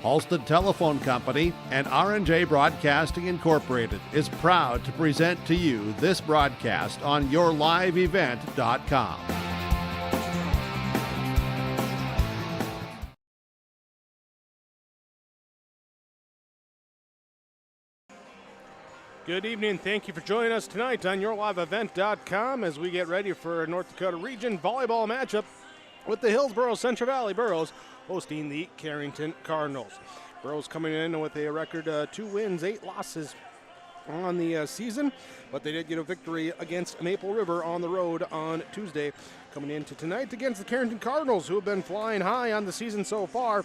Halstead Telephone Company and R&J Broadcasting Incorporated is proud to present to you this broadcast on yourliveevent.com. Good evening. Thank you for joining us tonight on yourliveevent.com as we get ready for a North Dakota Region volleyball matchup with the Hillsboro Central Valley Burros hosting the Carrington Cardinals. Burros coming in with a record 2 wins, 8 losses on the season, but they did get a victory against Maple River on the road on Tuesday. Coming into tonight against the Carrington Cardinals, who have been flying high on the season so far,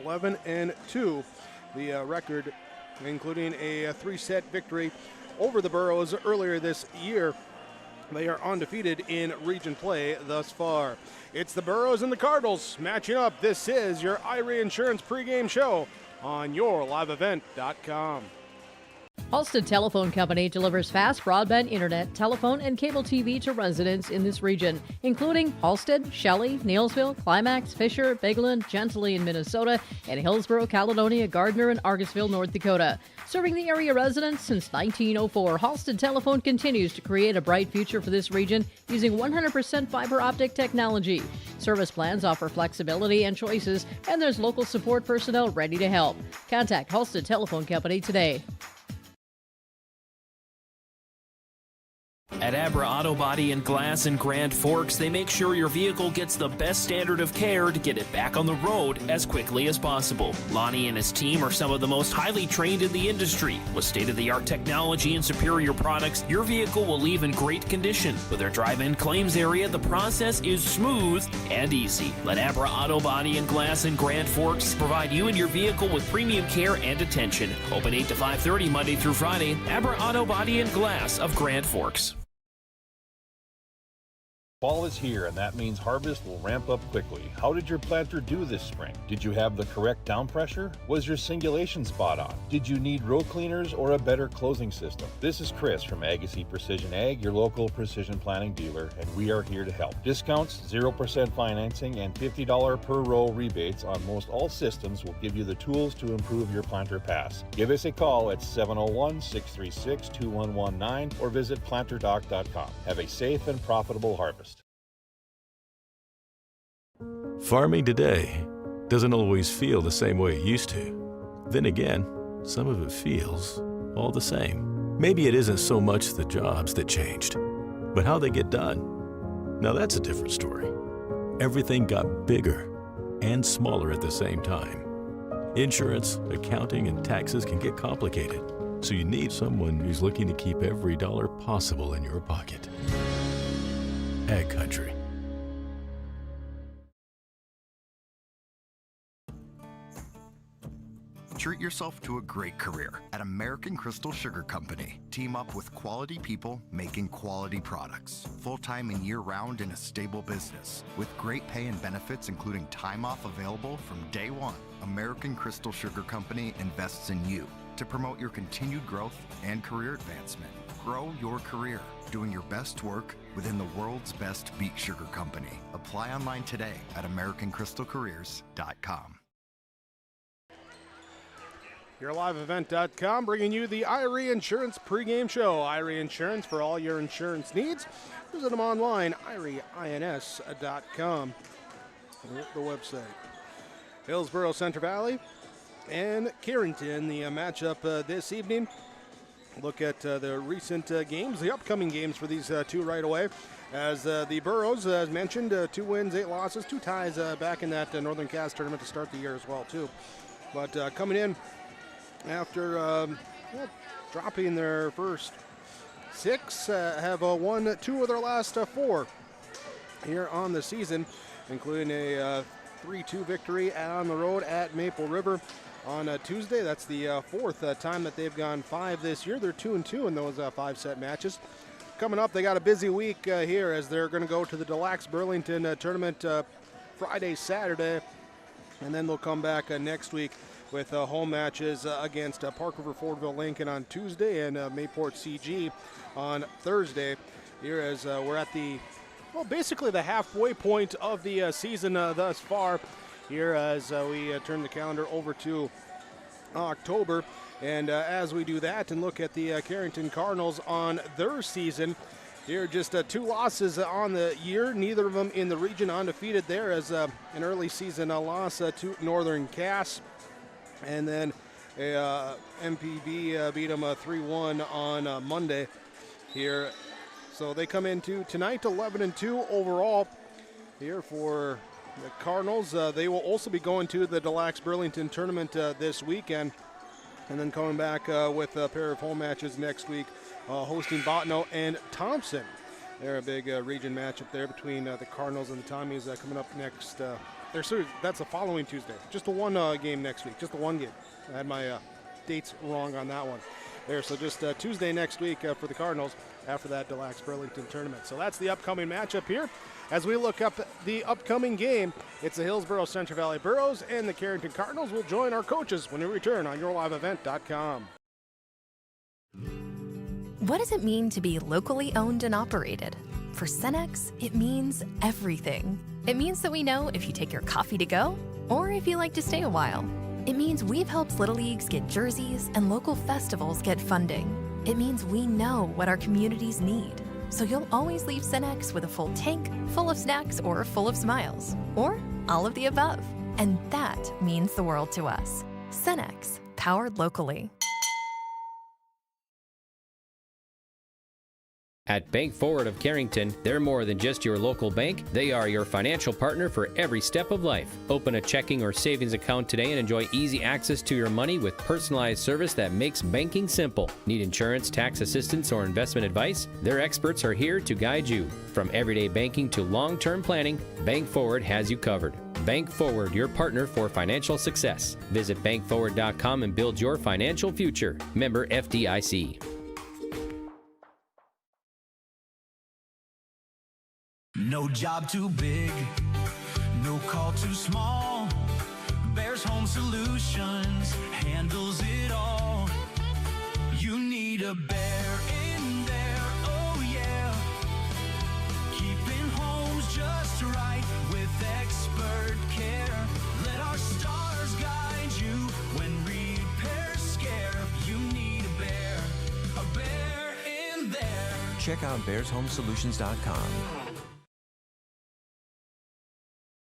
11-2. The record, including a 3-set victory over the Burros earlier this year. They are undefeated in region play thus far. It's the Burros and the Cardinals matching up. This is your Irie Insurance pregame show on yourliveevent.com. Halstead Telephone Company delivers fast broadband internet, telephone, and cable TV to residents in this region, including Halstead, Shelley, Neilsville, Climax, Fisher, Bigland, Gentilly in Minnesota, and Hillsboro, Caledonia, Gardner, and Argosville, North Dakota. Serving the area residents since 1904, Halstead Telephone continues to create a bright future for this region using 100% fiber optic technology. Service plans offer flexibility and choices, and there's local support personnel ready to help. Contact Halstead Telephone Company today. At Abra Auto Body and Glass in Grand Forks, they make sure your vehicle gets the best standard of care to get it back on the road as quickly as possible. Lonnie and his team are some of the most highly trained in the industry. With state-of-the-art technology and superior products, your vehicle will leave in great condition. With their drive-in claims area, the process is smooth and easy. Let Abra Auto Body and Glass in Grand Forks provide you and your vehicle with premium care and attention. Open 8 to 5:30 Monday through Friday. Abra Auto Body and Glass of Grand Forks. Fall is here, and that means harvest will ramp up quickly. How did your planter do this spring? Did you have the correct down pressure? Was your singulation spot on? Did you need row cleaners or a better closing system? This is Chris from Agassiz Precision Ag, your local precision planting dealer, and we are here to help. Discounts, 0% financing, and $50 per row rebates on most all systems will give you the tools to improve your planter pass. Give us a call at 701-636-2119 or visit planterdoc.com. Have a safe and profitable harvest. Farming today doesn't always feel the same way it used to. Then again, some of it feels all the same. Maybe it isn't so much the jobs that changed, but how they get done. Now that's a different story. Everything got bigger and smaller at the same time. Insurance, accounting, and taxes can get complicated, so you need someone who's looking to keep every dollar possible in your pocket. Ag Country. Treat yourself to a great career at American Crystal Sugar Company. Team up with quality people making quality products. Full-time and year-round in a stable business. With great pay and benefits including time off available from day one. American Crystal Sugar Company invests in you to promote your continued growth and career advancement. Grow your career, doing your best work within the world's best beet sugar company. Apply online today at AmericanCrystalCareers.com. YourLiveEvent.com bringing you the Irie Insurance pregame show. Irie Insurance for all your insurance needs. Visit them online, IrieINS.com. The website. Hillsboro, Central Valley, and Carrington, the matchup this evening. Look at the recent games, the upcoming games for these two right away. As the Burros, as mentioned, 2 wins, 8 losses, 2 ties back in that Northern Cass tournament to start the year as well, too. But coming in after dropping their first 6, have won 2 of their last 4 here on the season, including a 3-2 victory on the road at Maple River on Tuesday. That's the 4th time that they've gone 5 this year. They're 2-2 in those 5-set matches. Coming up, they got a busy week here as they're going to go to the Deluxe Burlington tournament Friday, Saturday, and then they'll come back next week with home matches against Park River Fordville Lincoln on Tuesday and Mayport CG on Thursday. Here as we're at the well, basically the halfway point of the season thus far here as we turn the calendar over to October. And as we do that and look at the Carrington Cardinals on their season, here just 2 losses on the year, neither of them in the region, undefeated there as an early season loss to Northern Cass. And then MPB beat them 3-1 on Monday here. So they come into tonight 11-2 overall here for the Cardinals. They will also be going to the Delax Burlington tournament this weekend, and then coming back with a pair of home matches next week, hosting Bottineau and Thompson. They're a big region matchup there between the Cardinals and the Tommies coming up next. That's the following Tuesday. Just the one game next week. Just the one game. I had my dates wrong on that one. There, so just Tuesday next week for the Cardinals after that Delax Burlington tournament. So that's the upcoming matchup here. As we look up the upcoming game, it's the Hillsboro Central Valley Burros and the Carrington Cardinals will join our coaches when we return on yourliveevent.com. What does it mean to be locally owned and operated? For Cenex, it means everything. It means that we know if you take your coffee to go or if you like to stay a while. It means we've helped Little Leagues get jerseys and local festivals get funding. It means we know what our communities need. So you'll always leave Cenex with a full tank, full of snacks, or full of smiles. Or all of the above. And that means the world to us. Cenex, powered locally. At Bank Forward of Carrington, they're more than just your local bank. They are your financial partner for every step of life. Open a checking or savings account today and enjoy easy access to your money with personalized service that makes banking simple. Need insurance, tax assistance, or investment advice? Their experts are here to guide you. From everyday banking to long-term planning, Bank Forward has you covered. Bank Forward, your partner for financial success. Visit bankforward.com and build your financial future. Member FDIC. No job too big, no call too small. Bears Home Solutions handles it all. You need a bear in there, oh yeah. Keeping homes just right with expert care. Let our stars guide you when repairs scare. You need a bear in there. Check out bearshomesolutions.com.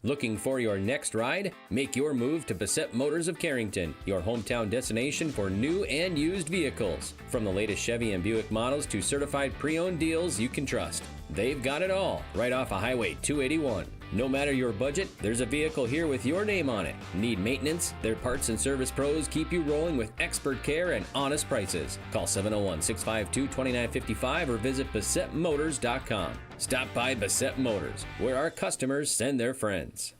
Looking for your next ride? Make your move to Bassett Motors of Carrington, your hometown destination for new and used vehicles. From the latest Chevy and Buick models to certified pre-owned deals you can trust. They've got it all, right off of Highway 281. No matter your budget, there's a vehicle here with your name on it. Need maintenance? Their parts and service pros keep you rolling with expert care and honest prices. Call 701-652-2955 or visit BassettMotors.com. Stop by Bassett Motors, where our customers send their friends.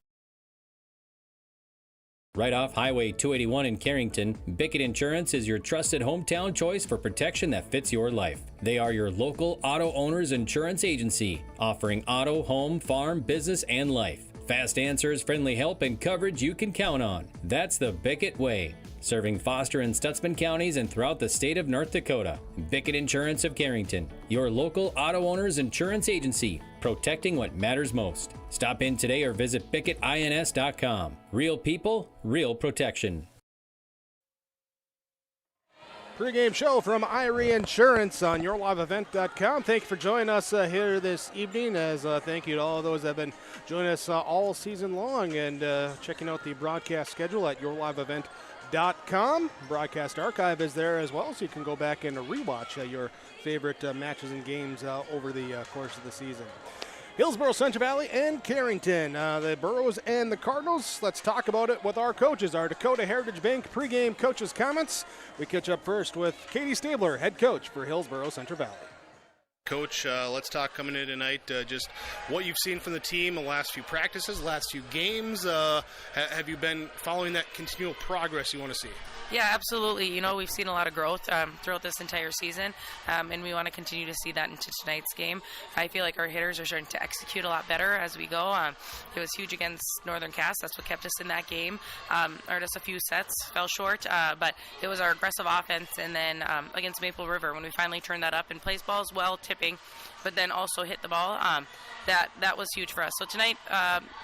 Right off Highway 281 in Carrington, Bickett Insurance is your trusted hometown choice for protection that fits your life. They are your local auto owners insurance agency, offering auto, home, farm, business, and life. Fast answers, friendly help, and coverage you can count on. That's the Bickett way. Serving Foster and Stutzman counties and throughout the state of North Dakota. Bickett Insurance of Carrington, your local auto owners insurance agency, protecting what matters most. Stop in today or visit BickettINS.com. Real people, real protection. Pre-game show from Irie Insurance on yourliveevent.com. Thank you for joining us here this evening. As thank you to all of those that have been joining us all season long and checking out the broadcast schedule at yourliveevent.com. Broadcast archive is there as well, so you can go back and rewatch your favorite matches and games over the course of the season. Hillsboro, Central Valley, and Carrington, the Burros and the Cardinals. Let's talk about it with our coaches, our Dakota Heritage Bank pregame coaches' comments. We catch up first with Katie Stabler, head coach for Hillsboro, Central Valley. Coach, let's talk coming in tonight, just what you've seen from the team the last few practices, last few games. Have you been following that continual progress you want to see? Yeah, absolutely. We've seen a lot of growth throughout this entire season, and we want to continue to see that into tonight's game. I feel like our hitters are starting to execute a lot better as we go. It was huge against Northern Cass. That's what kept us in that game. Or just a few sets fell short, but it was our aggressive offense, and then against Maple River when we finally turned that up and plays balls well, tipping, but then also hit the ball. That was huge for us. So tonight,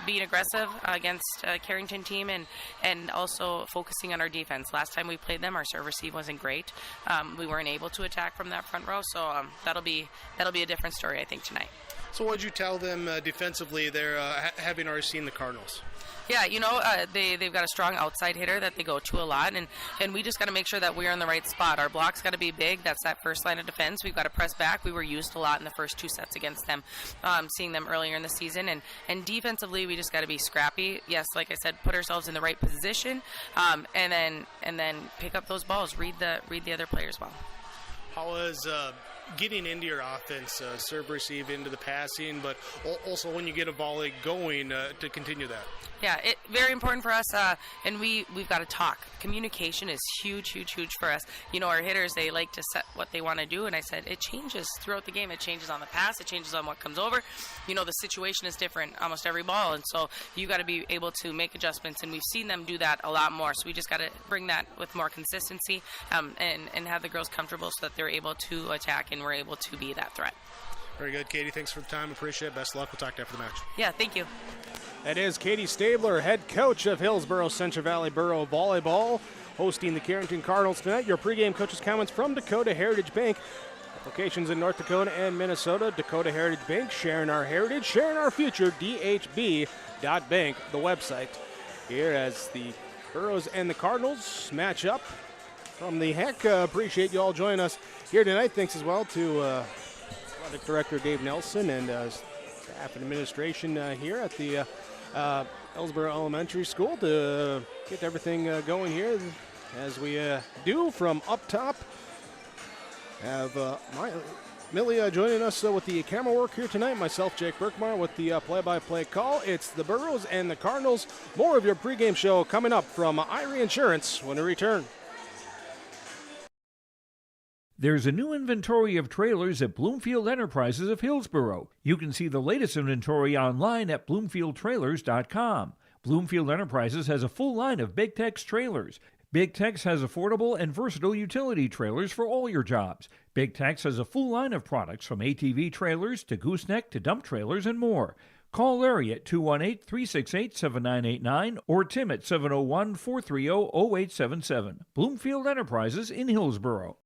being aggressive against Carrington team and also focusing on our defense. Last time we played them, our serve receive wasn't great. We weren't able to attack from that front row, so that'll be a different story, I think, tonight. So what did you tell them defensively there, having already seen the Cardinals? Yeah, they've got a strong outside hitter that they go to a lot, and we just got to make sure that we're in the right spot. Our block's got to be big. That's that first line of defense. We've got to press back. We were used a lot in the first 2 sets against them, seeing them earlier in the season. And defensively, we just got to be scrappy. Yes, like I said, put ourselves in the right position, and then pick up those balls. Read the other players well. How is getting into your offense, serve, receive, into the passing, but also when you get a volley going to continue that? Yeah, very important for us, and we've got to talk. Communication is huge, huge, huge for us. Our hitters, they like to set what they want to do, and I said it changes throughout the game. It changes on the pass. It changes on what comes over. The situation is different almost every ball, and so you got to be able to make adjustments, and we've seen them do that a lot more. So we just got to bring that with more consistency and have the girls comfortable so that they're able to attack and we're able to be that threat. Very good, Katie. Thanks for the time. Appreciate it. Best of luck. We'll talk to you after the match. Yeah, thank you. That is Katie Stabler, head coach of Hillsboro Central Valley Borough Volleyball, hosting the Carrington Cardinals tonight. Your pregame coaches' comments from Dakota Heritage Bank. Locations in North Dakota and Minnesota. Dakota Heritage Bank, sharing our heritage, sharing our future, dhb.bank, the website. Here as the Burros and the Cardinals match up from the HEC. Appreciate you all joining us here tonight. Thanks as well to Athletic Director Dave Nelson and staff and administration here at the Hillsboro Elementary School to get everything going here as we do from up top. Have Millie joining us with the camera work here tonight. Myself, Jake Berkmeyer, with the play-by-play call. It's the Burros and the Cardinals. More of your pregame show coming up from Irie Insurance when we return. There's a new inventory of trailers at Bloomfield Enterprises of Hillsboro. You can see the latest inventory online at BloomfieldTrailers.com. Bloomfield Enterprises has a full line of Big Tex trailers. Big Tex has affordable and versatile utility trailers for all your jobs. Big Tex has a full line of products from ATV trailers to gooseneck to dump trailers and more. Call Larry at 218-368-7989 or Tim at 701-430-0877. Bloomfield Enterprises in Hillsboro.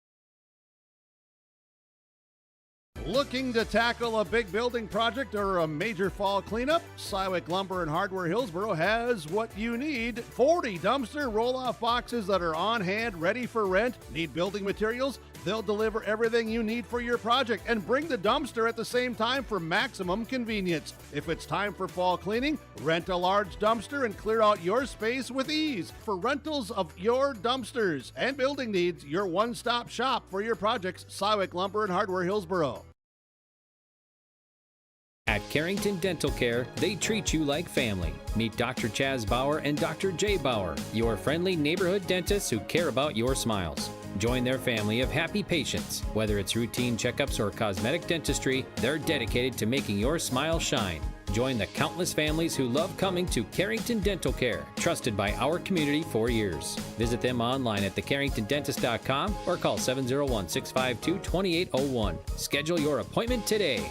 Looking to tackle a big building project or a major fall cleanup? Sywick Lumber and Hardware Hillsboro has what you need. 40 dumpster roll-off boxes that are on hand, ready for rent. Need building materials? They'll deliver everything you need for your project and bring the dumpster at the same time for maximum convenience. If it's time for fall cleaning, rent a large dumpster and clear out your space with ease. For rentals of your dumpsters and building needs, your one-stop shop for your projects, Sywick Lumber and Hardware Hillsboro. At Carrington Dental Care, they treat you like family. Meet Dr. Chaz Bauer and Dr. Jay Bauer, your friendly neighborhood dentists who care about your smiles. Join their family of happy patients. Whether it's routine checkups or cosmetic dentistry, they're dedicated to making your smile shine. Join the countless families who love coming to Carrington Dental Care, trusted by our community for years. Visit them online at thecarringtondentist.com or call 701-652-2801. Schedule your appointment today.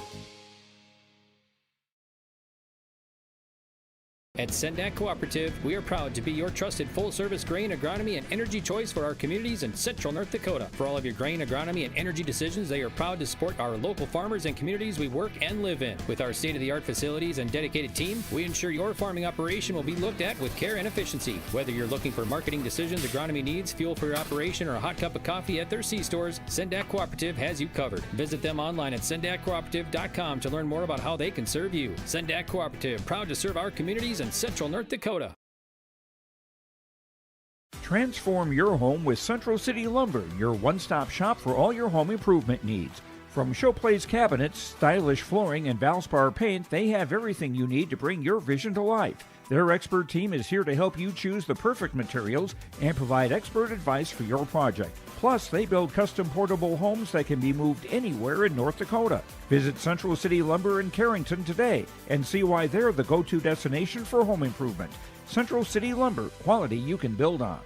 At Sendak Cooperative, we are proud to be your trusted full-service grain, agronomy, and energy choice for our communities in central North Dakota. For all of your grain, agronomy, and energy decisions, they are proud to support our local farmers and communities we work and live in. With our state-of-the-art facilities and dedicated team, we ensure your farming operation will be looked at with care and efficiency. Whether you're looking for marketing decisions, agronomy needs, fuel for your operation, or a hot cup of coffee at their C-stores, Sendak Cooperative has you covered. Visit them online at sendakcooperative.com to learn more about how they can serve you. Sendak Cooperative, proud to serve our communities in central North Dakota. Transform your home with Central City Lumber, your one-stop shop for all your home improvement needs. From showplace cabinets, stylish flooring, and Valspar paint, they have everything you need to bring your vision to life. Their expert team is here to help you choose the perfect materials and provide expert advice for your project. Plus, they build custom portable homes that can be moved anywhere in North Dakota. Visit Central City Lumber in Carrington today and see why they're the go-to destination for home improvement. Central City Lumber, quality you can build on.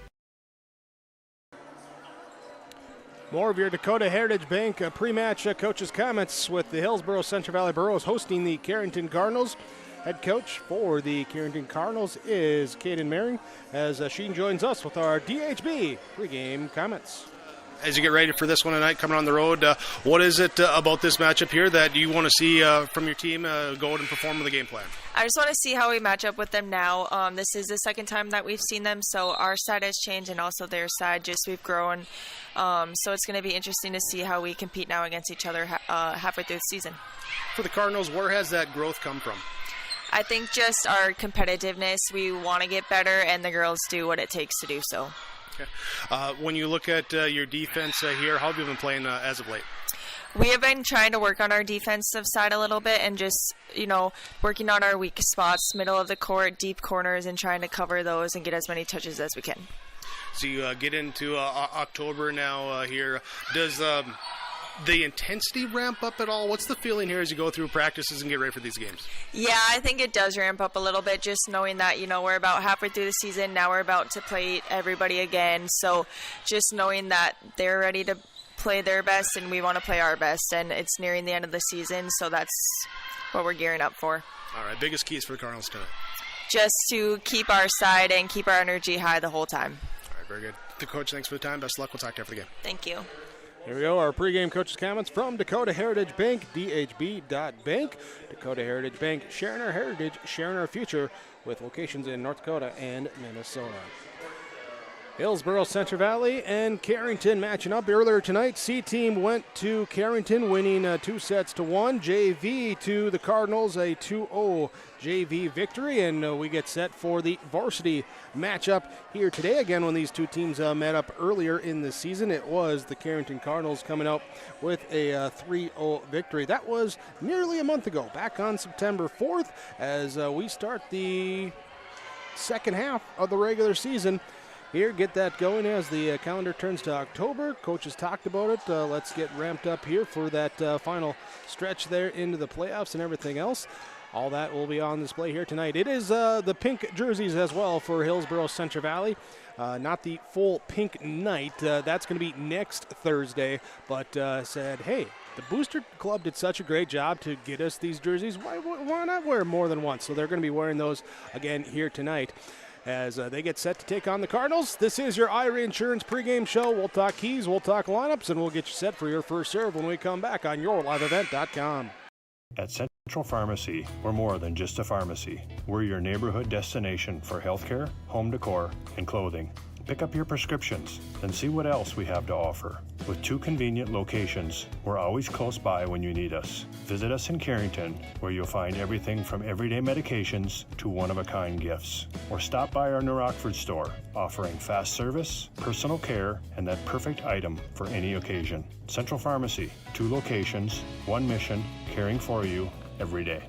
More of your Dakota Heritage Bank pre-match coaches' comments with the Hillsboro Central Valley Burros hosting the Carrington Cardinals. Head coach for the Carrington Cardinals is Kaden Mehring, as Sheen joins us with our DHB pregame comments. As you get ready for this one tonight, coming on the road, what is it about this matchup here that you want to see from your team go out and perform with the game plan? I just want to see how we match up with them now. This is the second time that we've seen them, so our side has changed and also their side. Just we've grown, so it's going to be interesting to see how we compete now against each other halfway through the season. For the Cardinals, where has that growth come from? I think just our competitiveness. We want to get better, and the girls do what it takes to do so. Okay. When you look at your defense here, how have you been playing as of late? We have been trying to work on our defensive side a little bit and just, working on our weak spots, middle of the court, deep corners, and trying to cover those and get as many touches as we can. So you get into October now here. Does the intensity ramp up at all? What's the feeling here as you go through practices and get ready for these games? Yeah, I think it does ramp up a little bit, just knowing that, we're about halfway through the season. Now we're about to play everybody again. So just knowing that they're ready to play their best and we want to play our best, and it's nearing the end of the season, so that's what we're gearing up for. All right, biggest keys for the Cardinals tonight? Just to keep our side and keep our energy high the whole time. All right, very good. The coach, thanks for the time. Best of luck. We'll talk to you after the game. Thank you. Here we go, our pregame coaches' comments from Dakota Heritage Bank, dhb.bank. Dakota Heritage Bank, sharing our heritage, sharing our future, with locations in North Dakota and Minnesota. Hillsboro, Central Valley, and Carrington matching up earlier tonight. C team went to Carrington, winning 2-1. JV to the Cardinals, a 2-0 JV victory, and we get set for the varsity matchup here today. Again, when these two teams met up earlier in the season, it was the Carrington Cardinals coming out with a 3-0 victory. That was nearly a month ago, back on September 4th, as we start the second half of the regular season. Here, get that going as the calendar turns to October. Coaches talked about it. Let's get ramped up here for that final stretch there into the playoffs and everything else. All that will be on display here tonight. It is the pink jerseys as well for Hillsboro Central Valley. Not the full pink night. That's going to be next Thursday. But said, hey, the Booster Club did such a great job to get us these jerseys. Why not wear more than once? So they're going to be wearing those again here tonight as they get set to take on the Cardinals. This is your IRA Insurance pregame show. We'll talk keys, we'll talk lineups, and we'll get you set for your first serve when we come back on yourliveevent.com. At Central Pharmacy, we're more than just a pharmacy. We're your neighborhood destination for healthcare, home decor, and clothing. Pick up your prescriptions and see what else we have to offer. With 2 convenient locations, we're always close by when you need us. Visit us in Carrington, where you'll find everything from everyday medications to one-of-a-kind gifts. Or stop by our New Rockford store, offering fast service, personal care, and that perfect item for any occasion. Central Pharmacy, 2 locations, 1 mission, caring for you every day.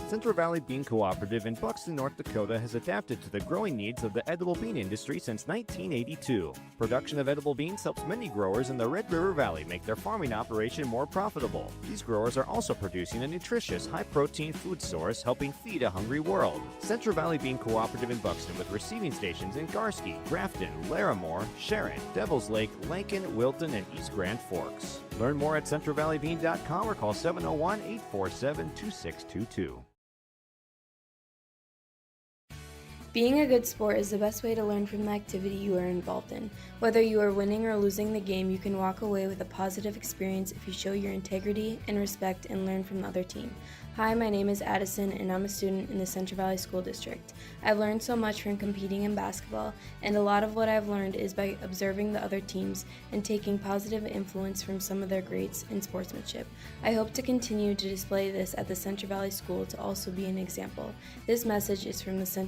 Central Valley Bean Cooperative in Buxton, North Dakota has adapted to the growing needs of the edible bean industry since 1982. Production of edible beans helps many growers in the Red River Valley make their farming operation more profitable. These growers are also producing a nutritious, high-protein food source helping feed a hungry world. Central Valley Bean Cooperative in Buxton with receiving stations in Garski, Grafton, Larimore, Sharon, Devils Lake, Lincoln, Wilton, and East Grand Forks. Learn more at centralvalleybean.com or call 701-847-2622. Being a good sport is the best way to learn from the activity you are involved in. Whether you are winning or losing the game, you can walk away with a positive experience if you show your integrity and respect and learn from the other team. Hi, my name is Addison and I'm a student in the Central Valley School District. I've learned so much from competing in basketball, and a lot of what I've learned is by observing the other teams and taking positive influence from some of their greats in sportsmanship. I hope to continue to display this at the Central Valley School to also be an example. This message is from the Central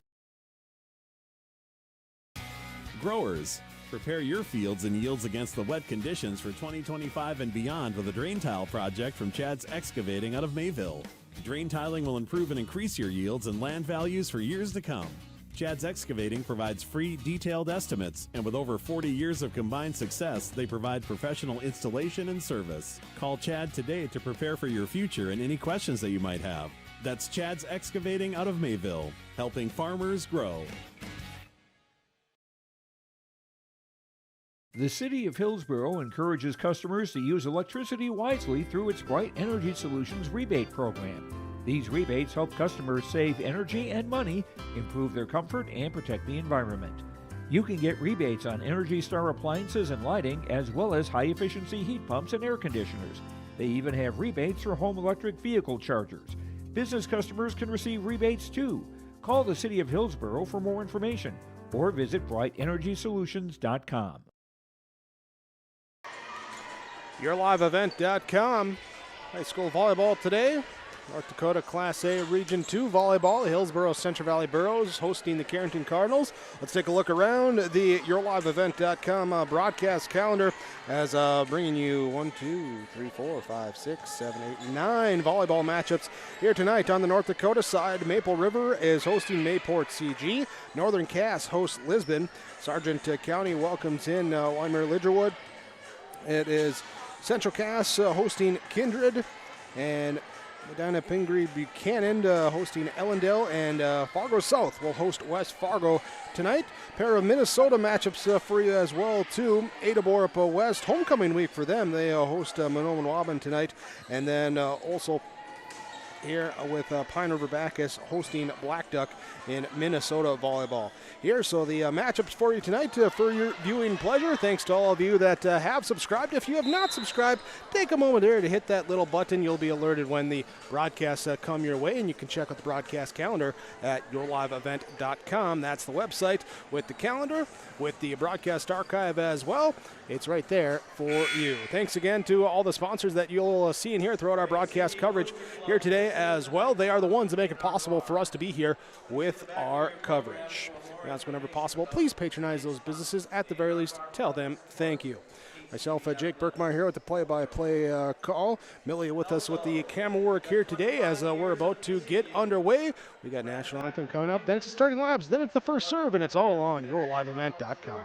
Growers, prepare your fields and yields against the wet conditions for 2025 and beyond with a drain tile project from Chad's Excavating out of Mayville. Drain tiling will improve and increase your yields and land values for years to come. Chad's Excavating provides free, detailed estimates, and with over 40 years of combined success, they provide professional installation and service. Call Chad today to prepare for your future and any questions that you might have. That's Chad's Excavating out of Mayville, helping farmers grow. The City of Hillsboro encourages customers to use electricity wisely through its Bright Energy Solutions rebate program. These rebates help customers save energy and money, improve their comfort, and protect the environment. You can get rebates on Energy Star appliances and lighting, as well as high-efficiency heat pumps and air conditioners. They even have rebates for home electric vehicle chargers. Business customers can receive rebates too. Call the City of Hillsboro for more information or visit brightenergysolutions.com. YourLiveEvent.com. High school volleyball today. North Dakota Class A Region 2 volleyball. Hillsboro Central Valley Burros hosting the Carrington Cardinals. Let's take a look around the YourLiveEvent.com broadcast calendar as bringing you 9 volleyball matchups here tonight. On the North Dakota side, Maple River is hosting Mayport CG. Northern Cass hosts Lisbon. Sargent County welcomes in Weimar Lidgerwood. It is Central Cass hosting Kindred, and Medina Pingree Buchanan hosting Ellendale, and Fargo South will host West Fargo tonight. Pair of Minnesota matchups for you as well too. Ada Borup West, homecoming week for them. They host Monomonowaban tonight, and then also here with Pine River Bacchus hosting Black Duck in Minnesota volleyball. Here, so the matchups for you tonight for your viewing pleasure. Thanks to all of you that have subscribed. If you have not subscribed, take a moment there to hit that little button. You'll be alerted when the broadcasts come your way, and you can check out the broadcast calendar at YourLiveEvent.com. That's the website with the calendar, with the broadcast archive as well. It's right there for you. Thanks again to all the sponsors that you'll see in here throughout our broadcast coverage here today as well. They are the ones that make it possible for us to be here with our coverage. That's whenever possible. Please patronize those businesses. At the very least, tell them thank you. Myself, Jake Birkmeyer here with the play-by-play call. Millie with us with the camera work here today as we're about to get underway. We got National Anthem coming up. Then it's the starting labs. Then it's the first serve, and it's all on YourLiveEvent.com.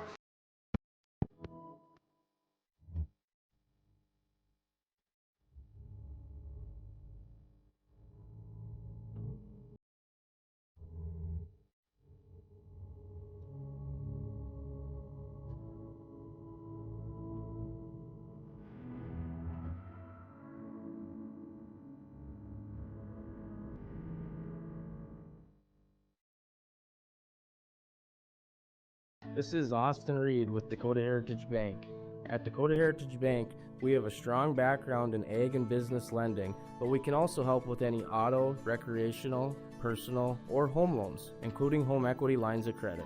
This is Austin Reed with Dakota Heritage Bank. At Dakota Heritage Bank, we have a strong background in ag and business lending, but we can also help with any auto, recreational, personal, or home loans, including home equity lines of credit.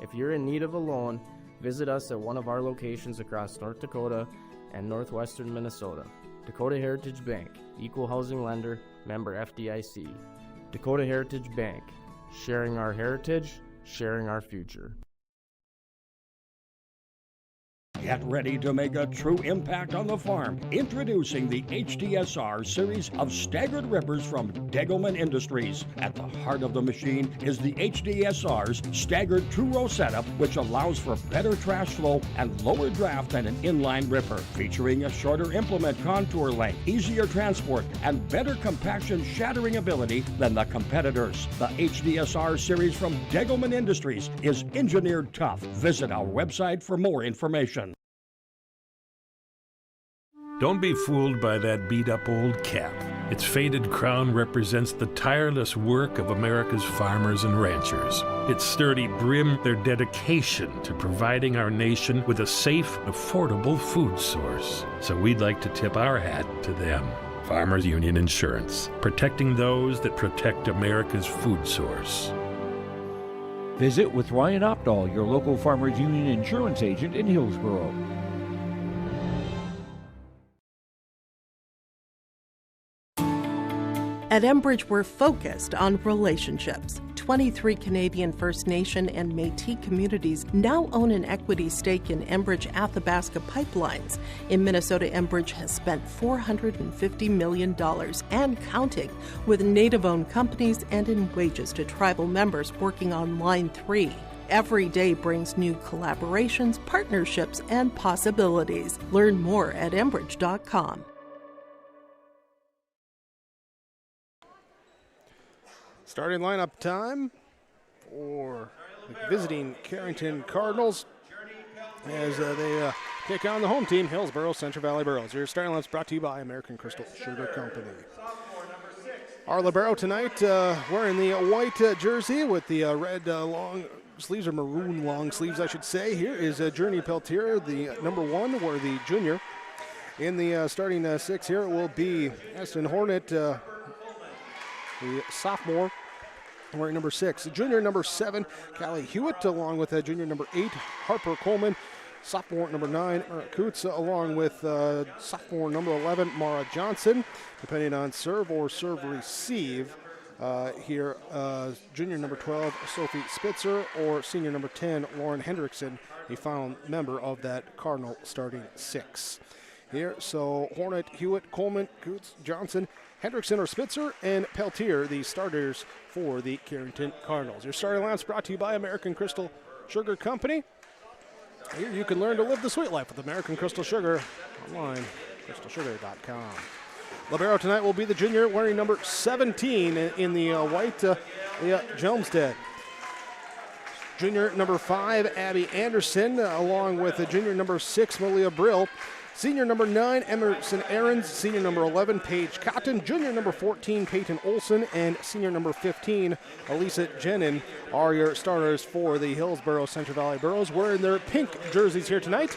If you're in need of a loan, visit us at one of our locations across North Dakota and northwestern Minnesota. Dakota Heritage Bank, equal housing lender, member FDIC. Dakota Heritage Bank, sharing our heritage, sharing our future. Get ready to make a true impact on the farm. Introducing the HDSR series of staggered rippers from Degelman Industries. At the heart of the machine is the HDSR's staggered two-row setup, which allows for better trash flow and lower draft than an inline ripper. Featuring a shorter implement contour length, easier transport, and better compaction shattering ability than the competitors. The HDSR series from Degelman Industries is engineered tough. Visit our website for more information. Don't be fooled by that beat-up old cap. Its faded crown represents the tireless work of America's farmers and ranchers. Its sturdy brim, their dedication to providing our nation with a safe, affordable food source. So we'd like to tip our hat to them. Farmers Union Insurance, protecting those that protect America's food source. Visit with Ryan Opdahl, your local Farmers Union insurance agent in Hillsboro. At Enbridge, we're focused on relationships. 23 Canadian First Nation and Métis communities now own an equity stake in Enbridge-Athabasca pipelines. In Minnesota, Enbridge has spent $450 million and counting with Native-owned companies and in wages to tribal members working on Line 3. Every day brings new collaborations, partnerships, and possibilities. Learn more at Enbridge.com. Starting lineup time for the visiting Carrington Cardinals as they take on the home team, Hillsboro Central Valley Burros. Your starting lineup is brought to you by American Crystal Sugar Company. Our libero tonight wearing the white jersey with the red long sleeves, or maroon long sleeves, I should say. Here is Journey Peltier, the number 1, or the junior. In the starting 6 here, it will be Aston Hornet, the sophomore, wearing number 6. Junior number 7, Callie Hewitt, along with junior number 8, Harper Coleman. Sophomore number 9, Eric Coots, along with sophomore number 11, Mara Johnson, depending on serve or serve receive. Here, junior number 12, Sophie Spitzer, or senior number 10, Lauren Hendrickson, a final member of that Cardinal starting 6. Here, so Hornet, Hewitt, Coleman, Coots, Johnson, Hendrickson or Spitzer, and Peltier, the starters for the Carrington Cardinals. Your starting lineups brought to you by American Crystal Sugar Company. Here you can learn to live the sweet life with American Crystal Sugar online, crystalsugar.com. Libero tonight will be the junior wearing number 17 in the white, Jelmstead. Junior number 5, Abby Anderson, along with junior number 6, Malia Brill. Senior number 9, Emerson Ahrens. Senior number 11, Paige Cotton. Junior number 14, Peyton Olson. And senior number 15, Elisa Jenin, are your starters for the Hillsboro Central Valley Burros, wearing their pink jerseys here tonight.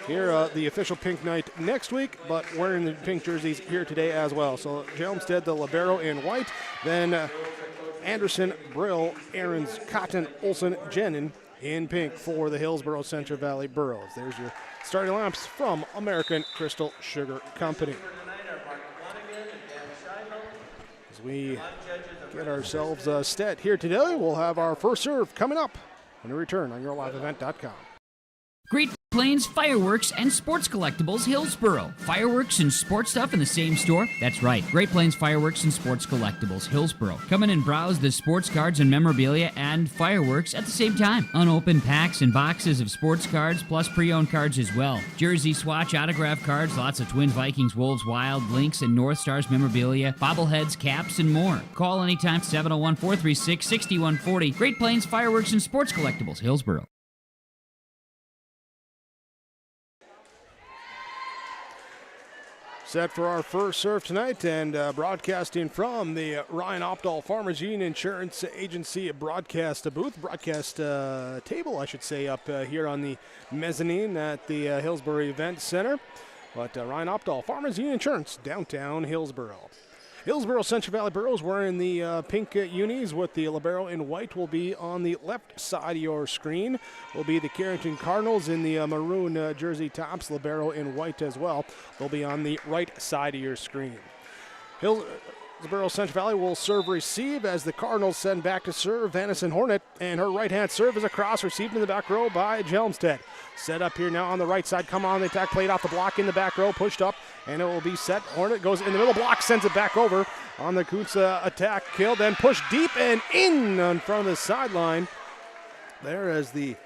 Here, the official pink night next week, but wearing the pink jerseys here today as well. So Jelmstead, the libero in white. Then Anderson, Brill, Ahrens, Cotton, Olson, Jenin in pink for the Hillsboro Central Valley Burros. There's your starting lineups from American Crystal Sugar Company. As we get ourselves set here today, we'll have our first serve coming up when we return on YourLiveEvent.com. Great Plains Fireworks and Sports Collectibles, Hillsboro. Fireworks and sports stuff in the same store? That's right. Great Plains Fireworks and Sports Collectibles, Hillsboro. Come in and browse the sports cards and memorabilia and fireworks at the same time. Unopened packs and boxes of sports cards, plus pre-owned cards as well. Jersey swatch autograph cards, lots of Twins, Vikings, Wolves, Wild, Lynx, and North Stars memorabilia, bobbleheads, caps, and more. Call anytime, 701-436-6140. Great Plains Fireworks and Sports Collectibles, Hillsboro. Set for our first serve tonight, and broadcasting from the Ryan Opdahl Farmers Union Insurance Agency broadcast table, I should say, up here on the mezzanine at the Hillsboro Event Center. But Ryan Opdahl Farmers Union Insurance, downtown Hillsboro. Hillsboro Central Valley Burros wearing the pink unis with the libero in white will be on the left side of your screen. Will be the Carrington Cardinals in the maroon jersey tops, libero in white as well. They'll be on the right side of your screen. Hillsboro Central Valley will serve receive as the Cardinals send back to serve Vanessa Hornet, and her right-hand serve is across, received in the back row by Jelmstead. Set up here now on the right side. Come on, the attack played off the block in the back row, pushed up, and it will be set. Hornet goes in the middle block, sends it back over on the Coots attack kill, then pushed deep and in front of the sideline. There as the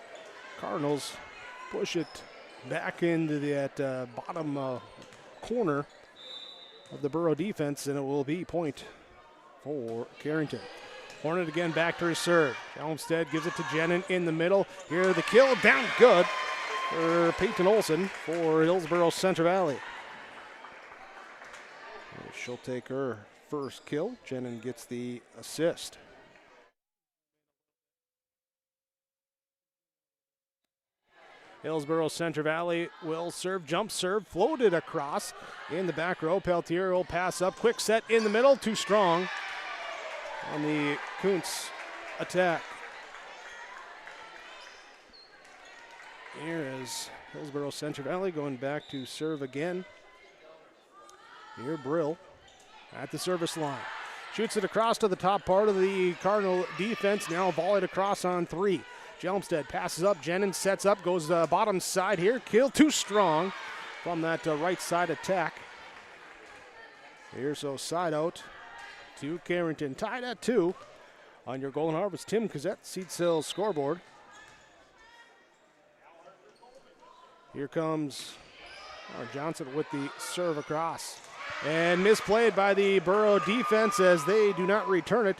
Cardinals push it back into that bottom corner of the Burro defense, and it will be point for Carrington. Hornet again back to his serve. Elmstead gives it to Jenin in the middle. Here the kill, down good for Peyton Olson for Hillsboro Central Valley. She'll take her first kill. Jenin gets the assist. Hillsboro Central Valley will serve, jump serve, floated across in the back row. Peltier will pass up, quick set in the middle, too strong on the Kuntz attack. Here is Hillsboro Central Valley going back to serve again. Here Brill at the service line. Shoots it across to the top part of the Cardinal defense. Now volleyed across on 3. Jelmstead passes up. Jennings sets up. Goes bottom side here. Kill too strong from that right side attack. Here's so side out to Carrington. Tied at 2 on your Golden Harvest Tim Cassette Seed Sales scoreboard. Here comes Johnson with the serve across. And misplayed by the Borough defense as they do not return it.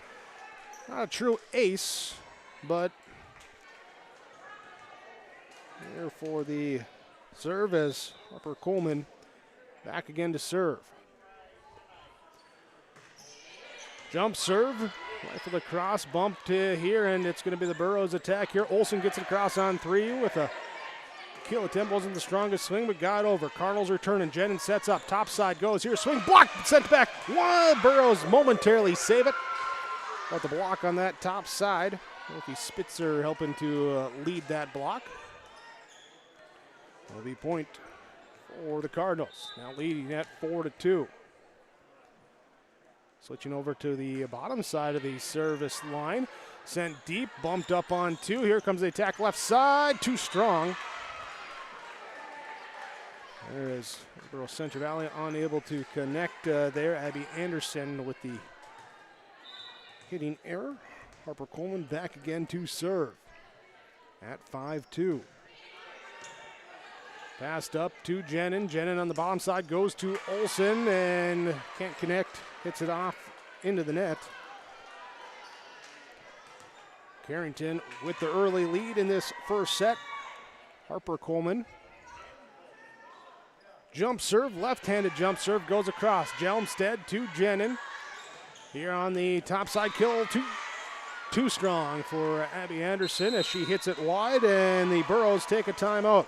Not a true ace, but here for the serve as Harper Coleman back again to serve. Jump serve, rifle across, bump to here, and it's going to be the Burrows attack here. Olsen gets it across on 3 with a kill attempt. Wasn't the strongest swing, but got over. Cardinals returning. Jennings sets up. Top side goes here. Swing blocked. Sent back. One. Burrows momentarily save it. Got the block on that top side. Wolfie Spitzer helping to lead that block. It'll be point for the Cardinals. Now leading at 4-2. Switching over to the bottom side of the service line. Sent deep. Bumped up on 2. Here comes the attack left side. Too strong. There is Hillsboro Central Valley unable to connect there. Abby Anderson with the hitting error. Harper Coleman back again to serve at 5-2. Passed up to Jenin. Jenin on the bottom side goes to Olsen and can't connect. Hits it off into the net. Carrington with the early lead in this first set. Harper Coleman. Jump serve, left-handed jump serve goes across. Jelmstead to Jenin. Here on the top side, kill too strong for Abby Anderson as she hits it wide, and the Burrows take a timeout.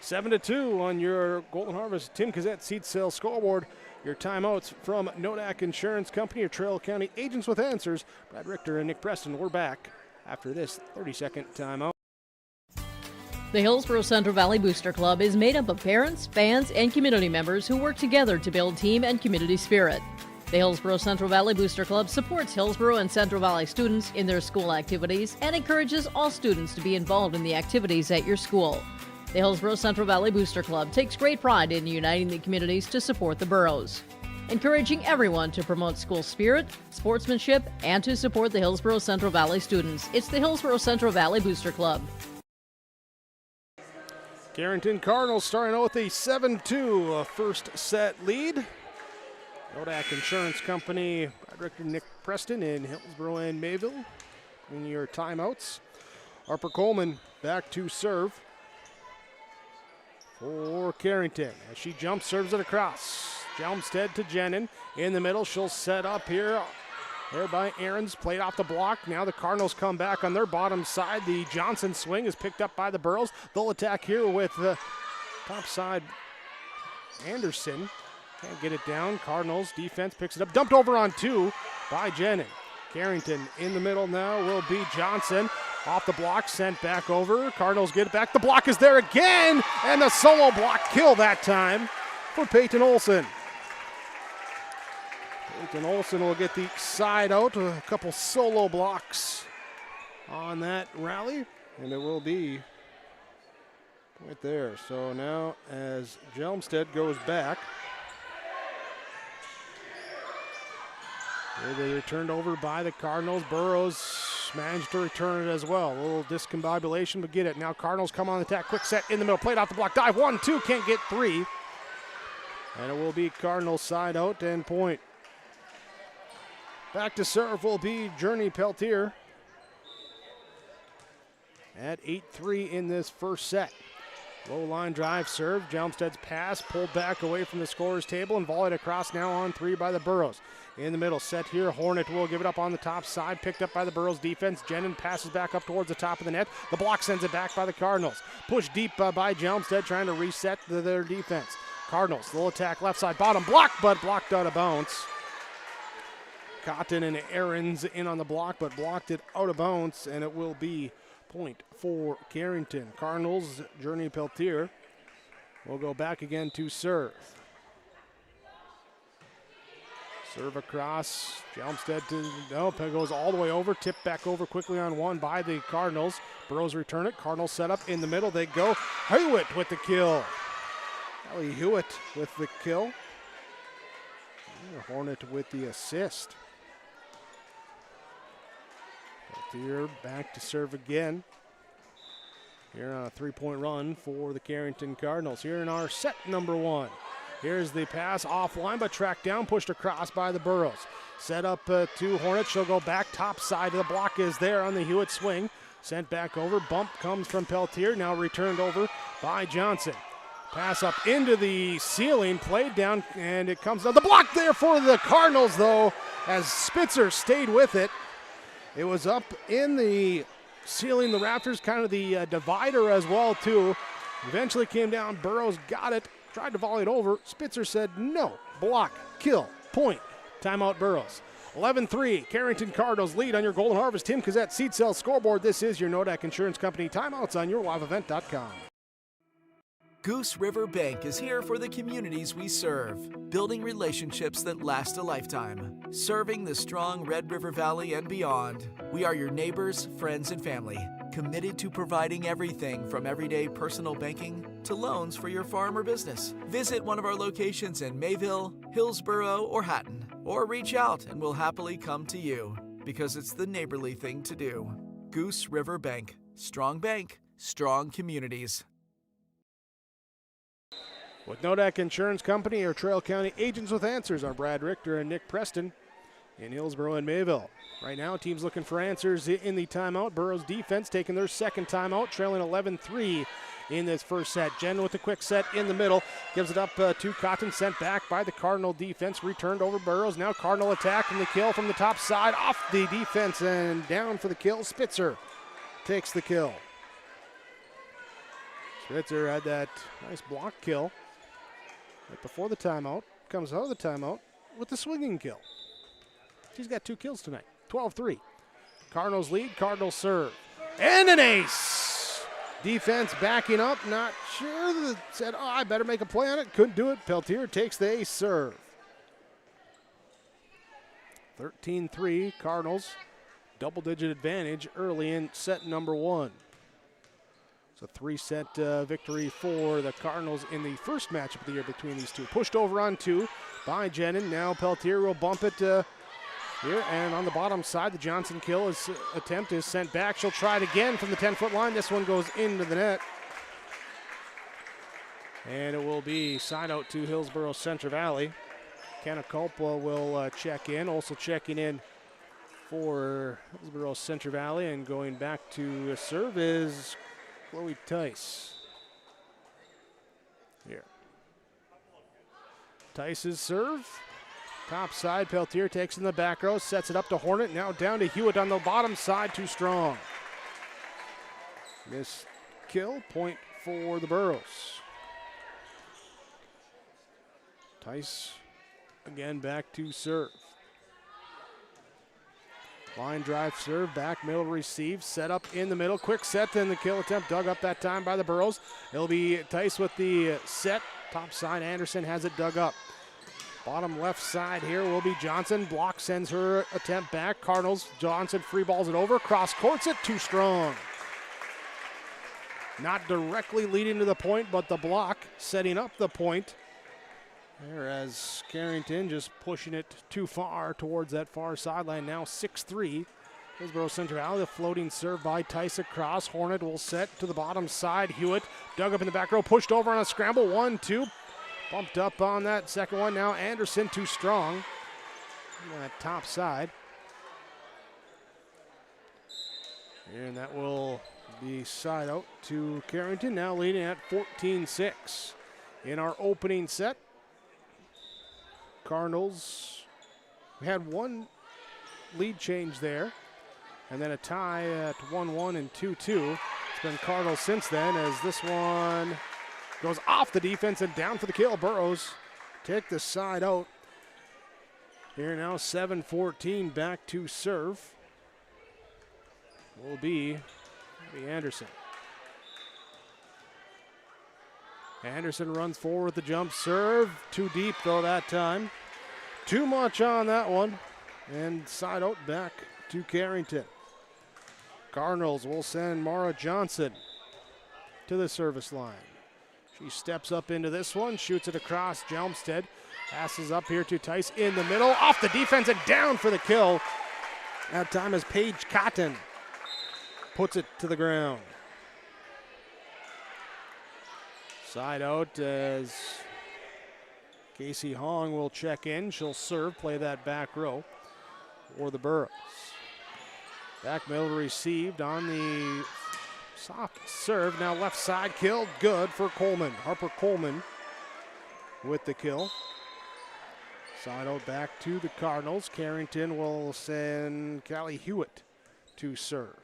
7-2 on your Golden Harvest Tim Cassette Seed Sales scoreboard. Your timeouts from Nodak Insurance Company, your Trail County agents with answers. Brad Richter and Nick Preston, we're back after this 30-second timeout. The Hillsboro Central Valley Booster Club is made up of parents, fans, and community members who work together to build team and community spirit. The Hillsboro Central Valley Booster Club supports Hillsboro and Central Valley students in their school activities and encourages all students to be involved in the activities at your school. The Hillsboro Central Valley Booster Club takes great pride in uniting the communities to support the boroughs, encouraging everyone to promote school spirit, sportsmanship, and to support the Hillsboro Central Valley students. It's the Hillsboro Central Valley Booster Club. Carrington Cardinals starting out with a 7-2 first set lead. Nodak Insurance Company, Director Nick Preston in Hillsboro and Mayville in your timeouts. Harper Coleman back to serve for Carrington as she jump serves it across. Jelmstead to Jenin in the middle. She'll set up here. There by Aarons, played off the block. Now the Cardinals come back on their bottom side. The Johnson swing is picked up by the Burrows. They'll attack here with the top side. Anderson can't get it down. Cardinals defense picks it up. Dumped over on 2 by Jenin. Carrington in the middle now will be Johnson. Off the block, sent back over. Cardinals get it back. The block is there again, and the solo block kill that time for Peyton Olsen. Peyton Olsen will get the side out. A couple solo blocks on that rally, and it will be right there. So now as Jelmstead goes back, they returned over by the Cardinals. Burrows managed to return it as well. A little discombobulation, but get it. Now Cardinals come on the attack. Quick set in the middle. Played off the block. Dive 1-2. Can't get 3. And it will be Cardinals side out and point. Back to serve will be Journey Peltier at 8-3 in this first set. Low line drive serve. Jelmstead's pass pulled back away from the scorer's table and volleyed across now on 3 by the Burrows. In the middle set here. Hornet will give it up on the top side. Picked up by the Burrows defense. Jenin passes back up towards the top of the net. The block sends it back by the Cardinals. Pushed deep by Jelmstead trying to reset their defense. Cardinals, little attack left side bottom. Block, but blocked out of bounds. Cotton and Aarons in on the block, but blocked it out of bounds, and it will be point for Carrington. Cardinals, Journey Peltier will go back again to serve. Serve across. Jelmstead to, nope, it goes all the way over. Tipped back over quickly on one by the Cardinals. Burrows return it. Cardinals set up in the middle. They go. Hewitt with the kill. Ellie Hewitt with the kill. And Hornet with the assist. Here back to serve again. Here on a 3-point run for the Carrington Cardinals. Here in our set number 1. Here's the pass offline, but tracked down, pushed across by the Burrows. Set up to Hornet. She'll go back top side. The block is there on the Hewitt swing. Sent back over. Bump comes from Peltier. Now returned over by Johnson. Pass up into the ceiling. Played down, and it comes down. The block there for the Cardinals, though, as Spitzer stayed with it. It was up in the ceiling, the rafters, kind of the divider as well, too. Eventually came down. Burrows got it. Tried to volley it over. Spitzer said no. Block. Kill. Point. Timeout Burrows. 11-3. Carrington Cardinals lead on your Golden Harvest Tim Kazette Seed Cell scoreboard. This is your Nodak Insurance Company timeouts on yourliveevent.com. Goose River Bank is here for the communities we serve, building relationships that last a lifetime. Serving the strong Red River Valley and beyond, we are your neighbors, friends, and family, committed to providing everything from everyday personal banking to loans for your farm or business. Visit one of our locations in Mayville, Hillsboro, or Hatton, or reach out and we'll happily come to you, because it's the neighborly thing to do. Goose River Bank. Strong bank, strong communities. With Nodak Insurance Company, your Trail County agents with answers are Brad Richter and Nick Preston in Hillsboro and Mayville. Right now, teams looking for answers in the timeout. Burrows defense taking their second timeout, trailing 11-3 in this first set. Jen with a quick set in the middle, gives it up to Cotton, sent back by the Cardinal defense, returned over Burrows. Now Cardinal attack and the kill from the top side, off the defense and down for the kill. Spitzer takes the kill. Spitzer had that nice block kill right before the timeout, comes out of the timeout with the swinging kill. She's got 2 kills tonight, 12-3. Cardinals lead, Cardinals serve. And an ace! Defense backing up, not sure. Said, oh, I better make a play on it. Couldn't do it. Peltier takes the ace serve. 13-3, Cardinals. Double-digit advantage early in set number 1. It's a 3-set victory for the Cardinals in the first matchup of the year between these two. Pushed over on 2 by Jenin. Now Peltier will bump it here, and on the bottom side, the Johnson kill attempt is sent back. She'll try it again from the 10-foot line. This one goes into the net. And it will be side out to Hillsboro Central Valley. Kenna Culpa will check in. Also checking in for Hillsboro Central Valley and going back to serve is Chloe Tice. Here. Tice's serve. Top side, Peltier takes in the back row, sets it up to Hornet. Now down to Hewitt on the bottom side, too strong. Miss kill, point for the Burrows. Tice again back to serve. Line drive serve, back middle receive, set up in the middle. Quick set, and the kill attempt dug up that time by the Burrows. It'll be Tice with the set. Top side, Anderson has it dug up. Bottom left side here will be Johnson. Block sends her attempt back. Cardinals, Johnson free balls it over. Cross courts it, too strong. Not directly leading to the point, but the block setting up the point. Whereas Carrington just pushing it too far towards that far sideline. Now 6-3. Hillsboro Central Valley, the floating serve by Tice across. Hornet will set to the bottom side. Hewitt dug up in the back row, pushed over on a scramble. 1-2. Bumped up on that second one. Now Anderson too strong. On that top side. And that will be side out to Carrington. Now leading at 14-6 in our opening set. Cardinals, we had one lead change there, and then a tie at 1-1 and 2-2. It's been Cardinals since then, as this one goes off the defense and down for the kill. Burrows take the side out. Here now 7-14, back to serve will be Anderson. Anderson runs forward with the jump serve. Too deep, though, that time. too much on that one. And side out back to Carrington. Cardinals will send Mara Johnson to the service line. She steps up into this one, shoots it across. Jelmstead passes up here to Tice in the middle, off the defense and down for the kill. That time as Paige Cotton puts it to the ground. Side out as Casey Hong will check in. She'll serve, play that back row for the Burros. Back middle received on the soft serve. Now left side killed. Good for Coleman. Harper Coleman with the kill. Side out back to the Cardinals. Carrington will send Callie Hewitt to serve.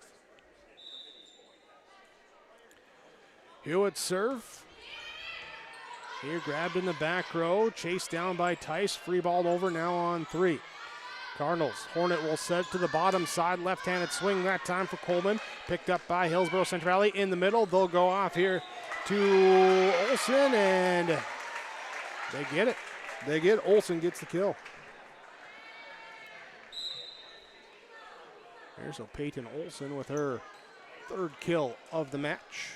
Hewitt serve. Here grabbed in the back row. Chased down by Tice. Free ball over now on 3. Cardinals. Hornet will set to the bottom side. Left-handed swing that time for Coleman. Picked up by Hillsboro Central Valley in the middle. They'll go off here to Olsen, and they get it. They get it. Olsen gets the kill. There's a Peyton Olsen with her 3rd kill of the match.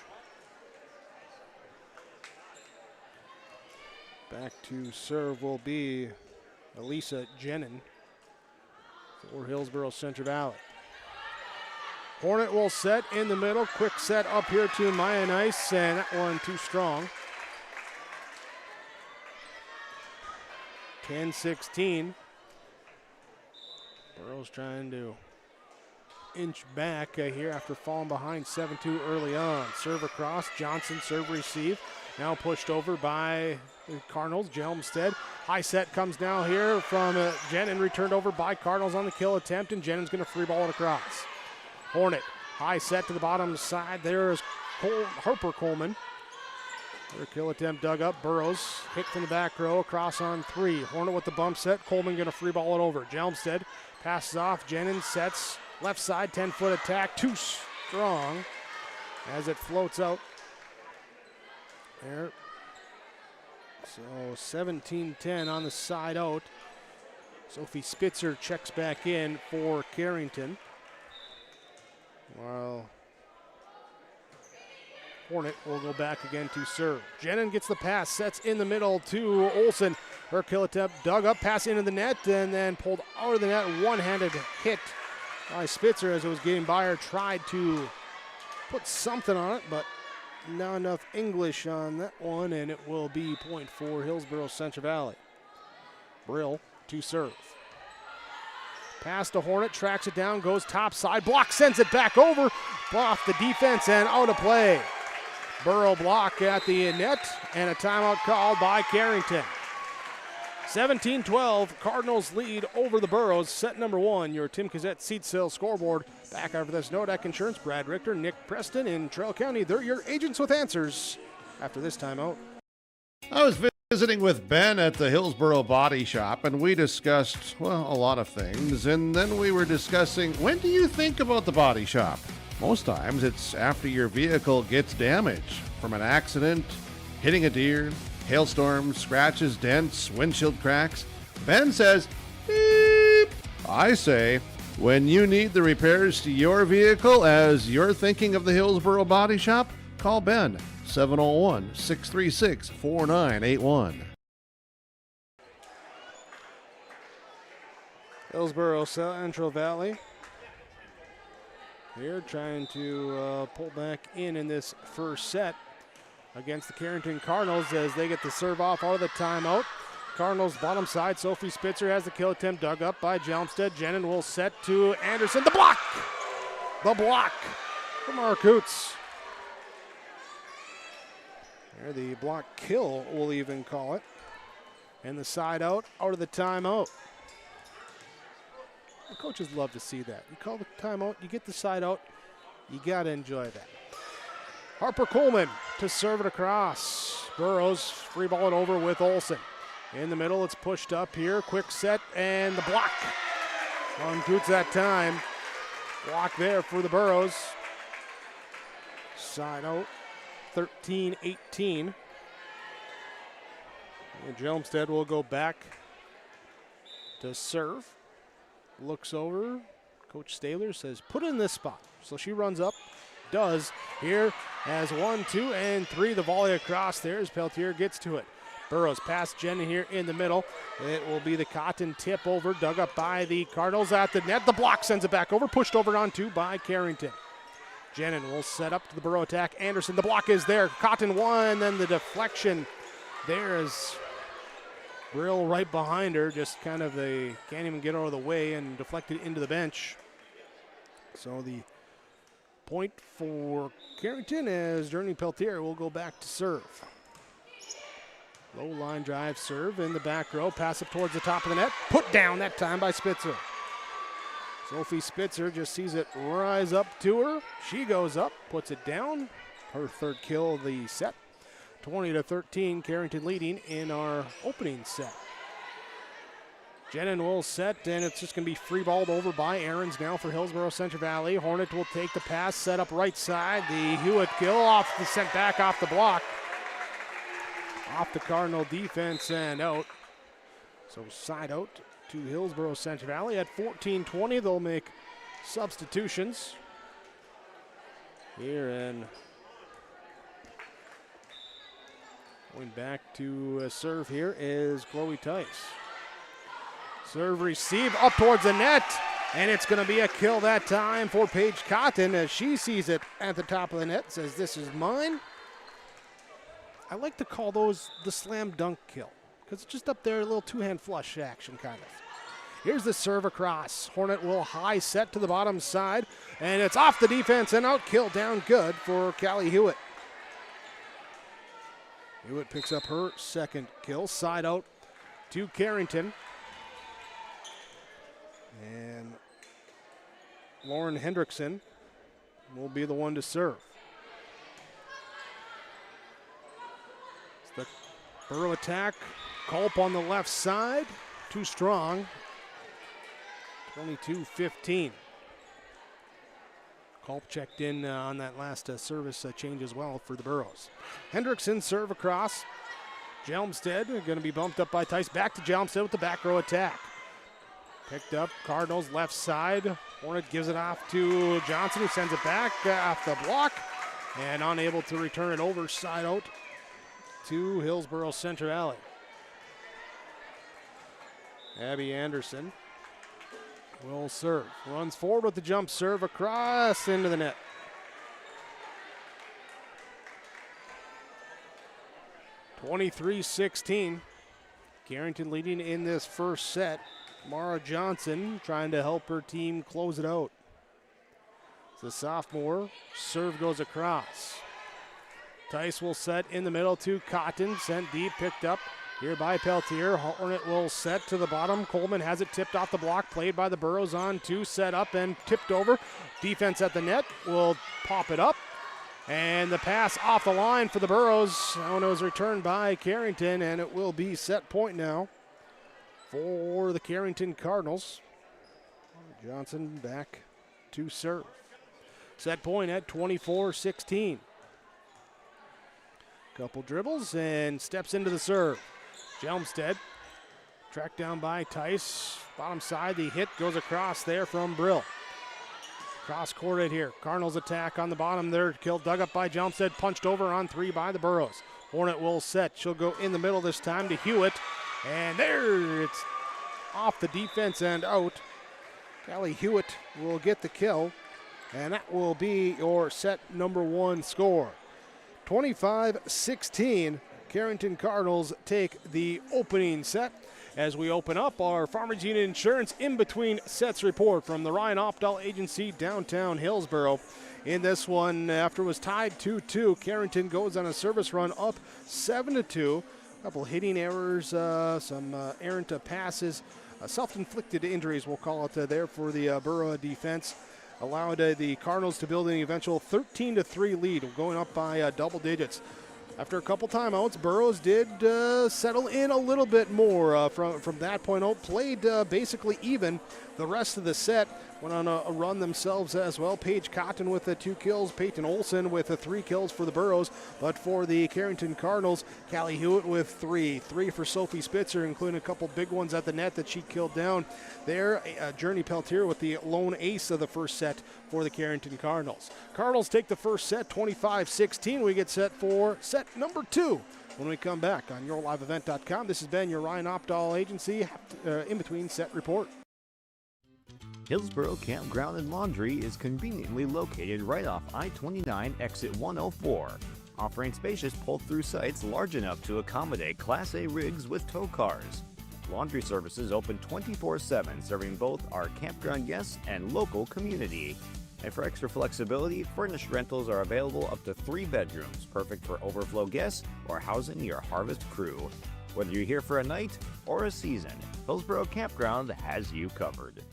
Back to serve will be Elisa Jenin for Hillsboro Central Valley. Hornet will set in the middle. Quick set up here to Maya Nice, and that one too strong. 10-16. Burrows trying to inch back here after falling behind 7-2 early on. Serve across. Johnson serve receive. Now pushed over by the Cardinals. Jelmstead. High set comes now here from Jenin, returned over by Cardinals on the kill attempt, and Jenin's going to free ball it across. Hornet. High set to the bottom side. There is Harper Coleman. Their kill attempt dug up. Burrows hit from the back row across on 3. Hornet with the bump set. Coleman going to free ball it over. Jelmstead passes off. Jenin sets left side. 10-foot attack. Too strong as it floats out. There. So 17-10 on the side out. Sophie Spitzer checks back in for Carrington. While Hornet will go back again to serve. Jenin gets the pass, sets in the middle to Olsen. Her kill attempt dug up, pass into the net, and then pulled out of the net. One-handed hit by Spitzer as it was getting by her. Tried to put something on it, but not enough English on that one, and it will be point for Hillsboro Central Valley. Brill to serve. Pass to Hornet, tracks it down, goes top side, block, sends it back over, off the defense and out of play. Burrow block at the net, and a timeout called by Carrington. 17-12, Cardinals lead over the Burros. Set number 1, your Tim Cassette seat sale scoreboard. Back after this, Nodak Insurance, Brad Richter, Nick Preston in Trail County. They're your agents with answers after this timeout. I was visiting with Ben at the Hillsboro Body Shop, and we discussed, well, a lot of things. And then we were discussing, when do you think about the body shop? Most times it's after your vehicle gets damaged from an accident, hitting a deer, hailstorms, scratches, dents, windshield cracks. Ben says, beep. I say, when you need the repairs to your vehicle as you're thinking of the Hillsboro Body Shop, call Ben, 701-636-4981. Hillsboro Central Valley here trying to pull back in this first set against the Carrington Cardinals as they get the serve off out of the timeout. Cardinals bottom side. Sophie Spitzer has the kill attempt dug up by Jelmstead. Jenin will set to Anderson. The block! The block from Mark Hoots. There, the block kill, we'll even call it. And the side out of the timeout. The coaches love to see that. You call the timeout, you get the side out, you got to enjoy that. Harper Coleman to serve it across. Burrows free ball it over with Olsen. In the middle, it's pushed up here. Quick set and the block on Coots that time. Block there for the Burros. Side out, 13-18. Jelmstead will go back to serve. Looks over. Coach Staylor says, put it in this spot. So she runs up, does here as 1, 2, and 3. The volley across there as Peltier gets to it. Burrows past Jen here in the middle. It will be the Cotton tip over, dug up by the Cardinals at the net. The block sends it back over, pushed over on 2 by Carrington. Jenin will set up to the Burrow attack. Anderson, the block is there. Cotton 1, then the deflection. There is Brill right behind her, just kind of can't even get out of the way and deflected into the bench. So the point for Carrington as Journey Peltier will go back to serve. Low line drive serve in the back row. Pass up towards the top of the net. Put down that time by Spitzer. Sophie Spitzer just sees it rise up to her. She goes up, puts it down. Her third kill of the set. 20-13, Carrington leading in our opening set. Jenin will set, and it's just going to be free balled over by Aarons now for Hillsboro Central Valley. Hornet will take the pass, set up right side. The Hewitt kill sent back off the block. Off the Cardinal defense and out. So side out to Hillsboro Central Valley at 14-20. They'll make substitutions here, and going back to serve here is Chloe Tice. Serve receive up towards the net, and it's going to be a kill that time for Paige Cotton as she sees it at the top of the net, says this is mine. I like to call those the slam dunk kill because it's just up there, a little two-hand flush action kind of. Here's the serve across. Hornet will high set to the bottom side, and it's off the defense and out. Kill down good for Callie Hewitt. Hewitt picks up her second kill. Side out to Carrington. And Lauren Hendrickson will be the one to serve. It's the Burrow attack. Culp on the left side. Too strong. 22-15. Culp checked in on that last service change as well for the Burrows. Hendrickson serve across. Jelmstead going to be bumped up by Tice. Back to Jelmstead with the back row attack. Picked up Cardinals left side. Hornet gives it off to Johnson, who sends it back off the block and unable to return it over side out to Hillsboro Central Valley. Abby Anderson will serve. Runs forward with the jump serve across into the net. (23-16). Carrington leading in this first set. Mara Johnson trying to help her team close it out. The sophomore serve goes across. Tice will set in the middle to Cotton. Sent deep, picked up here by Peltier. Hornet will set to the bottom. Coleman has it tipped off the block. Played by the Burrows on 2. Set up and tipped over. Defense at the net will pop it up. And the pass off the line for the Burrows. That one was returned by Carrington, and it will be set point now for the Carrington Cardinals. Johnson back to serve. Set point at 24-16. Couple dribbles and steps into the serve. Jelmstead tracked down by Tice. Bottom side, the hit goes across there from Brill. Cross court right here. Cardinals attack on the bottom there. Kill dug up by Jelmstead. Punched over on 3 by the Burrows. Hornet will set. She'll go in the middle this time to Hewitt. And there, it's off the defense and out. Callie Hewitt will get the kill. And that will be your set number 1 score. 25-16. Carrington Cardinals take the opening set. As we open up our Farmers Union Insurance in-between sets report from the Ryan Opdahl Agency, downtown Hillsboro. In this one, after it was tied 2-2, Carrington goes on a service run up 7-2. A couple hitting errors, some errant passes, self-inflicted injuries, we'll call it there for the Burrow defense. Allowed the Cardinals to build an eventual 13-3 lead, going up by double digits. After a couple timeouts, Burrows did settle in a little bit more from that point out. Played basically even The rest of the set went on a run themselves as well. Paige Cotton with 2 kills. Peyton Olson with 3 kills for the Burros. But for the Carrington Cardinals, Callie Hewitt with 3. 3 for Sophie Spitzer, including a couple big ones at the net that she killed down. There, Journey Peltier with the lone ace of the first set for the Carrington Cardinals. Cardinals take the first set, 25-16. We get set for set number 2. When we come back on YourLiveEvent.com, this has been your Ryan Opdahl Agency in between set report. Hillsboro Campground and Laundry is conveniently located right off I-29 exit 104, offering spacious pull-through sites large enough to accommodate Class A rigs with tow cars. Laundry services open 24/7, serving both our campground guests and local community. And for extra flexibility, furnished rentals are available up to 3 bedrooms, perfect for overflow guests or housing your harvest crew. Whether you're here for a night or a season, Hillsboro Campground has you covered.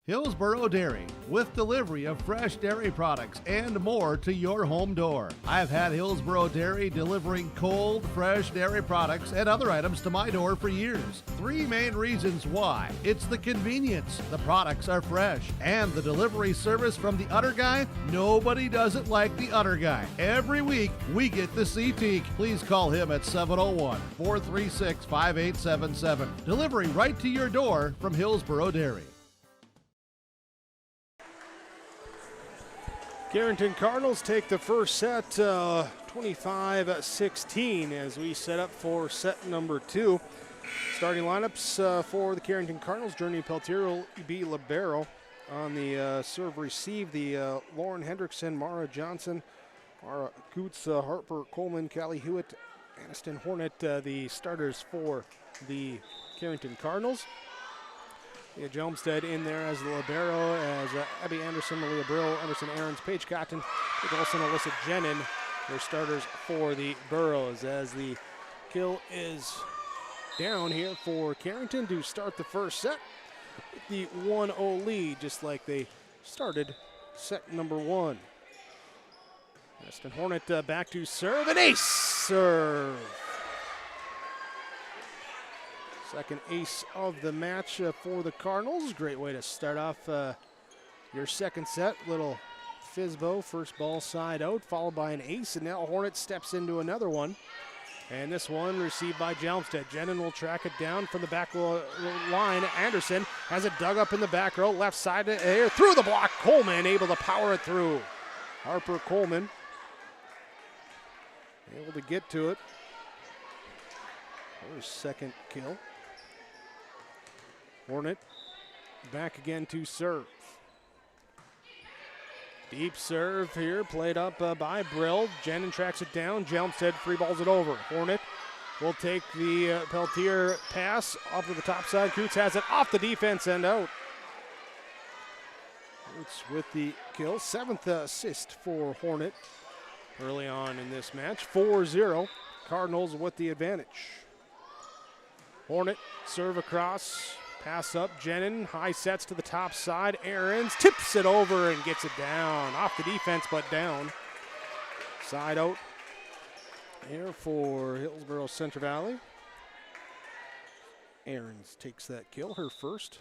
Hillsboro Dairy, with delivery of fresh dairy products and more to your home door. I've had Hillsboro Dairy delivering cold, fresh dairy products and other items to my door for years. 3 main reasons why. It's the convenience, the products are fresh, and the delivery service from the Udder Guy. Nobody does it like the Udder Guy. Every week, we get the CT. Please call him at 701-436-5877. Delivery right to your door from Hillsboro Dairy. Carrington Cardinals take the first set 25-16 as we set up for set number 2. Starting lineups for the Carrington Cardinals, Journey Peltier will be libero. On the serve receive, the Lauren Hendrickson, Mara Johnson, Mara Coots, Harper Coleman, Callie Hewitt, Aniston Hornet, the starters for the Carrington Cardinals. Leah Jomstead in there as the libero, as Abby Anderson, Malia Brill, Emerson Aarons, Paige Cotton, Paige Olson, Alyssa Jenin, their starters for the Burros, as the kill is down here for Carrington to start the first set with the 1-0 lead, just like they started set number 1. Aniston Hornet back to serve, an ace serve. Second ace of the match for the Cardinals. Great way to start off your second set. Little Fizbo, first ball side out, followed by an ace, and now Hornet steps into another one. And this one received by Jelmstead. Jenin will track it down from the back line. Anderson has it dug up in the back row, left side here, through the block. Coleman able to power it through. Harper Coleman able to get to it. Her second kill. Hornet back again to serve. Deep serve here, played up by Brill. Jenin tracks it down. Jelmstead free balls it over. Hornet will take the Peltier pass up to the top side. Coots has it off the defense and out. Coots with the kill. 7th assist for Hornet early on in this match. 4-0. Cardinals with the advantage. Hornet serve across. Pass up, Jenin, high sets to the top side. Aarons tips it over and gets it down. Off the defense, but down. Side out here for Hillsboro Central Valley. Aarons takes that kill, her first.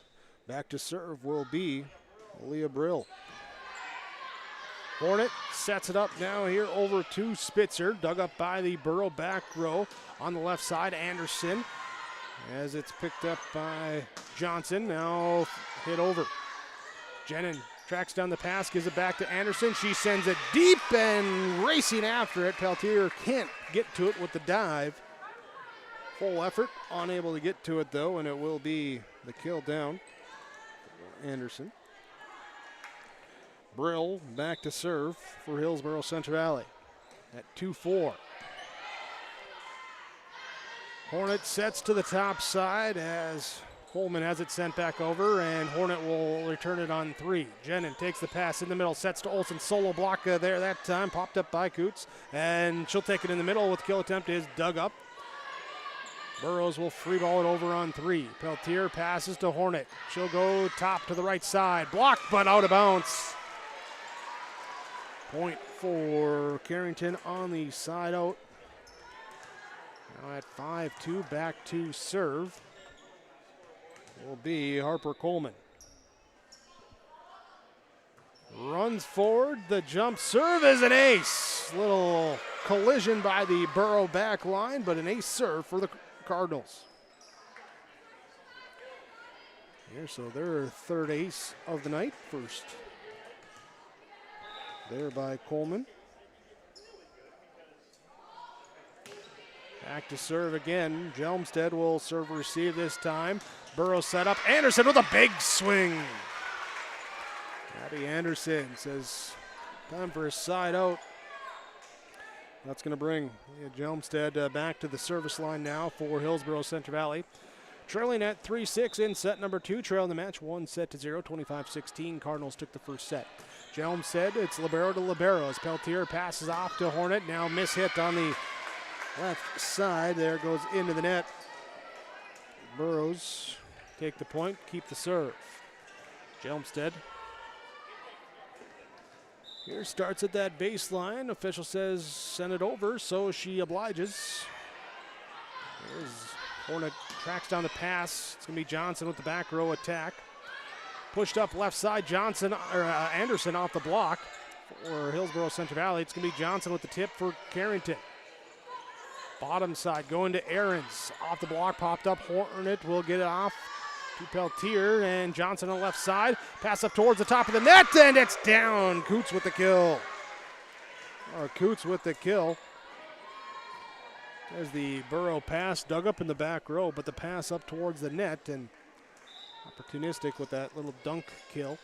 Back to serve will be Leah Brill. Hornet sets it up now here over to Spitzer. Dug up by the Burrow back row. On the left side, Anderson. As it's picked up by Johnson, now hit over. Jenin tracks down the pass, gives it back to Anderson. She sends it deep and racing after it. Peltier can't get to it with the dive. Full effort, unable to get to it though, and it will be the kill down for Anderson. Brill back to serve for Hillsboro Central Valley at 2-4. Hornet sets to the top side as Coleman has it sent back over, and Hornet will return it on 3. Jenin takes the pass in the middle, sets to Olsen. Solo block there that time, popped up by Coots, and she'll take it in the middle with kill attempt is dug up. Burrows will free ball it over on 3. Peltier passes to Hornet. She'll go top to the right side. Blocked, but out of bounds. Point for Carrington on the side out. Now at 5-2, back to serve. will be Harper Coleman. Runs forward, the jump serve is an ace. Little collision by the Borough back line, but an ace serve for the Cardinals. Here, so their third ace of the night. First there by Coleman. Back to serve again. Jelmstead will serve receive this time. Burrow set up. Anderson with a big swing. Abby Anderson says time for a side out. That's going to bring Jelmstead back to the service line now for Hillsboro Central Valley. Trailing at 3-6 in set number 2. Trailing the match 1-0, 25-16. Cardinals took the first set. Jelmstead, it's libero to libero as Peltier passes off to Hornet. Now mishit on the left side. There goes into the net. Burrows take the point, keep the serve. Jelmstead. Here starts at that baseline. Official says send it over, so she obliges. There's Hornet tracks down the pass. It's going to be Johnson with the back row attack. Pushed up left side, Anderson off the block for Hillsboro Central Valley. It's going to be Johnson with the tip for Carrington. Bottom side going to Ahrens. Off the block, popped up. Hornet will get it off to Peltier, and Johnson on the left side. Pass up towards the top of the net, and it's down. Coots with the kill. Coots with the kill. There's the Burrow pass, dug up in the back row, but the pass up towards the net, and opportunistic with that little dunk kill.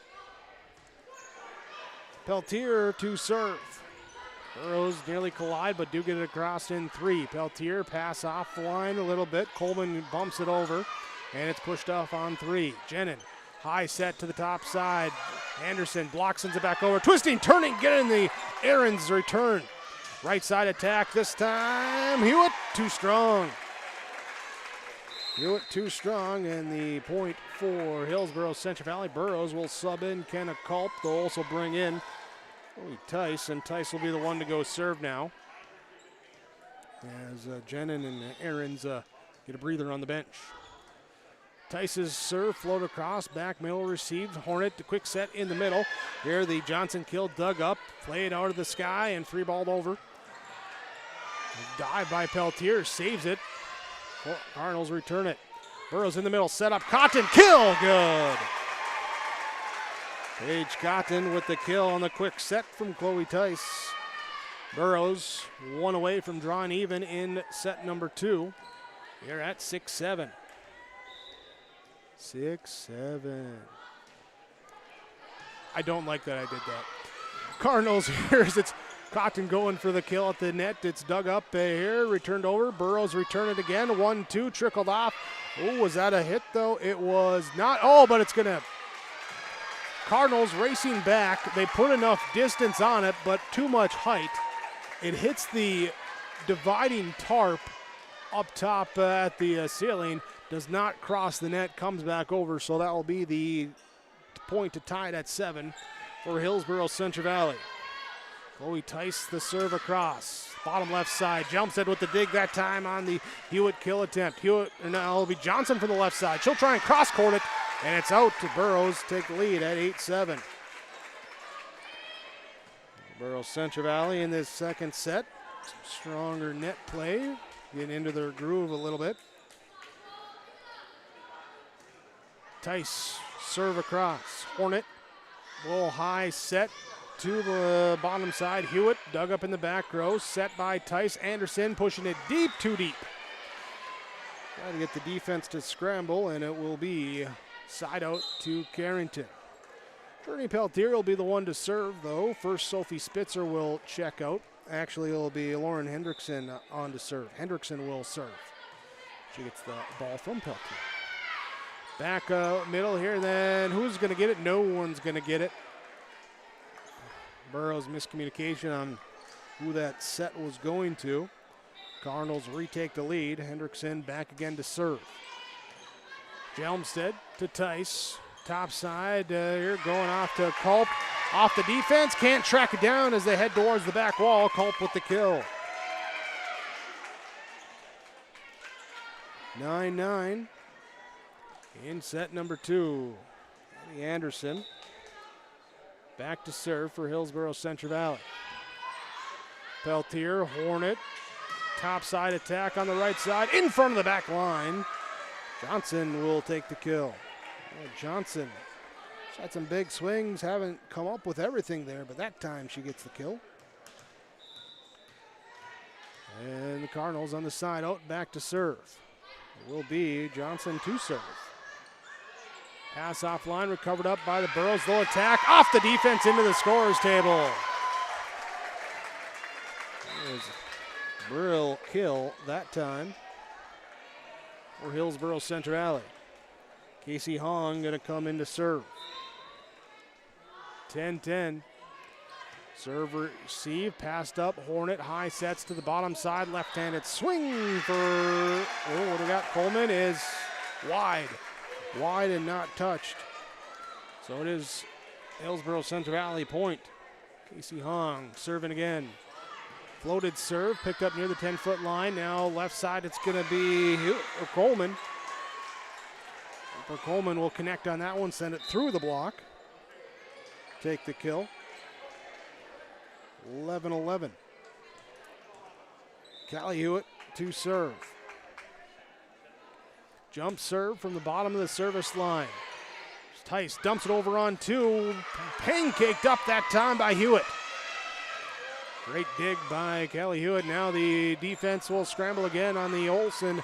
Peltier to serve. Burrows nearly collide, but do get it across in 3. Peltier pass off the line a little bit. Coleman bumps it over, and it's pushed off on 3. Jenin, high set to the top side. Anderson blocks, sends it back over. Twisting, turning, getting the Ahrens return. Right side attack this time. Hewitt too strong. Hewitt too strong, and the point for Hillsboro Central Valley. Burrows will sub in Kenna Culp. They'll also bring in Tice, and Tice will be the one to go serve now. As Jenin and Ahrens get a breather on the bench. Tice's serve, float across, back middle received. Hornet, the quick set in the middle. Here the Johnson kill dug up, played out of the sky, and free balled over. Dive by Peltier, saves it. Cardinals return it. Burrows in the middle, set up, Cotton, kill, good. Paige Cotton with the kill on the quick set from Chloe Tice. Burrows one away from drawing even in set number 2. Here at 6-7. 6-7. I don't like that I did that. Cardinals, here's it's Cotton going for the kill at the net. It's dug up here, returned over. Burrows return it again. 1-2, trickled off. Oh, was that a hit though? It was not. Oh, but it's going to. Cardinals racing back. They put enough distance on it, but too much height. It hits the dividing tarp up top at the ceiling. Does not cross the net, comes back over, so that will be the point to tie it at 7 for Hillsboro Central Valley. Chloe Tice the serve across. Bottom left side. Jelmstead with the dig that time on the Hewitt kill attempt. Hewitt, and now it'll be Johnson from the left side. She'll try and cross-court it, and it's out to Burrows. Take the lead at 8-7. Hillsboro Central Valley in this second set. Some stronger net play. Getting into their groove a little bit. Tice, serve across. Hornet, little high set to the bottom side. Hewitt dug up in the back row, set by Tice. Anderson pushing it deep, too deep. Trying to get the defense to scramble, and it will be side out to Carrington. Jordan Peltier will be the one to serve, though. First, Sophie Spitzer will check out. Actually, it'll be Lauren Hendrickson on to serve. Hendrickson will serve. She gets the ball from Peltier. Back middle here, then who's going to get it? No one's going to get it. Burrows miscommunication on who that set was going to. Cardinals retake the lead. Hendrickson back again to serve. Jelmstead to Tice. Top side here going off to Culp. Off the defense, can't track it down as they head towards the back wall. Culp with the kill. 9-9. In set number 2, Eddie Anderson back to serve for Hillsboro Central Valley. Peltier, Hornet, topside attack on the right side, in front of the back line. Johnson will take the kill. Johnson, she's had some big swings, haven't come up with everything there, but that time she gets the kill. And the Cardinals on the side out, back to serve. It will be Johnson to serve. Pass offline, recovered up by the Burrows. They'll attack off the defense into the scorer's table. There's Brill kill that time for Hillsboro Central Valley. Casey Hong going to come in to serve. 10-10. Serve receive, passed up, Hornet, high sets to the bottom side, left-handed swing for, what do we got? Coleman is wide and not touched. So it is Hillsboro Central Valley point. Casey Hong serving again. Floated serve, picked up near the 10-foot line. Now left side, it's going to be Coleman. Coleman will connect on that one, send it through the block. Take the kill. 11-11. Callie Hewitt to serve. Jump serve from the bottom of the service line. Tice dumps it over on 2. Pancaked up that time by Hewitt. Great dig by Callie Hewitt. Now the defense will scramble again on the Olsen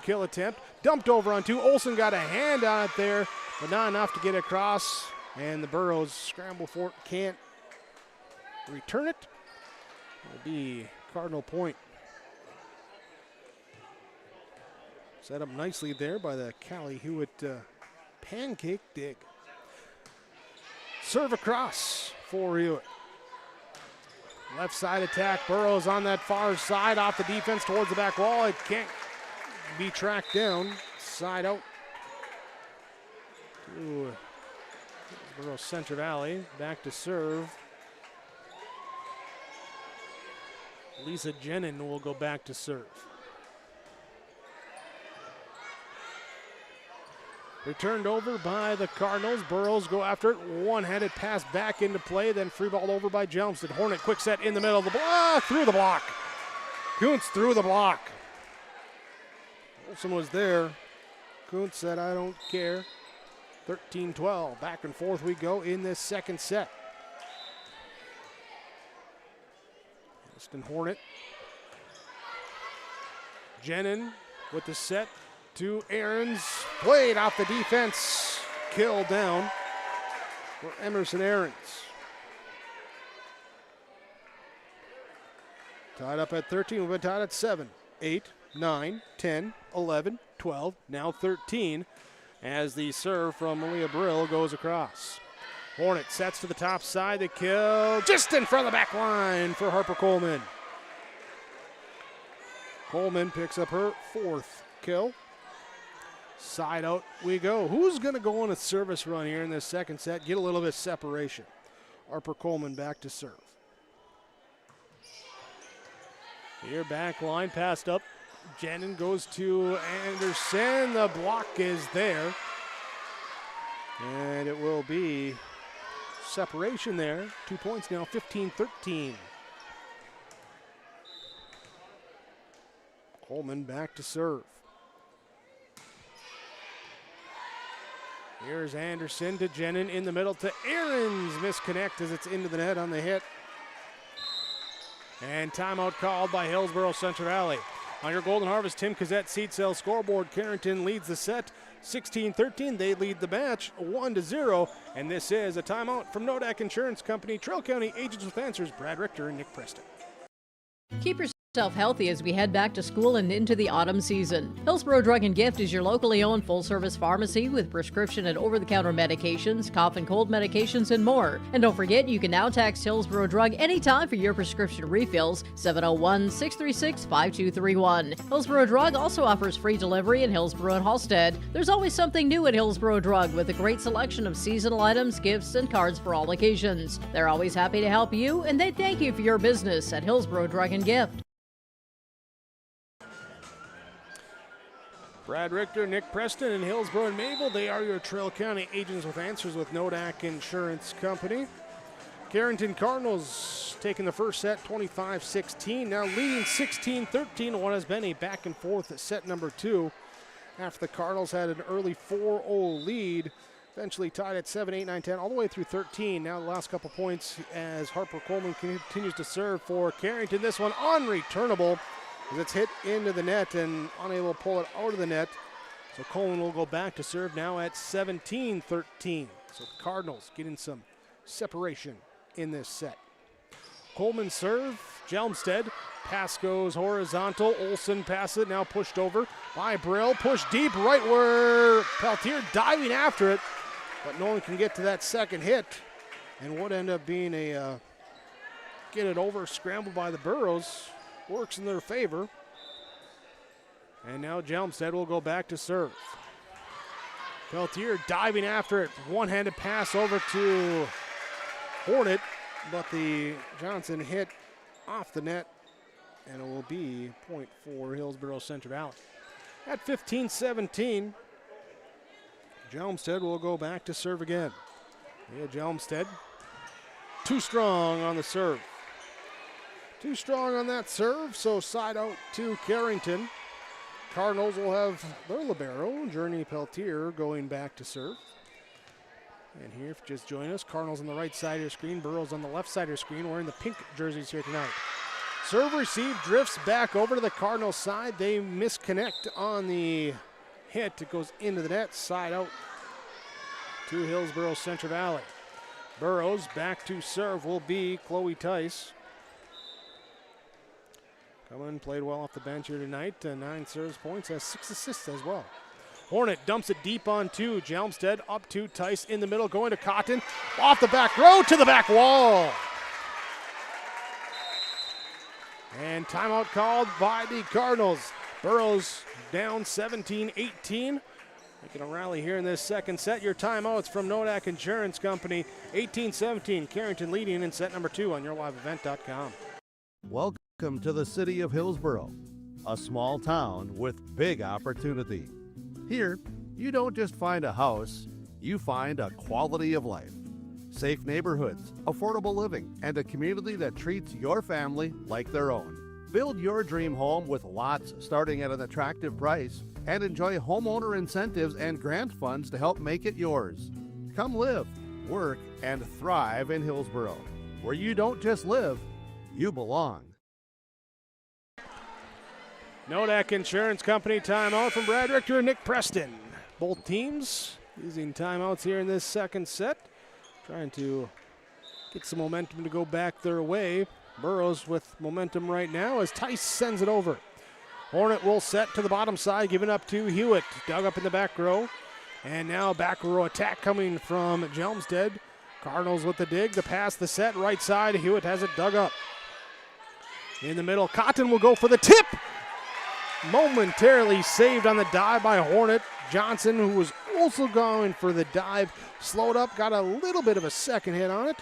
kill attempt. Dumped over on 2. Olsen got a hand on it there, but not enough to get across. And the Burrows scramble for it, can't return it. It'll be Cardinal point. Set up nicely there by the Callie Hewitt pancake dig. Serve across for Hewitt. Left side attack. Burrows on that far side off the defense towards the back wall. It can't be tracked down. Side out to Burrows Central Valley. Back to serve. Lisa Jenin will go back to serve. Returned over by the Cardinals. Burrows go after it. One-handed pass back into play, then free ball over by Jelmstead. Hornet quick set in the middle of the block. Through the block. Kuntz through the block. Olsen was there. Kuntz said, I don't care. 13-12. Back and forth we go in this second set. Aston Hornet. Jenin with the set to Aarons. Played off the defense. Kill down for Emerson Aarons. Tied up at 13. We've been tied at 7, 8, 9, 10, 11, 12, now 13 as the serve from Malia Brill goes across. Hornet sets to the top side. The kill just in front of the back line for Harper Coleman. Coleman picks up her 4th kill. Side out we go. Who's going to go on a service run here in this second set? Get a little bit of separation. Harper Coleman back to serve. Here back line passed up. Jenin goes to Anderson. The block is there. And it will be separation there. 2 points now, 15-13. Coleman back to serve. Here's Anderson to Jenin in the middle to Aarons. Misconnect as it's into the net on the hit. And timeout called by Hillsboro Central Valley. On your Golden Harvest Tim Cassette seat sale scoreboard, Carrington leads the set 16-13. They lead the match 1-0. And this is a timeout from Nodak Insurance Company, Trail County Agents with Answers, Brad Richter and Nick Preston. Keep yourself healthy as we head back to school and into the autumn season. Hillsboro Drug and Gift is your locally owned full-service pharmacy with prescription and over-the-counter medications, cough and cold medications, and more. And don't forget, you can now text Hillsboro Drug anytime for your prescription refills, 701-636-5231. Hillsboro Drug also offers free delivery in Hillsboro and Halstead. There's always something new at Hillsboro Drug with a great selection of seasonal items, gifts, and cards for all occasions. They're always happy to help you, and they thank you for your business at Hillsboro Drug and Gift. Brad Richter, Nick Preston, and Hillsboro and Mabel, they are your Trail County agents with answers with Nodak Insurance Company. Carrington Cardinals taking the first set 25-16, now leading 16-13. What has been a back and forth at set number 2 after the Cardinals had an early 4-0 lead. Eventually tied at 7, 8, 9, 10, all the way through 13. Now the last couple points as Harper Coleman continues to serve for Carrington. This one unreturnable as it's hit into the net and unable to pull it out of the net. So Coleman will go back to serve now at 17-13. So the Cardinals getting some separation in this set. Coleman serve, Jelmstead. Pass goes horizontal. Olsen passes it, now pushed over by Brill. Push deep right where Peltier diving after it, but no one can get to that second hit. And what ended up being a get it over scramble by the Burrows works in their favor. And now Jelmstead will go back to serve. Peltier diving after it. One-handed pass over to Hornet, but the Johnson hit off the net, and it will be point for Hillsboro Central Valley. At 15-17, Jelmstead will go back to serve again. Yeah, Jelmstead, too strong on the serve. Too strong on that serve, so side out to Carrington. Cardinals will have their libero, Journey Peltier, going back to serve. And here, if you just join us, Cardinals on the right side of your screen, Burrows on the left side of your screen, wearing the pink jerseys here tonight. Serve receive, drifts back over to the Cardinals side. They misconnect on the hit. It goes into the net, side out to Hillsboro Central Valley. Burrows back to serve will be Chloe Tice. Coming, played well off the bench here tonight. 9 serves points, has 6 assists as well. Hornet dumps it deep on 2. Jelmstead up to Tice in the middle, going to Cotton. Off the back row to the back wall. And timeout called by the Cardinals. Burrows down 17-18. Making a rally here in this second set. Your timeouts from Nodak Insurance Company. 18-17, Carrington leading in set number 2 on yourliveevent.com. Welcome to the city of Hillsboro, a small town with big opportunity. Here, you don't just find a house, you find a quality of life. Safe neighborhoods, affordable living, and a community that treats your family like their own. Build your dream home with lots starting at an attractive price and enjoy homeowner incentives and grant funds to help make it yours. Come live, work, and thrive in Hillsboro, where you don't just live, you belong. Nodak Insurance Company timeout from Brad Richter and Nick Preston. Both teams using timeouts here in this second set, trying to get some momentum to go back their way. Burrows with momentum right now as Tice sends it over. Hornet will set to the bottom side, giving up to Hewitt. Dug up in the back row. And now back row attack coming from Jelmstead. Cardinals with the dig, the pass, the set, right side. Hewitt has it dug up. In the middle, Cotton will go for the tip. Momentarily saved on the dive by Hornet. Johnson, who was also going for the dive, slowed up, got a little bit of a second hit on it,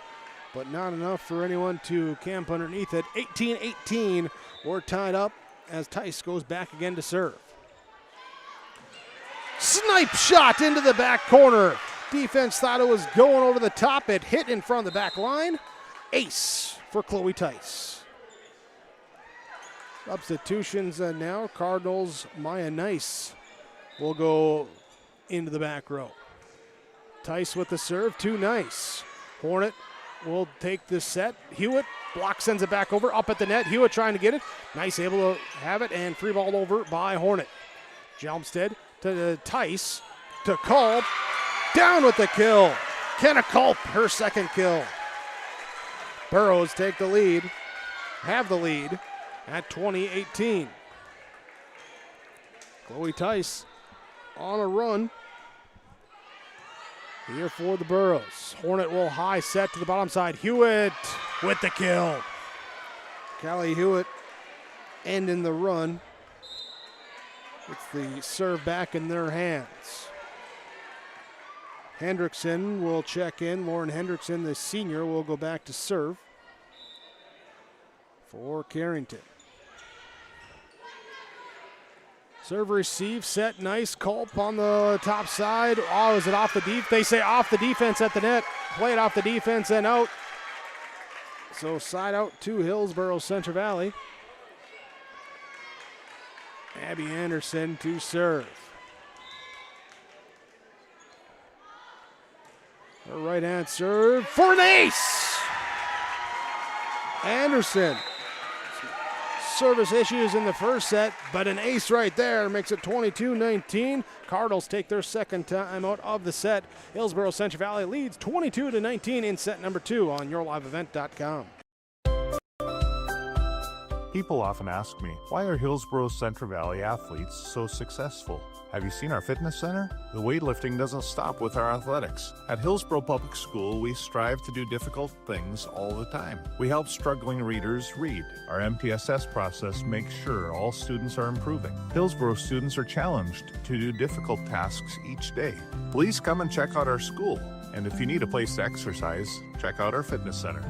but not enough for anyone to camp underneath it. 18-18, we're tied up as Tice goes back again to serve. Snipe shot into the back corner. Defense thought it was going over the top. It hit in front of the back line. Ace for Chloe Tice. Substitutions now. Cardinals, Maya Nice will go into the back row. Tice with the serve, too nice. Hornet will take this set. Hewitt, block, sends it back over, up at the net. Hewitt trying to get it. Nice, able to have it, and free ball over by Hornet. Jelmstead to Tice to Culp. Down with the kill. Kenna Culp, her second kill. Burrows take the lead, have the lead at 20-18. Chloe Tice on a run here for the Burrows. Hornet will high set to the bottom side. Hewitt with the kill. Callie Hewitt ending the run. It's the serve back in their hands. Hendrickson will check in. Lauren Hendrickson, the senior, will go back to serve for Carrington. Serve receive, set, nice. Culp on the top side. Oh, is it off the defense? They say off the defense at the net. Play it off the defense and out. So side out to Hillsboro Central Valley. Abby Anderson to serve. Her right hand serve for an ace. Anderson. Service issues in the first set, but an ace right there makes it 22-19. Cardinals take their second timeout of the set. Hillsboro Central Valley leads 22-19 in set number 2 on yourliveevent.com. People often ask me, why are Hillsboro Central Valley athletes so successful? Have you seen our fitness center? The weightlifting doesn't stop with our athletics. At Hillsboro Public School, we strive to do difficult things all the time. We help struggling readers read. Our MTSS process makes sure all students are improving. Hillsboro students are challenged to do difficult tasks each day. Please come and check out our school. And if you need a place to exercise, check out our fitness center.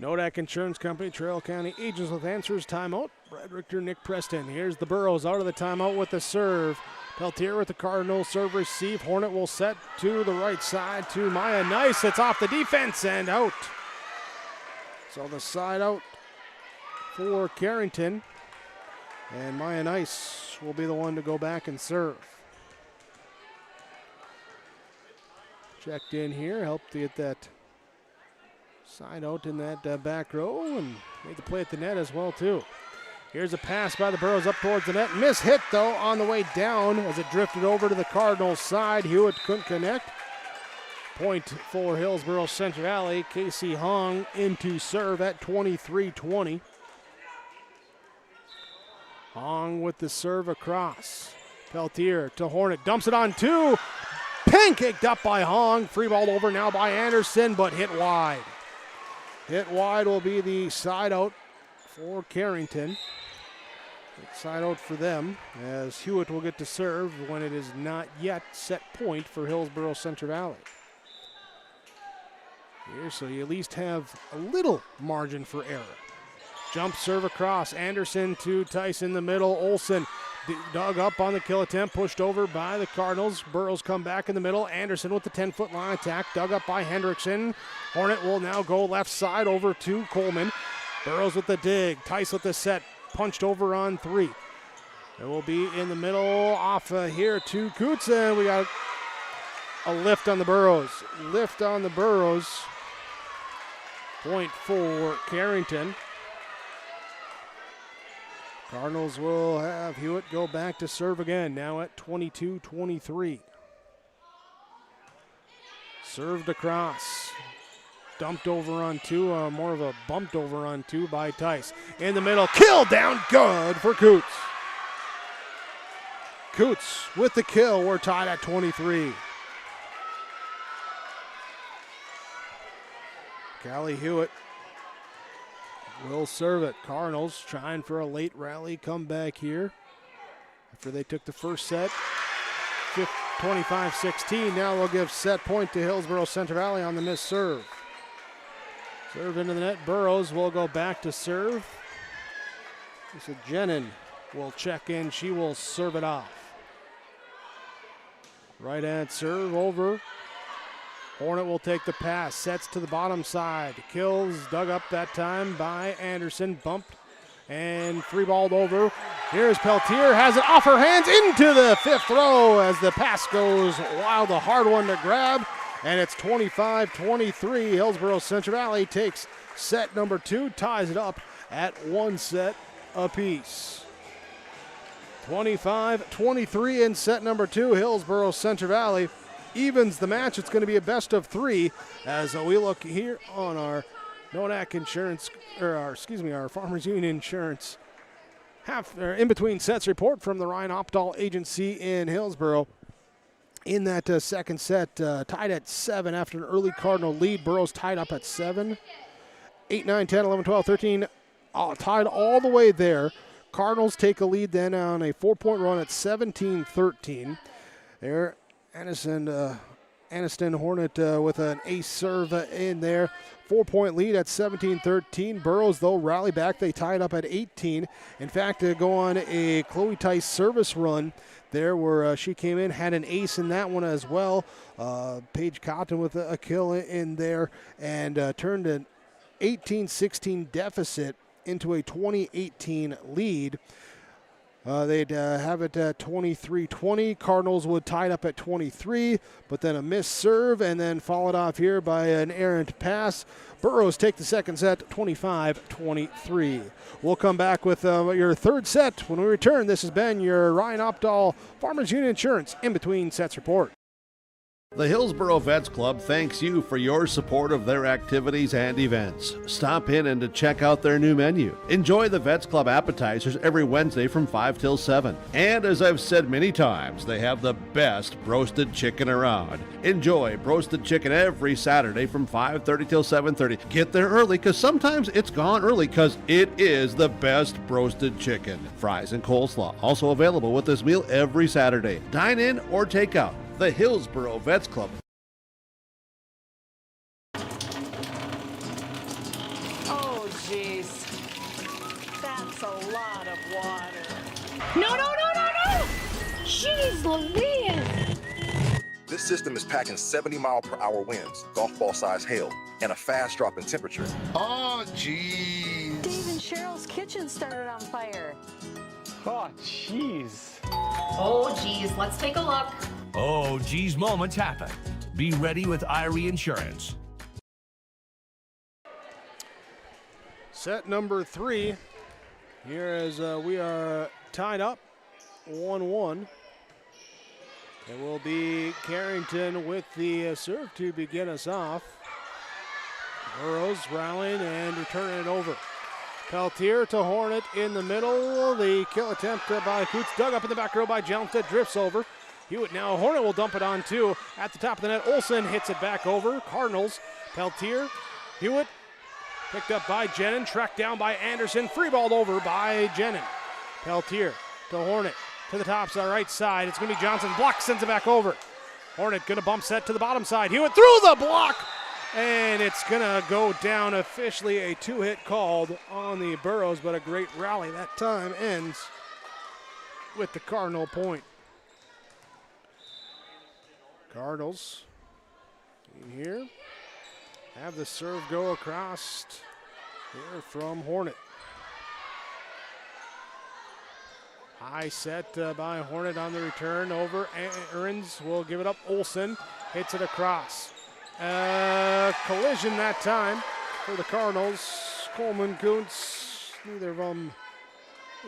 Nodak Insurance Company, Trail County Agents with Answers, timeout. Brad Richter, Nick Preston. Here's the Burrows out of the timeout with the serve. Peltier with the Cardinals, serve receive. Hornet will set to the right side to Maya Nice. It's off the defense and out. So the side out for Carrington. And Maya Nice will be the one to go back and serve. Checked in here, helped to get that side out in that back row and made the play at the net as well too. Here's a pass by the Burrows up towards the net. Miss hit though on the way down as it drifted over to the Cardinals side. Hewitt couldn't connect. Point for Hillsboro Central Valley. Casey Hong into serve at 23-20. Hong with the serve across. Peltier to Hornet. Dumps it on 2. Pancaked up by Hong. Free ball over now by Anderson, but hit wide. Hit wide will be the side out for Carrington. Side out for them as Hewitt will get to serve when it is not yet set point for Hillsboro Central Valley. Here, so you at least have a little margin for error. Jump serve across. Anderson to Tice in the middle. Olsen dug up on the kill attempt, pushed over by the Cardinals. Burrows come back in the middle. Anderson with the 10-foot line attack, dug up by Hendrickson. Hornet will now go left side over to Coleman. Burrows with the dig. Tice with the set, punched over on 3. It will be in the middle, off here to Coots, and we got a lift on the Burrows. Lift on the Burrows. Point for Carrington. Cardinals will have Hewitt go back to serve again, now at 22-23. Served across. Dumped over on 2, more of a bumped over on 2 by Tice. In the middle, kill down, good for Coots. Coots with the kill, we're tied at 23. Callie Hewitt will serve it. Cardinals trying for a late rally comeback here after they took the first set 25-16. Now they'll give set point to Hillsboro Central Valley on the missed serve. Serve into the net. Burrows will go back to serve. So Jenin will check in. She will serve it off. Right hand serve over. Hornet will take the pass, sets to the bottom side. Kills, dug up that time by Anderson, bumped and free-balled over. Here's Peltier, has it off her hands into the 5th row as the pass goes wild, a hard one to grab. And it's 25-23. Hillsboro Central Valley takes set number 2, ties it up at 1 set apiece. 25-23 in set number 2. Hillsboro Central Valley evens the match. It's going to be a best of 3 as we look here on our Nodak Insurance, our Farmers Union Insurance in between sets report from the Ryan Opdahl Agency in Hillsboro. In that second set, tied at 7 after an early Cardinal lead. Burrows tied up at 7. 8, 9, 10, 11, 12, 13, tied all the way there. Cardinals take a lead then on a 4-point run at 17-13. There, Anderson Anniston Hornet with an ace serve in there. 4-point lead at 17-13. Burrows, though, rally back. They tie it up at 18. In fact, go on a Chloe Tice service run there where she came in, had an ace in that one as well. Paige Cotton with a kill in there and turned an 18-16 deficit into a 20-18 lead. They'd have it at 23-20. Cardinals would tie it up at 23, but then a missed serve and then followed off here by an errant pass. Burrows take the second set, 25-23. We'll come back with your third set when we return. This has been your Ryan Opdahl Farmers Union Insurance In-Between Sets Report. The Hillsboro Vets Club thanks you for your support of their activities and events. Stop in and to check out their new menu. Enjoy the Vets Club appetizers every Wednesday from 5 till 7. And as I've said many times, they have the best roasted chicken around. Enjoy roasted chicken every Saturday from 5:30 till 7:30. Get there early because sometimes it's gone early because it is the best roasted chicken. Fries and coleslaw also available with this meal every Saturday. Dine in or take out. The Hillsboro Vets Club. Oh, jeez. That's a lot of water. No! Jeez Louise! This system is packing 70-mile-per-hour winds, golf ball-sized hail, and a fast drop in temperature. Oh, jeez. Dave and Cheryl's kitchen started on fire. Oh, jeez. Oh, geez, let's take a look. Oh, geez, moments happen. Be ready with Irie Insurance. Set number 3 here as we are tied up 1-1. It will be Carrington with the serve to begin us off. Burrows rallying and returning it over. Peltier to Hornet in the middle. The kill attempt by Coots, dug up in the back row by Jelmstead, drifts over. Hewitt now, Hornet will dump it on two. At the top of the net, Olsen hits it back over. Cardinals, Peltier, Hewitt, picked up by Jenin, tracked down by Anderson, freeballed over by Jenin. Peltier to Hornet, to the top side, right side. It's going to be Johnson, block, sends it back over. Hornet going to bump set to the bottom side. Hewitt through the block, and it's going to go down officially. A two-hit called on the Burrows, but a great rally that time ends with the Cardinal point. Cardinals in here have the serve go across here from Hornet. High set by Hornet on the return over. Aarons will give it up. Olsen hits it across. Collision that time for the Cardinals. Coleman, Kuntz, neither of them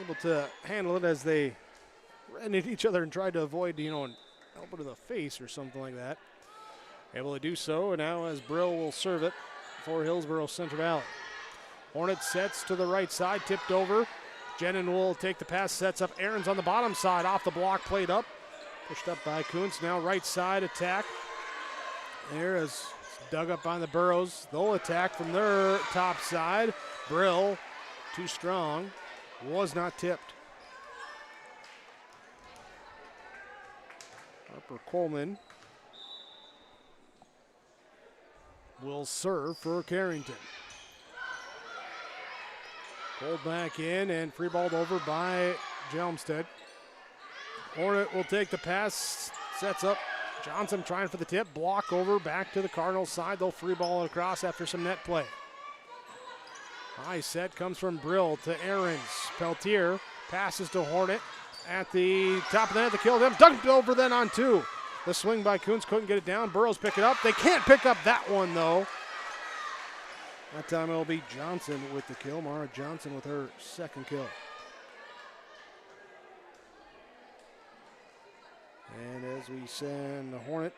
able to handle it as they ran into each other and tried to avoid, an elbow to the face or something like that. Able to do so, and now as Brill will serve it for Hillsboro Central Valley. Hornet sets to the right side, tipped over. Jenin will take the pass, sets up Aarons on the bottom side, off the block, played up. Pushed up by Kuntz, now right side attack. There is dug up by the Burrows. They'll attack from their top side. Brill, too strong, was not tipped. Harper Coleman will serve for Carrington. Pulled back in and free balled over by Jelmstead. Hornet will take the pass, sets up Johnson trying for the tip, block over, back to the Cardinals side. They'll free ball it across after some net play. High set comes from Brill to Aarons. Peltier passes to Hornet at the top of the net to kill them. Dunked over then on two. The swing by Kuntz, couldn't get it down. Burrows pick it up. They can't pick up that one though. That time it'll be Johnson with the kill. Mara Johnson with her second kill. And as we send the Hornet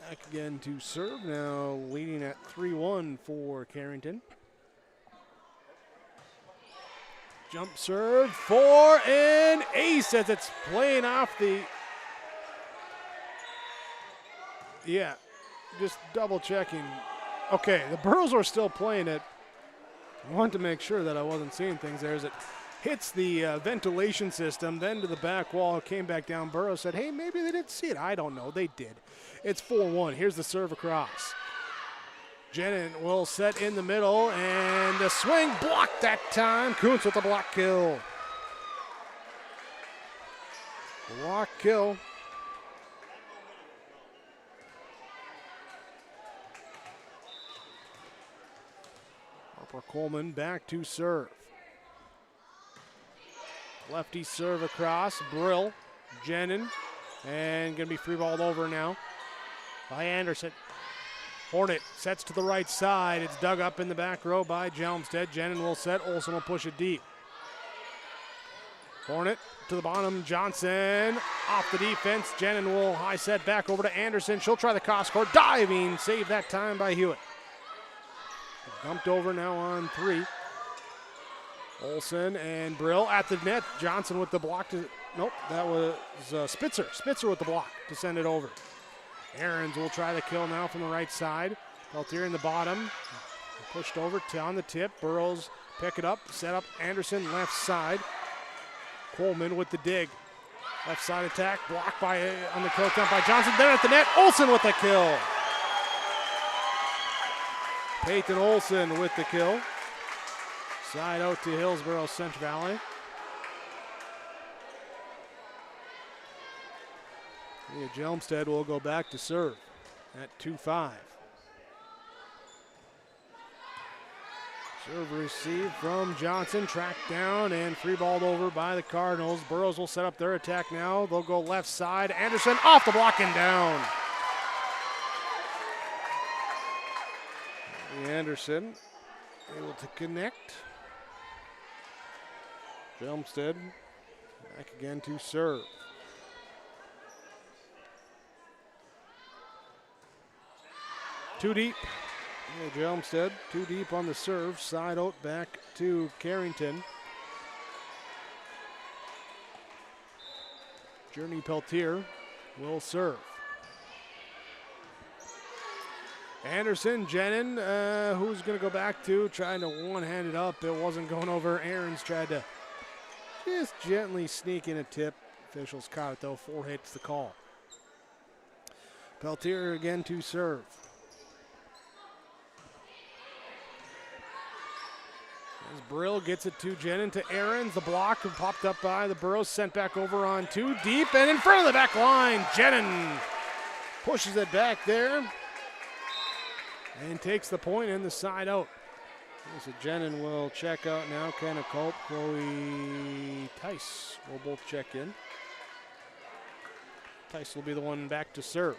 back again to serve, now leading at 3-1 for Carrington. Jump serve for an ace as it's playing off the... Yeah, just double checking. Okay, the Burrows are still playing it. I wanted to make sure that I wasn't seeing things there as it hits the ventilation system, then to the back wall, came back down. Burrows said, hey, maybe they didn't see it. I don't know. They did. It's 4-1. Here's the serve across. Jenin will set in the middle, and the swing blocked that time. Kuntz with the block kill. Block kill. Harper Coleman back to serve. Lefty serve across. Brill, Jenin, and going to be free balled over now by Anderson. Hornet sets to the right side. It's dug up in the back row by Jelmstead. Jenin will set. Olsen will push it deep. Hornet to the bottom. Johnson off the defense. Jenin will high set back over to Anderson. She'll try the cross court. Diving. Save that time by Hewitt. Dumped over now on 3. Olsen and Brill at the net. Johnson with the block to, nope, that was Spitzer. Spitzer with the block to send it over. Aarons will try the kill now from the right side. Peltier in the bottom. Pushed over to on the tip. Burrows pick it up. Set up Anderson left side. Coleman with the dig. Left side attack. Blocked by on the kill attempt by Johnson. Then at the net. Olsen with the kill. Peyton Olsen with the kill. Side out to Hillsboro Central Valley. Leah Jelmstead will go back to serve at 2-5. Serve received from Johnson, tracked down and free balled over by the Cardinals. Burrows will set up their attack now. They'll go left side. Anderson off the block and down. Anderson able to connect. Jelmstead back again to serve. Too deep. Jelmstead too deep on the serve. Side out back to Carrington. Journey Peltier will serve. Anderson, Jenin, who's going to go back to, trying to one-hand it up. It wasn't going over. Aarons tried to just gently sneak in a tip. Officials caught it, though. 4 hits the call. Peltier again to serve. As Brill gets it to Jenin, to Aarons. The block popped up by the Burrows, sent back over on 2 deep and in front of the back line. Jenin pushes it there and takes the point in the side out. So Jenin will check out now. Kenna Culp, Chloe Tice will both check in. Tice will be the one back to serve.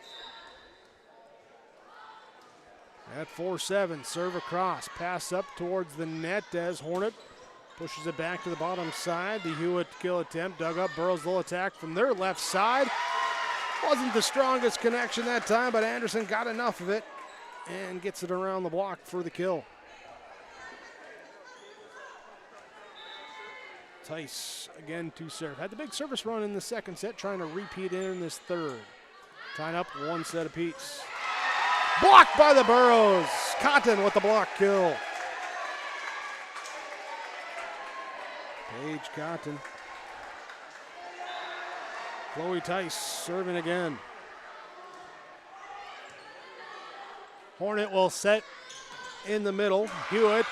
At 4-7, serve across, pass up towards the net as Hornet pushes it back to the bottom side. The Hewitt kill attempt, dug up. Burrows will attack from their left side. Wasn't the strongest connection that time, but Anderson got enough of it and gets it around the block for the kill. Tice again to serve. Had the big service run in the second set, trying to repeat in this third. Tied up 1 set apiece. Blocked by the Burrows. Cotton with the block kill. Paige Cotton. Chloe Tice serving again. Hornet will set in the middle. Hewitt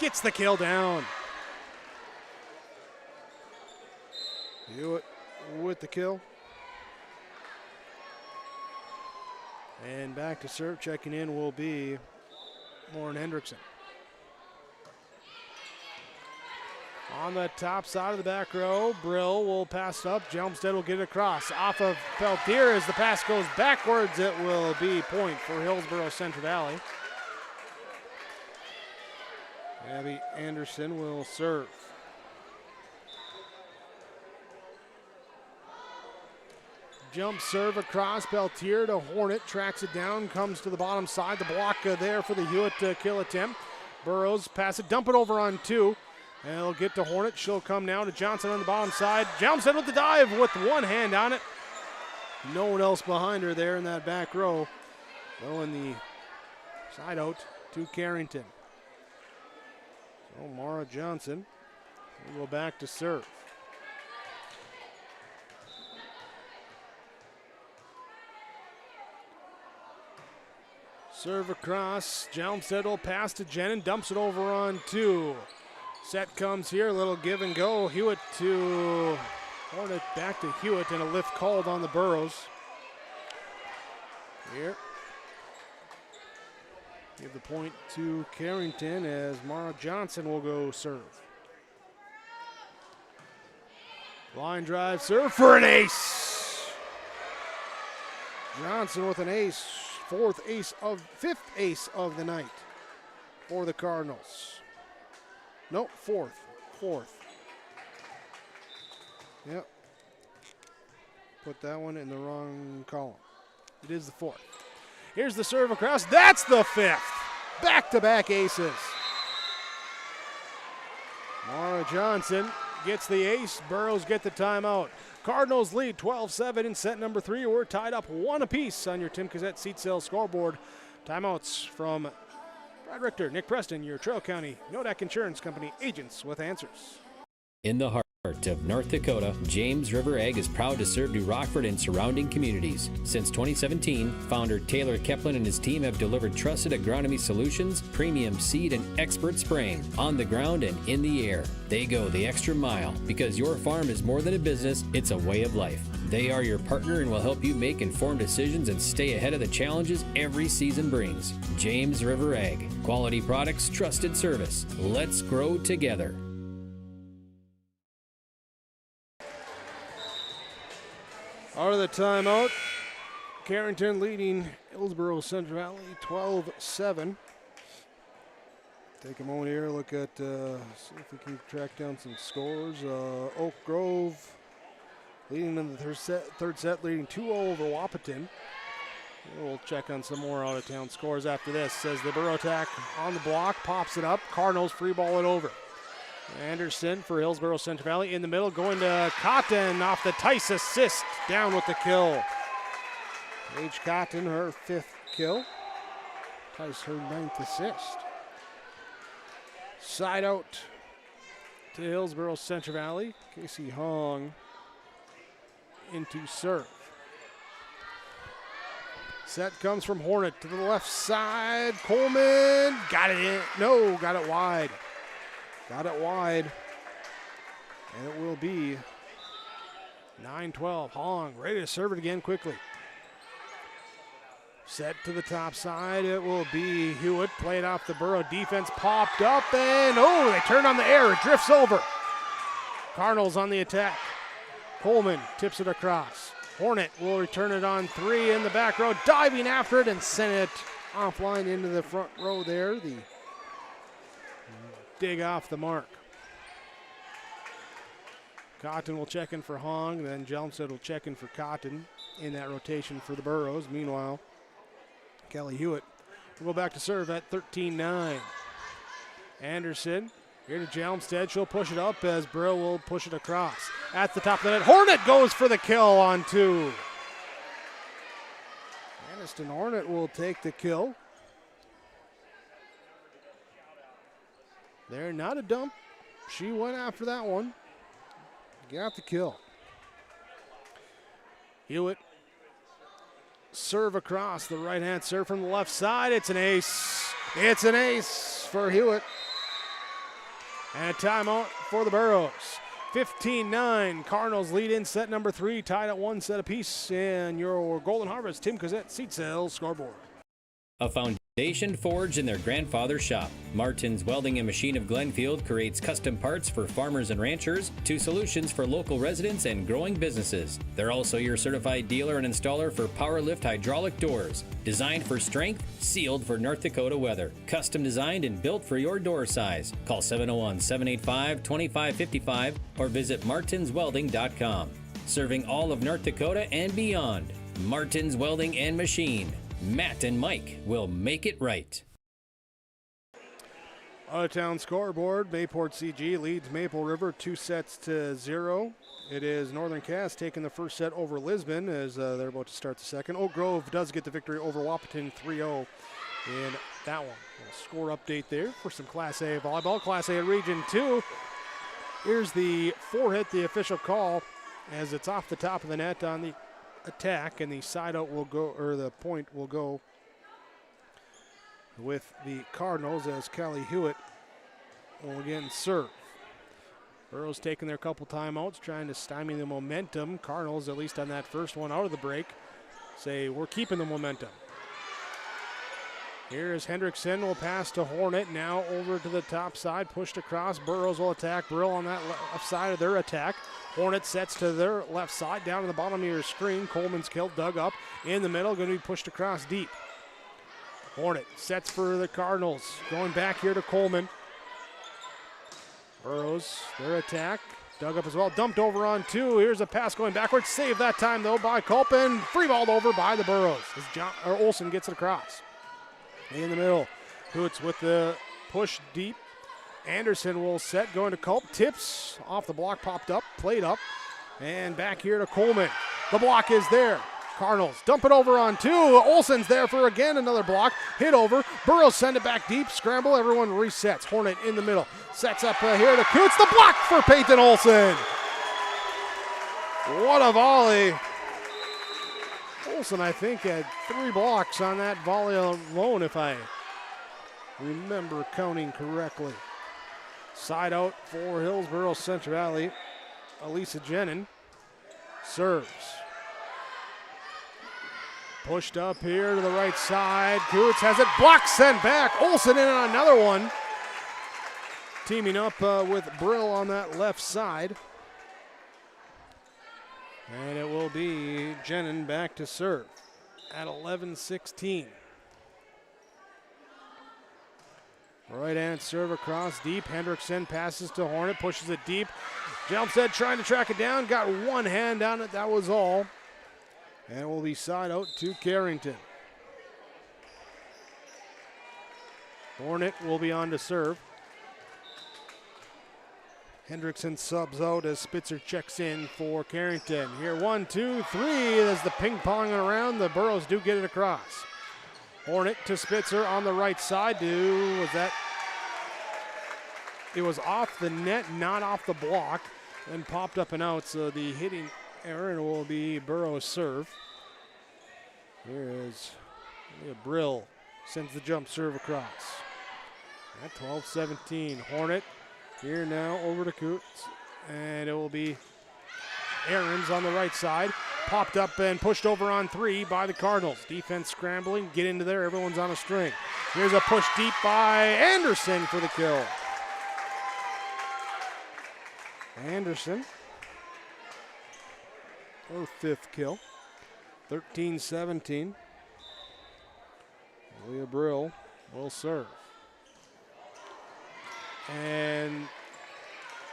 gets the kill down. Hewitt with the kill. And back to serve, checking in will be Lauren Hendrickson. On the top side of the back row, Brill will pass up. Jelmstead will get it across. Off of Peltier as the pass goes backwards. It will be point for Hillsboro Central Valley. Abby Anderson will serve. Jump serve across. Peltier to Hornet. Tracks it down. Comes to the bottom side. The block there for the Hewitt kill attempt. Burrows pass it. Dump it over on 2. And it'll get to Hornet. She'll come now to Johnson on the bottom side. Johnson with the dive with one hand on it. No one else behind her there in that back row. Throwing the side out to Carrington. So Mara Johnson We'll go back to serve. Serve across. Jalmstead will pass to Jenin. Dumps it over on 2. Set comes here. A little give and go. Hewitt to Hornet. Back to Hewitt, and a lift called on the Burros. Here. Give the point to Carrington as Mara Johnson will go serve. Line drive serve for an ace. Johnson with an ace. Fifth ace of the night for the Cardinals. Nope, fourth. Yep. Put that one in the wrong column. It is the 4th. Here's the serve across. That's the 5th. Back-to-back aces. Mara Johnson gets the ace. Burrows get the timeout. Cardinals lead 12-7 in set number 3. We're tied up 1 apiece on your Tim Cassette seat sale scoreboard. Timeouts from Brad Richter, Nick Preston, your Trail County Nodak Insurance Company agents with answers. In the heart of North Dakota, James River Ag is proud to serve New Rockford and surrounding communities. Since 2017, founder Taylor Keplin and his team have delivered trusted agronomy solutions, premium seed, and expert spraying on the ground and in the air. They go the extra mile because your farm is more than a business, it's a way of life. They are your partner and will help you make informed decisions and stay ahead of the challenges every season brings. James River Ag. Quality products, trusted service. Let's grow together. Out of the timeout, Carrington leading Hillsboro Central Valley 12-7. Take a moment here, look at, see if we can track down some scores. Oak Grove leading in the third set, leading 2-0 over Wapaton. We'll check on some more out-of-town scores after this. Says the Burro attack on the block, pops it up. Cardinals free ball it over. Anderson for Hillsboro Central Valley in the middle, going to Cotton off the Tice assist, down with the kill. Paige Cotton, her 5th kill. Tice, her 9th assist. Side out to Hillsboro Central Valley. Casey Hong into serve. Set comes from Hornet to the left side. Coleman got it in. No, got it wide. Got it wide. And it will be 9-12. Hong ready to serve it again quickly. Set to the top side. It will be Hewitt. Played off the Burro defense. Popped up and they turned on the air. It drifts over. Cardinals on the attack. Coleman tips it across. Hornet will return it on 3 in the back row. Diving after it and sent it offline into the front row there. The dig off the mark. Cotton will check in for Hong, then Jelmstead will check in for Cotton in that rotation for the Burros. Meanwhile, Kelly Hewitt will go back to serve at 13-9. Anderson here to Jelmstead. She'll push it up as Burrow will push it across. At the top of the net, Hornet goes for the kill on 2. Aniston Hornet will take the kill. There, not a dump. She went after that one. Got the kill. Hewitt, serve across the right-hand serve from the left side. It's an ace. It's an ace for Hewitt. And a timeout for the Burros. 15-9. Cardinals lead in set number 3, tied at 1 set apiece. And your Golden Harvest Tim Cassette seat sales scoreboard. A foundation forged in their grandfather's shop. Martin's Welding and Machine of Glenfield creates custom parts for farmers and ranchers to solutions for local residents and growing businesses. They're also your certified dealer and installer for Powerlift hydraulic doors. Designed for strength, sealed for North Dakota weather. Custom designed and built for your door size. Call 701-785-2555 or visit martinswelding.com. Serving all of North Dakota and beyond. Martin's Welding and Machine. Matt and Mike will make it right. Out-of-town scoreboard, Bayport CG leads Maple River 2-0. It is Northern Cass taking the first set over Lisbon as they're about to start the second. Oak Grove does get the victory over Wapaton 3-0 in that one. A score update there for some Class A volleyball. Class A Region 2. Here's the forehit, the official call, as it's off the top of the net on the attack, and the side out will go, or the point will go with the Cardinals as Callie Hewitt will again serve. Burrow's taking their couple timeouts, trying to stymie the momentum. Cardinals, at least on that first one out of the break, say we're keeping the momentum. Here's Hendrickson, will pass to Hornet, now over to the top side, pushed across. Burrows will attack Brill on that left side of their attack. Hornet sets to their left side, down to the bottom of your screen. Coleman's killed, dug up in the middle, going to be pushed across deep. Hornet sets for the Cardinals, going back here to Coleman. Burrows, their attack, dug up as well, dumped over on two. Here's a pass going backwards, saved that time though by Culpin, free-balled over by the Burrows as Olsen gets it across. In the middle, Hoots with the push deep. Anderson will set, going to Culp, tips off the block, popped up, played up, and back here to Coleman. The block is there. Cardinals dump it over on two. Olsen's there for again another block. Hit over. Burrows send it back deep. Scramble. Everyone resets. Hornet in the middle. Sets up here to Coots. The block for Peyton Olsen. What a volley. Olsen, I think, had 3 blocks on that volley alone, if I remember counting correctly. Side out for Hillsboro Central Valley. Elisa Jenin serves. Pushed up here to the right side. Coots has it blocked, sent back. Olsen in on another one. Teaming up with Brill on that left side. And it will be Jenin back to serve at 11-16. Right-hand serve across deep. Hendrickson passes to Hornet, pushes it deep. Jelmstead trying to track it down. Got one hand on it, that was all. And it will be side out to Carrington. Hornet will be on to serve. Hendrickson subs out as Spitzer checks in for Carrington. Here, 1, 2, 3, as the ping-ponging around, the Burrows do get it across. Hornet to Spitzer on the right side. It was off the net, not off the block, and popped up and out, so the hitting error will be Burrows' serve. Here is Brill, sends the jump serve across. At 12-17, Hornet here now over to Coots, and it will be Aarons on the right side. Popped up and pushed over on 3 by the Cardinals. Defense scrambling, get into there, everyone's on a string. Here's a push deep by Anderson for the kill. Anderson, her 5th kill. 13-17. Leah Brill will serve. And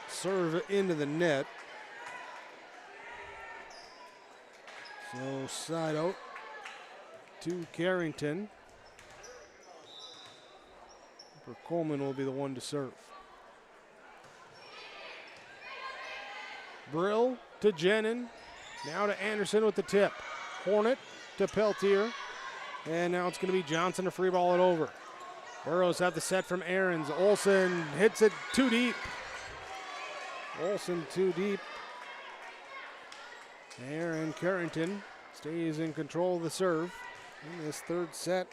serve into the net. So side out to Carrington. For Coleman will be the one to serve. Brill to Jenin. Now to Anderson with the tip. Hornet to Peltier. And now it's going to be Johnson to free ball it over. Burrows have the set from Aarons. Olsen hits it too deep. Olsen too deep. Aaron Carrington stays in control of the serve in this 3rd set.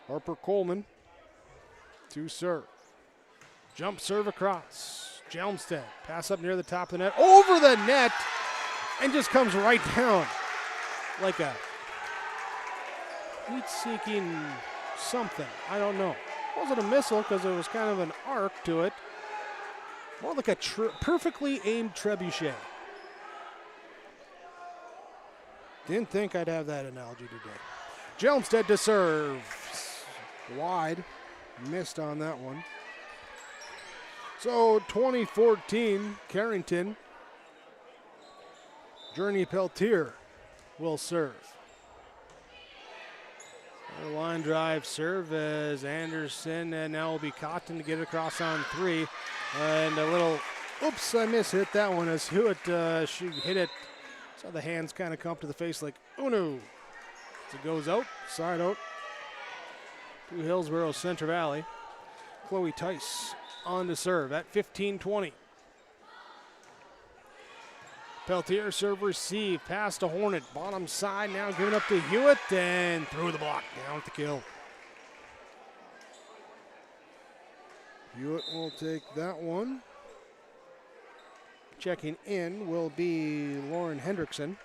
Harper Coleman to serve. Jump serve across. Jelmstead pass up near the top of the net. Over the net and just comes right down like a heat-seeking something. I don't know. It wasn't a missile because there was kind of an arc to it. More like a perfectly aimed trebuchet. Didn't think I'd have that analogy today. Jelmstead to serve. Wide. Missed on that one. So 2014, Carrington. Journey Peltier will serve. A line drive serve as Anderson, and now will be Cotton to get it across on 3. And a little, oops, I mishit that one as Hewitt, she hit it. Saw the hands kind of come up to the face like, oh no. As it goes out, side out to Hillsboro Central Valley. Chloe Tice on to serve at 15-20. Peltier serve receive, pass to Hornet, bottom side, now giving up to Hewitt, and through the block, down with the kill. Hewitt will take that one. Checking in will be Lauren Hendrickson.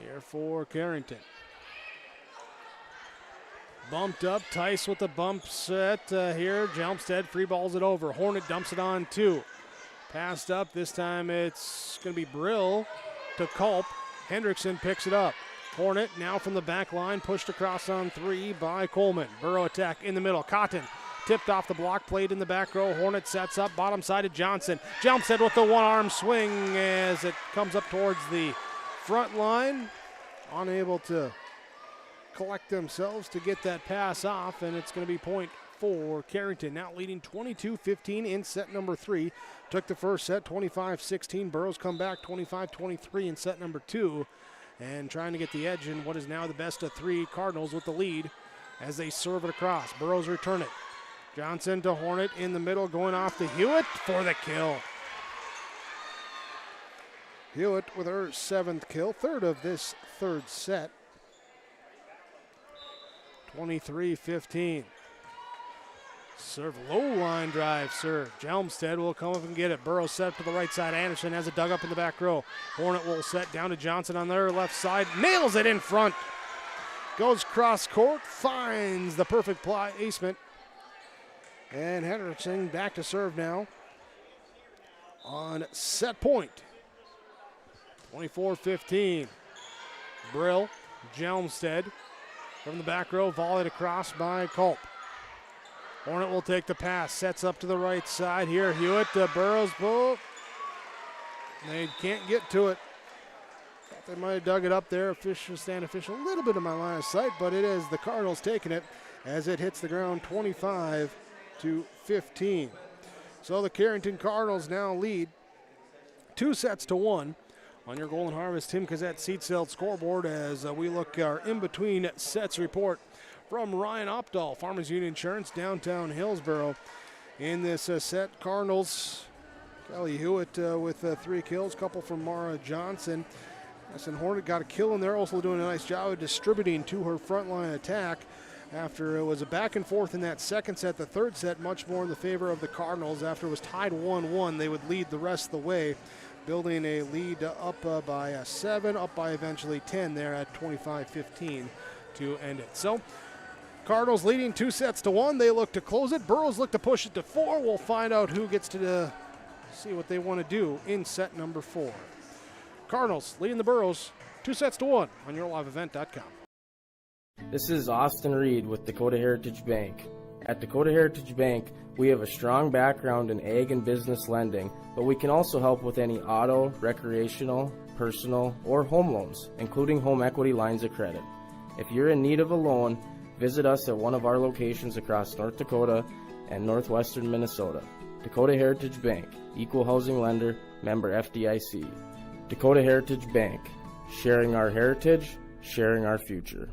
Here for Carrington. Bumped up, Tice with the bump set here. Jelmstead free balls it over. Hornet dumps it on 2. Passed up, this time it's going to be Brill to Culp. Hendrickson picks it up. Hornet now from the back line, pushed across on 3 by Coleman. Burrow attack in the middle. Cotton tipped off the block, played in the back row. Hornet sets up, bottom side to Johnson. Jelmstead with the one-arm swing as it comes up towards the front line. Unable to collect themselves to get that pass off, and it's going to be point for Carrington. Now leading 22-15 in set number 3. Took the first set 25-16. Burrows come back 25-23 in set number 2. And trying to get the edge in what is now the best of 3. Cardinals with the lead as they serve it across. Burrows return it. Johnson to Hornet in the middle, going off to Hewitt for the kill. Hewitt with her 7th kill, 3rd of this 3rd set. 23-15. Serve, low line drive serve. Jelmstead will come up and get it. Burrows set up to the right side. Anderson has it dug up in the back row. Hornet will set down to Johnson on their left side. Nails it in front. Goes cross court. Finds the perfect placement. And Henderson back to serve now on set point. 24-15. Brill, Jelmstead from the back row, volleyed across by Culp. Hornet will take the pass, sets up to the right side here. Hewitt, Burrows, both. They can't get to it. Thought they might have dug it up there. Stand official, a little bit of my line of sight, but it is the Cardinals taking it as it hits the ground 25-15. So the Carrington Cardinals now lead 2-1 on your Golden Harvest Tim Cassette seat celled scoreboard as we look our in-between sets report from Ryan Opdahl, Farmers Union Insurance, downtown Hillsboro. In this set, Cardinals, Kelly Hewitt with 3 kills, couple from Mara Johnson. Madison Hornet got a kill in there, also doing a nice job of distributing to her frontline attack. After it was a back and forth in that second set, the third set much more in the favor of the Cardinals. After it was tied 1-1, they would lead the rest of the way, building a lead up by 7, up by eventually 10 there at 25-15 to end it. So Cardinals leading 2-1. They look to close it. Burrows look to push it to 4. We'll find out who gets to see what they want to do in set number 4. Cardinals leading the Burrows 2-1 on yourliveevent.com. This is Austin Reed with Dakota Heritage Bank. At Dakota Heritage Bank, we have a strong background in ag and business lending, but we can also help with any auto, recreational, personal, or home loans, including home equity lines of credit. If you're in need of a loan, visit us at one of our locations across North Dakota and northwestern Minnesota. Dakota Heritage Bank, equal housing lender, member FDIC. Dakota Heritage Bank, sharing our heritage, sharing our future.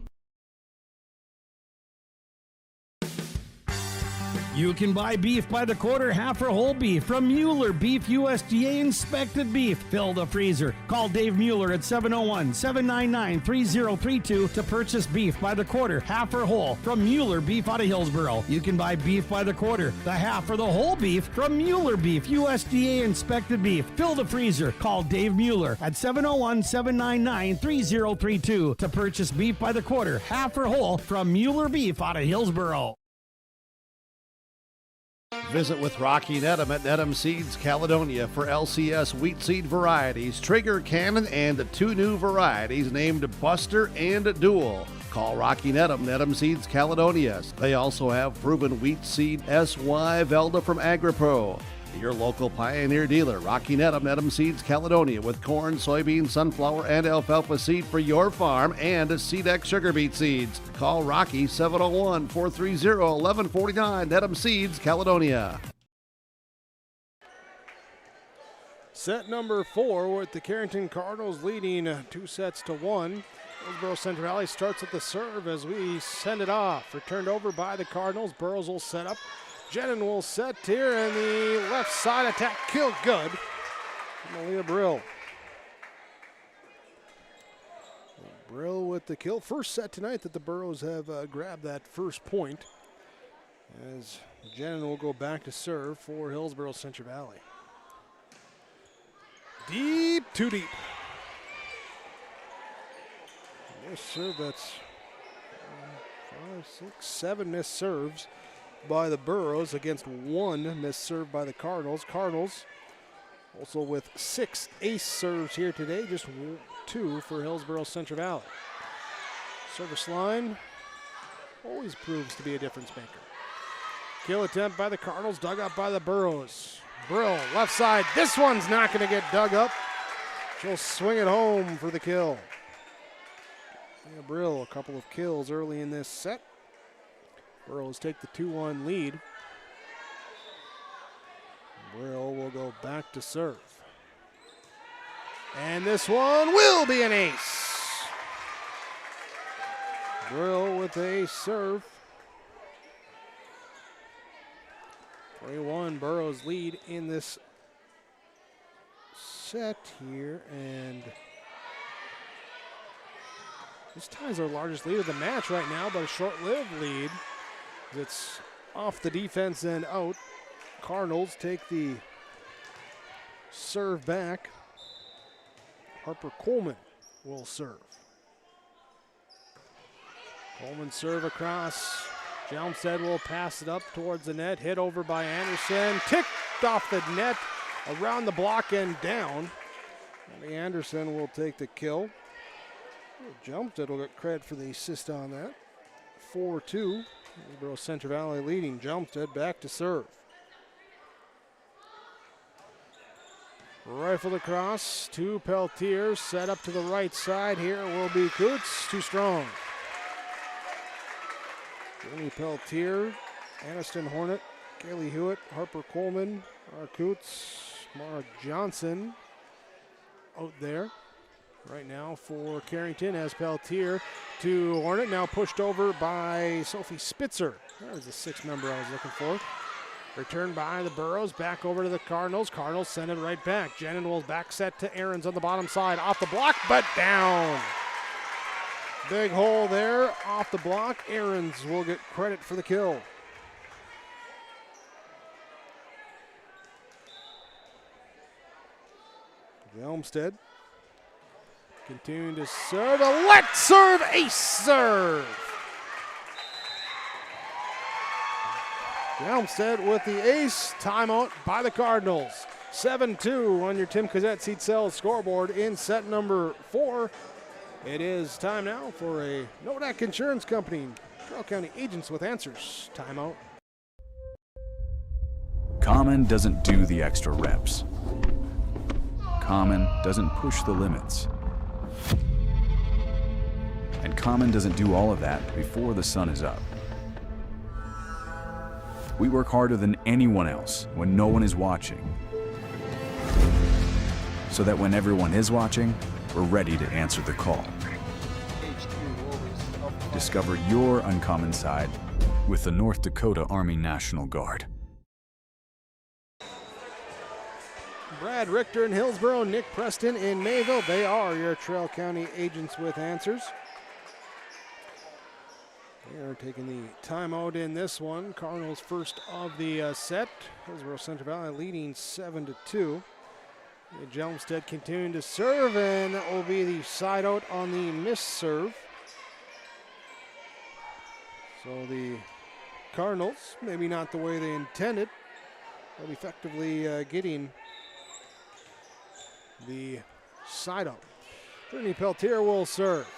You can buy beef by the quarter, half or whole beef from Mueller Beef, USDA inspected beef. Fill the freezer. Call Dave Mueller at 701-799-3032 to purchase beef by the quarter, half or whole from Mueller Beef out of Hillsboro. You can buy beef by the quarter, the half or the whole beef from Mueller Beef, USDA inspected beef. Fill the freezer. Call Dave Mueller at 701-799-3032 to purchase beef by the quarter, half or whole from Mueller Beef out of Hillsboro. Visit with Rocky Nedham at Nedham Seeds Caledonia for LCS wheat seed varieties, Trigger, Cannon, and 2 new varieties named Buster and Dual. Call Rocky Nedham, Nedham Seeds Caledonia. They also have proven wheat seed SY Velda from AgriPro. Your local Pioneer dealer, Rocky Nedham, Nedham Seeds Caledonia, with corn, soybean, sunflower, and alfalfa seed for your farm and SeedX sugar beet seeds. Call Rocky 701-430-1149, Nedham Seeds Caledonia. Set number 4 with the Carrington Cardinals leading 2-1. Hillsboro Central Valley starts at the serve as we send it off. Returned over by the Cardinals. Burrows will set up. Jenin will set here, and the left side attack killed good. Malia Brill. Brill with the kill. First set tonight that the Burros have grabbed that first point. As Jenin will go back to serve for Hillsboro Central Valley. Deep, too deep. Nice serve, that's 5, 6, 7 missed serves by the Burros against 1 missed serve by the Cardinals. Cardinals also with 6 ace serves here today, just 2 for Hillsboro Central Valley. Service line always proves to be a difference maker. Kill attempt by the Cardinals, dug up by the Burros. Brill, left side. This one's not going to get dug up. She'll swing it home for the kill. Yeah, Brill, a couple of kills early in this set. Burros take the 2-1 lead. Brill will go back to serve. And this one will be an ace. Brill with the ace serve. 21 Burros lead in this set here, and this ties our largest lead of the match right now, but a short-lived lead. It's off the defense and out. Cardinals take the serve back. Harper Coleman will serve. Coleman serve across. Jelmstead will pass it up towards the net. Hit over by Anderson. Ticked off the net, around the block and down. And Anderson will take the kill. Jelmstead will get credit for the assist on that. 4-2. Hillsboro Central Valley leading. Jelmstead back to serve. Rifled across to Peltier. Set up to the right side. Here will be Coots. Too strong. Jenny Peltier, Aniston Hornet, Kaylee Hewitt, Harper Coleman, Mara Coots, Mara Johnson out there right now for Carrington as Peltier to Hornet. Now pushed over by Sophie Spitzer. There's the 6th member I was looking for. Returned by the Burros, back over to the Cardinals. Cardinals send it right back. Jenin will back set to Ahrens on the bottom side. Off the block, but down. Big hole there off the block. Ahrens will get credit for the kill. Jelmstead continuing to serve. A wet serve, ace serve. Jelmstead with the ace. Timeout by the Cardinals. 7-2 on your Tim Cazette Seed Cells scoreboard in set number 4. It is time now for a Nodak Insurance Company. Carroll County agents with answers. Timeout. Common doesn't do the extra reps. Common doesn't push the limits. And Common doesn't do all of that before the sun is up. We work harder than anyone else when no one is watching. So that when everyone is watching, we're ready to answer the call. Discover your uncommon side with the North Dakota Army National Guard. Brad Richter in Hillsboro, Nick Preston in Mayville. They are your Carroll County agents with answers. They are taking the timeout in this one. Cardinals first of the set. Hillsboro Central Valley leading 7-2. Jelmstead continuing to serve, and that will be the side out on the missed serve. So the Cardinals, maybe not the way they intended, but effectively getting the side out. Brittany Peltier will serve.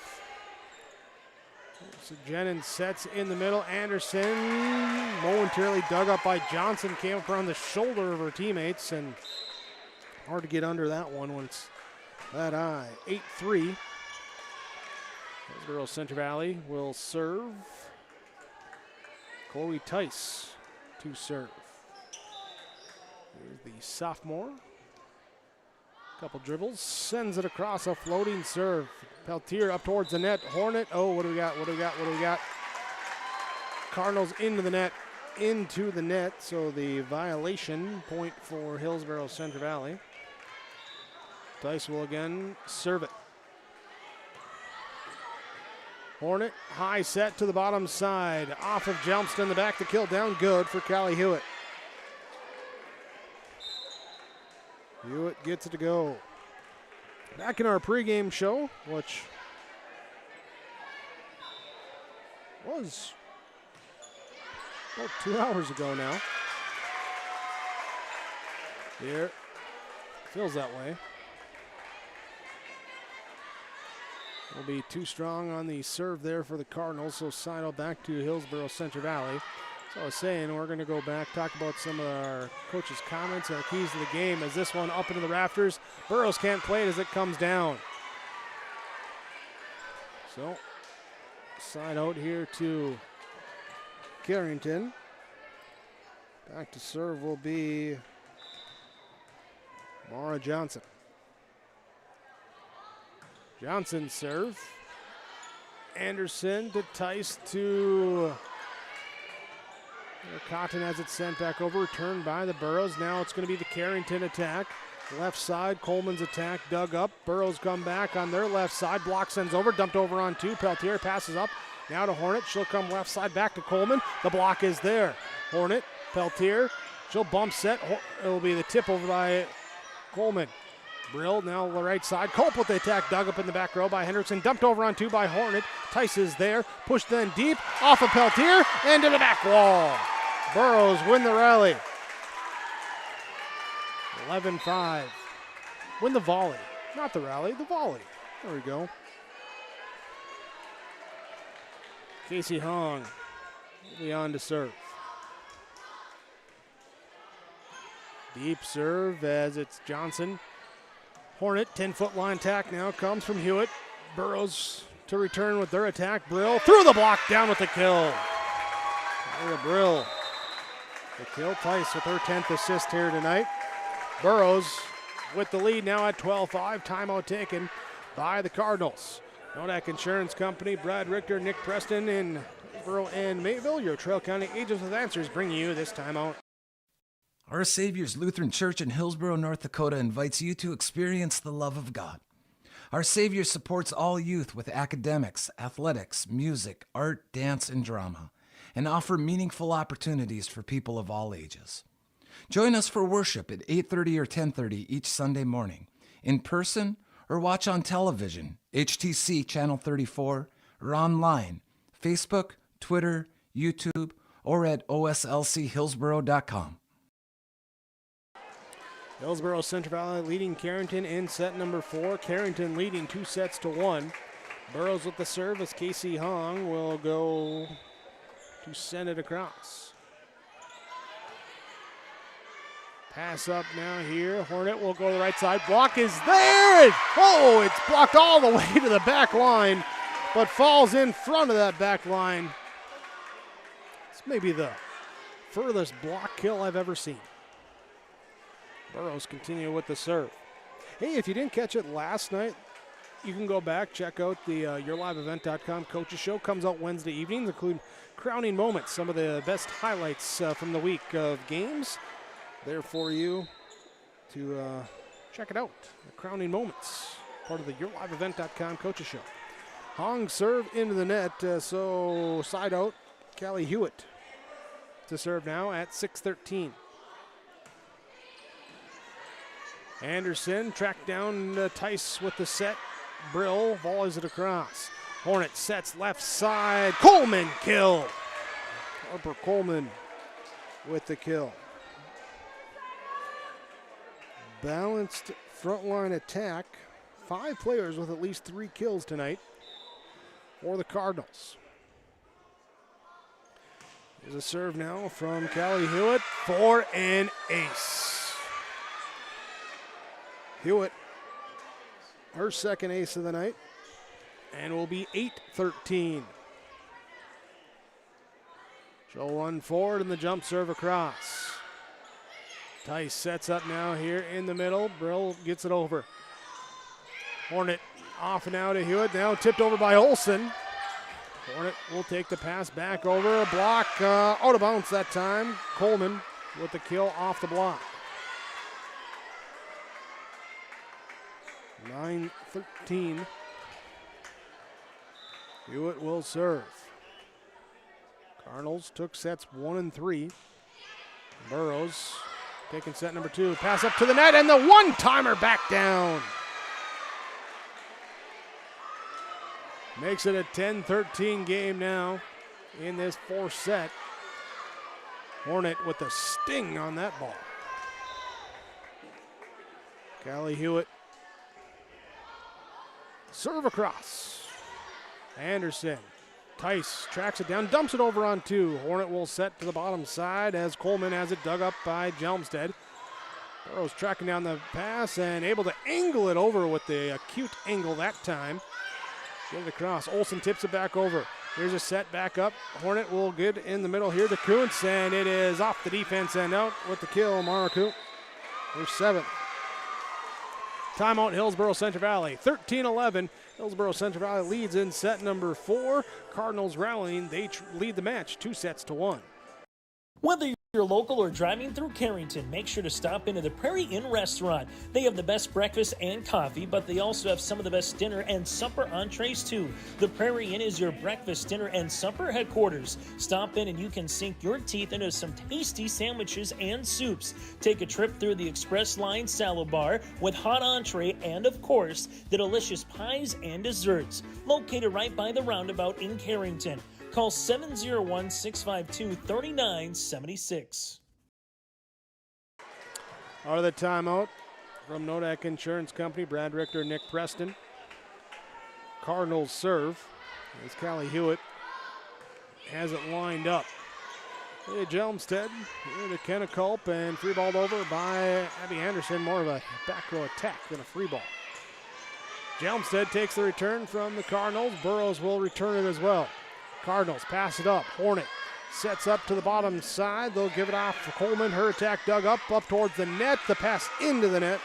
So Jenin sets in the middle. Anderson momentarily dug up by Johnson, came up around the shoulder of her teammates, and hard to get under that one when it's that high. 8-3. Hillsboro Central Valley will serve. Chloe Tice to serve. Here's the sophomore. Couple dribbles, sends it across a floating serve. Peltier up towards the net. Hornet, oh, what do we got? Cardinals into the net. So the violation point for Hillsboro Central Valley. Tice will again serve it. Hornet, high set to the bottom side. Off of Johnston, the back to kill down good for Callie Hewitt. Hewitt gets it to go. Back in our pregame show, which was about 2 hours ago now. Here, feels that way. Will be too strong on the serve there for the Cardinals, so side out back to Hillsboro Central Valley. So I was saying we're going to go back, talk about some of our coaches' comments and our keys to the game as this one up into the rafters. Burrows can't play it as it comes down. So side out here to Carrington. Back to serve will be Mara Johnson. Johnson serve. Anderson to Tice to Cotton has it sent back over, returned by the Burrows. Now it's going to be the Carrington attack. Left side, Coleman's attack dug up. Burrows come back on their left side. Block sends over, dumped over on two. Peltier passes up. Now to Hornet. She'll come left side back to Coleman. The block is there. Hornet, Peltier. She'll bump set. It'll be the tip over by Coleman. Brill now the right side. Culp with the attack, dug up in the back row by Hendrickson. Dumped over on two by Hornet. Tice is there. Pushed then deep. Off of Peltier and to the back wall. Burrows win the rally. 11-5. Win the volley. Not the rally, the volley. There we go. Casey Hong will be on to serve. Deep serve as it's Johnson. Hornet, 10-foot line attack now comes from Hewitt. Burrows to return with their attack. Brill through the block, down with the kill. Brill. The kill. Tice with her 10th assist here tonight. Burrows with the lead now at 12-5. Timeout taken by the Cardinals. Nodak Insurance Company, Brad Richter, Nick Preston in Hillsboro and Mayville. Your Trail County Agents with Answers bring you this timeout. Our Savior's Lutheran Church in Hillsboro, North Dakota invites you to experience the love of God. Our Savior supports all youth with academics, athletics, music, art, dance, and drama, and offer meaningful opportunities for people of all ages. Join us for worship at 8:30 or 10:30 each Sunday morning, in person or watch on television, HTC Channel 34, or online, Facebook, Twitter, YouTube, or at oslchillsboro.com. Hillsboro Central Valley leading Carrington in set number 4. Carrington leading 2-1. Burrows with the serve as Casey Hong will go to send it across. Pass up now here. Hornet will go to the right side. Block is there. Oh, it's blocked all the way to the back line, but falls in front of that back line. It's maybe the furthest block kill I've ever seen. Burrows continue with the serve. Hey, if you didn't catch it last night, you can go back, check out the YourLiveEvent.com Coaches Show. Comes out Wednesday evenings, including crowning moments, some of the best highlights from the week of games. There for you to check it out. The crowning moments, part of the YourLiveEvent.com Coaches Show. Hong serve into the net, so side out, Callie Hewitt to serve now at 6:13. Anderson tracked down Tice with the set. Brill volleys it across. Hornet sets left side. Coleman kill. Harper Coleman with the kill. Balanced frontline attack. 5 players with at least 3 kills tonight for the Cardinals. Here's a serve now from Callie Hewitt for an ace. Hewitt, her second ace of the night, and will be 8-13. She'll run forward and the jump serve across. Tice sets up now here in the middle. Brill gets it over. Hornet off and out to Hewitt, now tipped over by Olsen. Hornet will take the pass back over. A block out of bounds that time. Coleman with the kill off the block. 9-13. Hewitt will serve. Cardinals took sets 1 and 3. Burrows taking set number 2. Pass up to the net, and the one-timer back down. Makes it a 10-13 game now in this fourth set. Hornet with a sting on that ball. Callie Hewitt. Serve across. Anderson. Tice tracks it down, dumps it over on 2. Hornet will set to the bottom side as Coleman has it dug up by Jelmstead. Burrows tracking down the pass and able to angle it over with the acute angle that time. Get it across. Olsen tips it back over. Here's a set back up. Hornet will get in the middle here to Kuntz, and it is off the defense and out with the kill. Mara Kuntz, her 7th. Timeout, Hillsboro Central Valley. 13-11. Hillsboro Central Valley leads in set number 4. Cardinals rallying. They lead the match 2-1. Whether you're local or driving through Carrington, make sure to stop into the Prairie Inn restaurant. They have the best breakfast and coffee, but they also have some of the best dinner and supper entrees too. The Prairie Inn is your breakfast, dinner, and supper headquarters. Stop in and you can sink your teeth into some tasty sandwiches and soups. Take a trip through the Express Line Salad Bar with hot entree and, of course, the delicious pies and desserts. Located right by the roundabout in Carrington. Call 701-652-3976. Out of the timeout from Nodak Insurance Company, Brad Richter, Nick Preston. Cardinals serve as Callie Hewitt has it lined up. Hey, Jelmstead, here to Kenna Culp, and free balled over by Abby Anderson. More of a back row attack than a free ball. Jelmstead takes the return from the Cardinals. Burrows will return it as well. Cardinals pass it up. Hornet sets up to the bottom side. They'll give it off for Coleman. Her attack dug up towards the net. The pass into the net.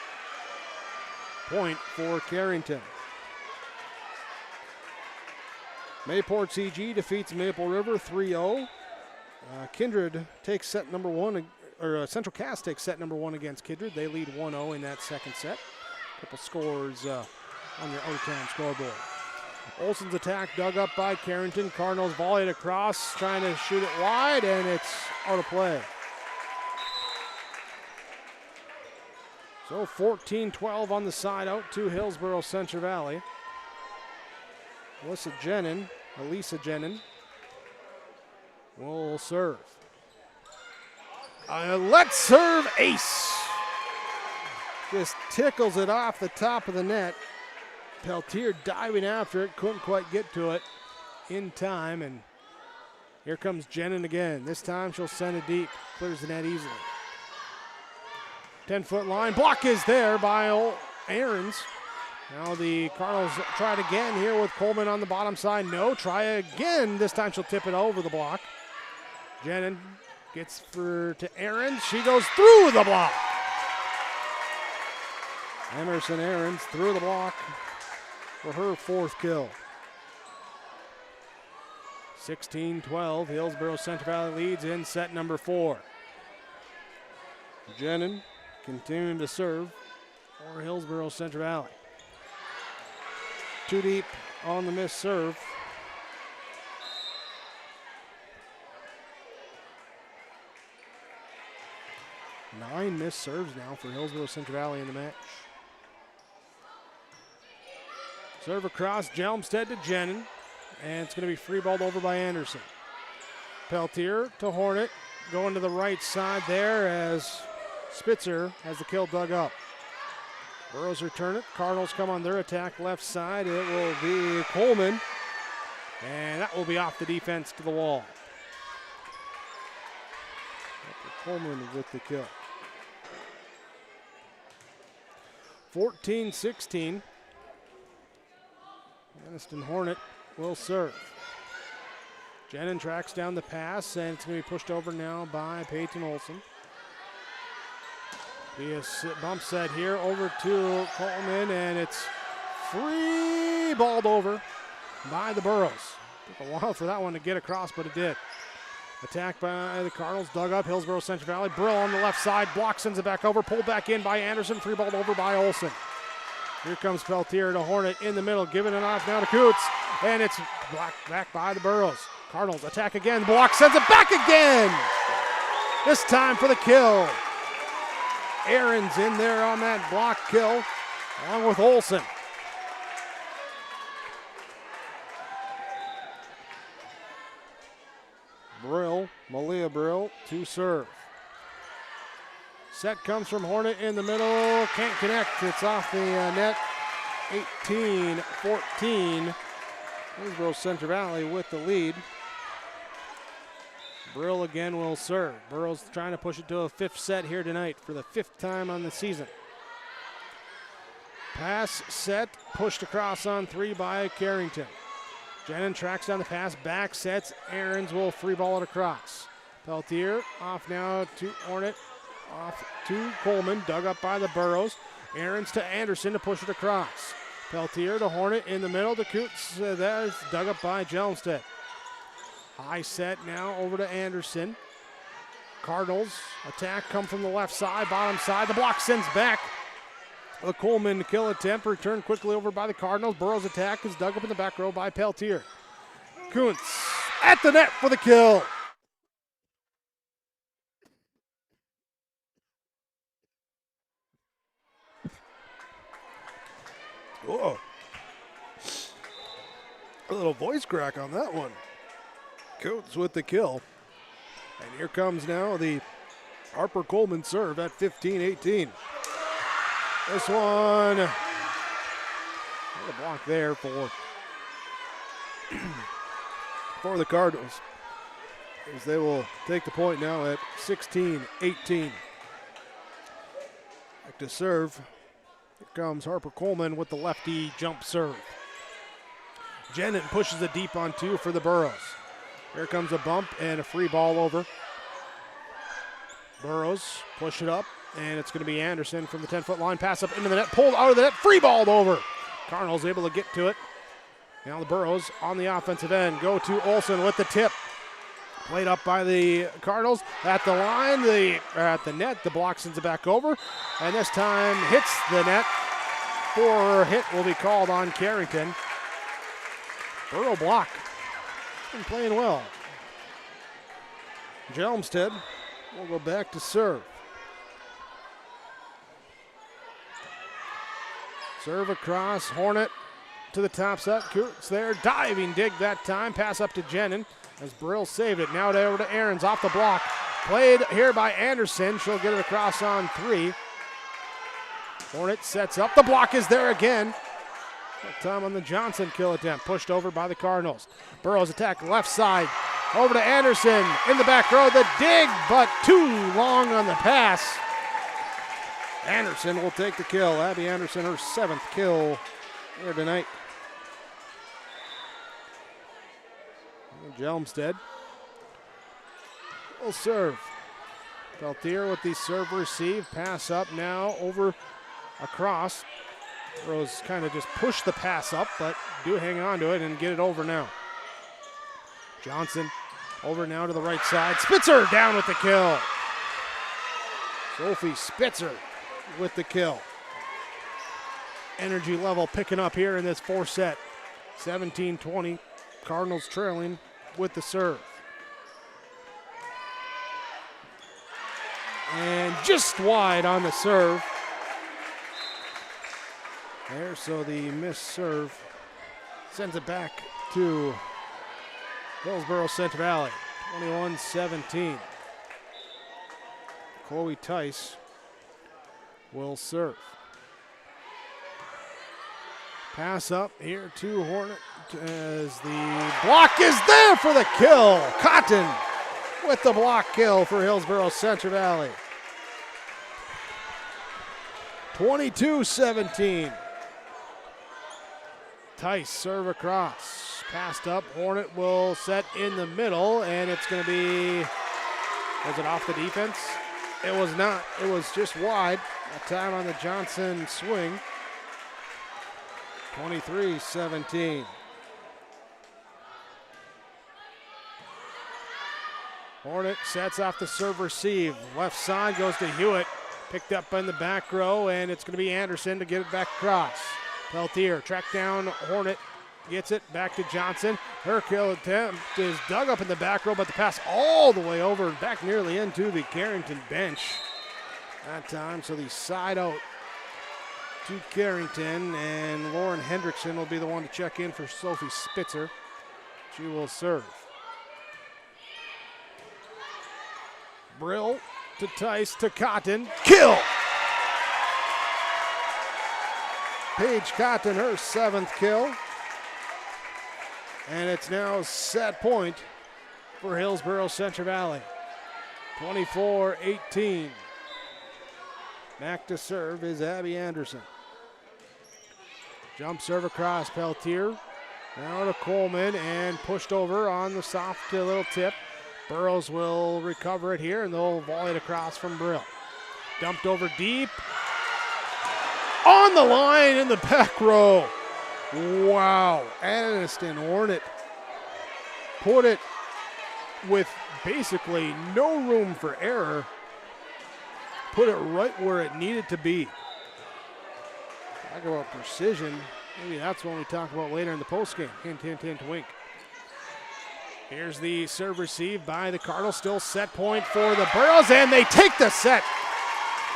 Point for Carrington. Mayport CG defeats Maple River 3-0. Kindred takes set number 1, or Central Cass takes set number 1 against Kindred. They lead 1-0 in that second set. Couple scores on your out-of-town scoreboard. Olsen's attack dug up by Carrington. Cardinals volleyed across, trying to shoot it wide, and it's out of play. So 14-12 on the side out to Hillsboro Central Valley. Elisa Jenin will serve. Let's serve ace. Just tickles it off the top of the net. Peltier diving after it, couldn't quite get to it in time, and here comes Jenin again. This time she'll send it deep, clears the net easily. 10-foot line, block is there by Aarons. Now the Cardinals try it again here with Coleman on the bottom side. No, try again. This time she'll tip it over the block. Jenin gets to Aarons. She goes through the block. Emerson Aarons through the block for her 4th kill. 16-12, Hillsboro Central Valley leads in set number 4. Jenin continuing to serve for Hillsboro Central Valley. Too deep on the missed serve. Nine missed serves now for Hillsboro Central Valley in the match. Serve across, Jelmstead to Jenin, and it's going to be free balled over by Anderson. Peltier to Hornet, going to the right side there as Spitzer has the kill dug up. Burrows return it. Cardinals come on their attack left side. It will be Coleman, and that will be off the defense to the wall. Coleman with the kill. 14-16. Aniston Hornet will serve. Jenin tracks down the pass, and it's going to be pushed over now by Peyton Olsen. Be a bump set here over to Coleman, and it's free balled over by the Burrows. Took a while for that one to get across, but it did. Attack by the Cardinals, dug up, Hillsboro Central Valley. Brill on the left side, block, sends it back over, pulled back in by Anderson, free balled over by Olsen. Here comes Peltier to Hornet in the middle, giving it off now to Coots. And it's blocked back by the Burrows. Cardinals attack again. Block sends it back again. This time for the kill. Aaron's in there on that block kill, along with Olsen. Brill, Malia Brill to serve. Set comes from Hornet in the middle. Can't connect. It's off the net. 18-14. Hillsboro Central Valley with the lead. Brill again will serve. Burrow's trying to push it to a fifth set here tonight for the fifth time on the season. Pass set, pushed across on three by Carrington. Jenin tracks down the pass, back sets. Aarons will free ball it across. Peltier off now to Hornet, off to Coleman, dug up by the Burrows. Aarons to Anderson to push it across. Peltier to Hornet in the middle to Coots. That is dug up by Jelmstead. High set now over to Anderson. Cardinals attack come from the left side, bottom side. The block sends back. The Coleman kill attempt returned quickly over by the Cardinals. Burrows attack is dug up in the back row by Peltier. Kuntz at the net for the kill. Whoa. A little voice crack on that one. Coates with the kill. And here comes now the Harper Coleman serve at 15-18. This one, a block there for the Cardinals, as they will take the point now at 16-18. Back to serve. Here comes Harper Coleman with the lefty jump serve. Jenin pushes it deep on two for the Burrows. Here comes a bump and a free ball over. Burrows push it up, and it's going to be Anderson from the 10-foot line. Pass up into the net, pulled out of the net, free balled over. Cardinals able to get to it. Now the Burrows on the offensive end go to Olsen with the tip. Played up by the Cardinals at the line, at the net. The block sends it back over, and this time hits the net. For hit will be called on Carrington. Burrow block. Been playing well. Jelmstead will go back to serve. Serve across, Hornet to the top set. Kurtz there, diving dig that time. Pass up to Jenin as Brill saved it. Now over to Aarons off the block. Played here by Anderson. She'll get it across on three. Hornet sets up. The block is there again. That time on the Johnson kill attempt. Pushed over by the Cardinals. Burrows attack left side. Over to Anderson in the back row. The dig, but too long on the pass. Anderson will take the kill. Abby Anderson, her 7th kill here tonight. Jelmstead will serve. Peltier with the serve receive. Pass up now over across. Rose kind of just pushed the pass up, but do hang on to it and get it over now. Johnson over now to the right side. Spitzer down with the kill. Sophie Spitzer with the kill. Energy level picking up here in this fourth set. 17-20. Cardinals trailing with the serve. And just wide on the serve. There, so the missed serve sends it back to Hillsboro Central Valley, 21-17. Chloe Tice will serve. Pass up here to Hornet as the block is there for the kill. Cotton with the block kill for Hillsboro Central Valley. 22-17. Tice serve across. Passed up. Hornet will set in the middle, and it's going to be, was it off the defense? It was not. It was just wide. That time on the Johnson swing. 23-17. Hornet sets off the serve receive. Left side goes to Hewitt. Picked up in the back row, and it's going to be Anderson to get it back across. Peltier tracked down Hornet, gets it back to Johnson. Her kill attempt is dug up in the back row, but the pass all the way over and back nearly into the Carrington bench that time. So the side out to Carrington, and Lauren Hendrickson will be the one to check in for Sophie Spitzer. She will serve. Brill to Tice to Cotton. Kill! Paige Cotton, her 7th kill. And it's now set point for Hillsboro Central Valley. 24-18. Back to serve is Abby Anderson. Jump serve across Peltier. Now to Coleman and pushed over on the soft little tip. Burrows will recover it here, and they'll volley it across from Brill. Dumped over deep. On the line in the back row. Wow. Aniston Hornet put it with basically no room for error. Put it right where it needed to be. Talk about precision. Maybe that's what we talk about later in the postgame. Hint, hint, hint, wink. Here's the serve received by the Cardinals. Still set point for the Burrows, and they take the set.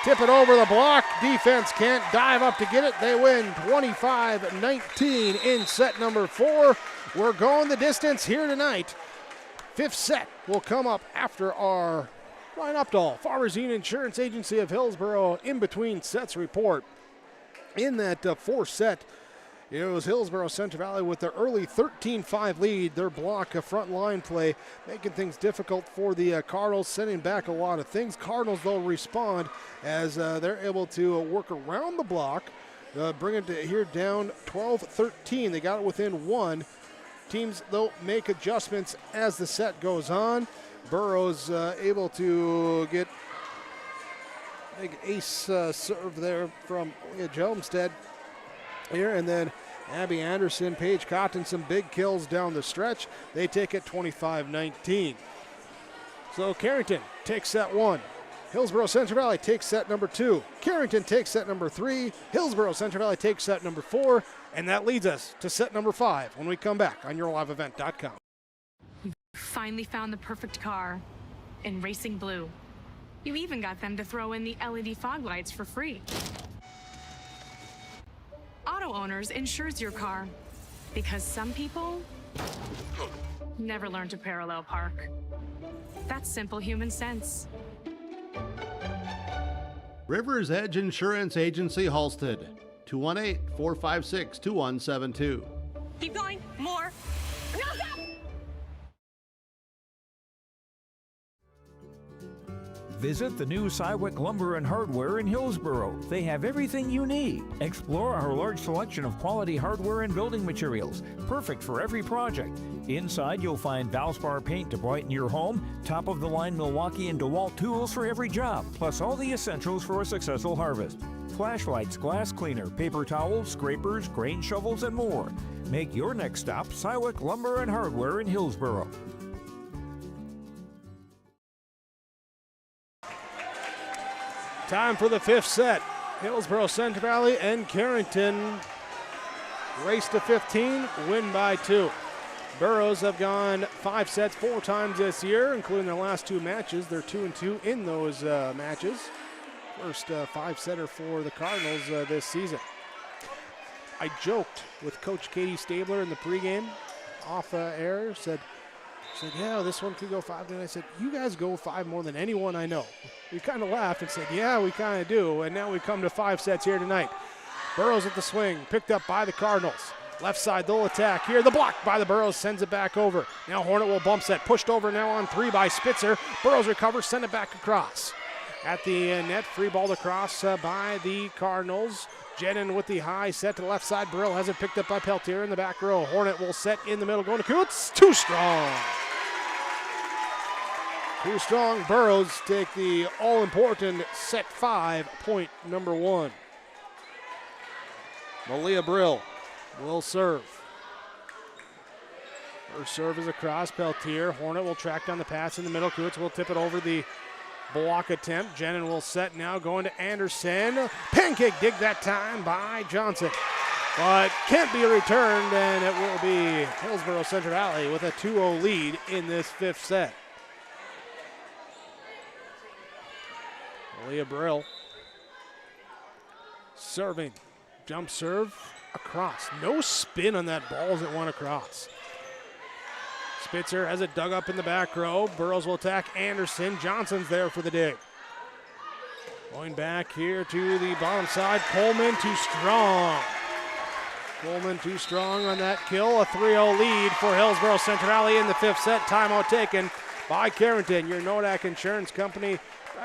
Tip it over the block. Defense can't dive up to get it. They win 25-19 in set number 4. We're going the distance here tonight. 5th set will come up after our Ryan Updahl, Farmers Union Insurance Agency of Hillsboro in between sets report. In that 4th set, it was Hillsboro Central Valley with their early 13-5 lead. Their block front line play making things difficult for the Cardinals, sending back a lot of things. Cardinals, though, respond as they're able to work around the block, bring it to here down 12-13. They got it within 1. Teams, though, make adjustments as the set goes on. Burrows able to get big ace serve there from Jelmstead here, and then Abby Anderson, Paige Cotton, some big kills down the stretch. They take it 25-19. So Carrington takes set 1. Hillsboro Central Valley takes set number 2. Carrington takes set number 3. Hillsboro Central Valley takes set number 4. And that leads us to set number 5 when we come back on YourLiveEvent.com. You finally found the perfect car in racing blue. You even got them to throw in the LED fog lights for free. Auto Owners insures your car because some people never learn to parallel park. That's simple human sense. River's Edge Insurance Agency, Halsted. 218-456-2172. Keep going. More. No, stop! Visit the new Cywick Lumber and Hardware in Hillsboro. They have everything you need. Explore our large selection of quality hardware and building materials, perfect for every project. Inside, you'll find Valspar paint to brighten your home, top-of-the-line Milwaukee and DeWalt tools for every job, plus all the essentials for a successful harvest. Flashlights, glass cleaner, paper towels, scrapers, grain shovels, and more. Make your next stop Cywick Lumber and Hardware in Hillsboro. Time for the 5th set. Hillsboro Central Valley and Carrington race to 15, win by 2. Burrows have gone 5 sets 4 times this year, including their last 2 matches. They're 2-2 in those matches. First 5-setter for the Cardinals this season. I joked with Coach Katie Stabler in the pregame off air, said, yeah, this one could go 5. And I said, you guys go 5 more than anyone I know. We kind of laughed and said, yeah, we kind of do. And now we come to 5 sets here tonight. Burrows at the swing, picked up by the Cardinals. Left side, they'll attack here. The block by the Burrows sends it back over. Now Hornet will bump set. Pushed over now on 3 by Spitzer. Burrows recovers, send it back across. At the net, free ball across by the Cardinals. Jenin with the high set to the left side. Brill has it picked up by Peltier in the back row. Hornet will set in the middle, going to Coots. Too strong. Too strong. Burrows take the all-important set 5, point number 1. Malia Brill will serve. Her serve is across Peltier. Hornet will track down the pass in the middle. Coots will tip it over the Block attempt. Jenin will set now, going to Anderson. Pancake dig that time by Johnson. But can't be returned, and it will be Hillsboro Central Valley with a 2-0 lead in this fifth set. Leah Brill serving. Jump serve across. No spin on that ball as it went across. Spitzer has it dug up in the back row. Burrows will attack Anderson. Johnson's there for the dig. Going back here to the bottom side. Coleman too strong. Coleman too strong on that kill. A 3-0 lead for Hillsboro Central Valley in the fifth set. Timeout taken by Carrington. Your Nodak Insurance Company.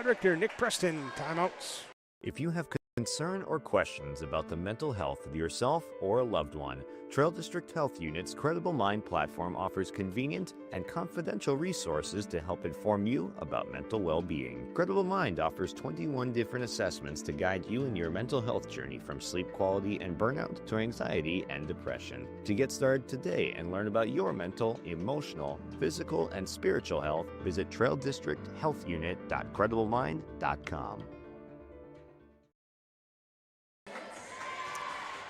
Director Nick Preston. Timeouts. If you have concern or questions about the mental health of yourself or a loved one, Trail District Health Unit's Credible Mind platform offers convenient and confidential resources to help inform you about mental well-being. Credible Mind offers 21 different assessments to guide you in your mental health journey, from sleep quality and burnout to anxiety and depression. To get started today and learn about your mental, emotional, physical, and spiritual health, visit traildistricthealthunit.crediblemind.com.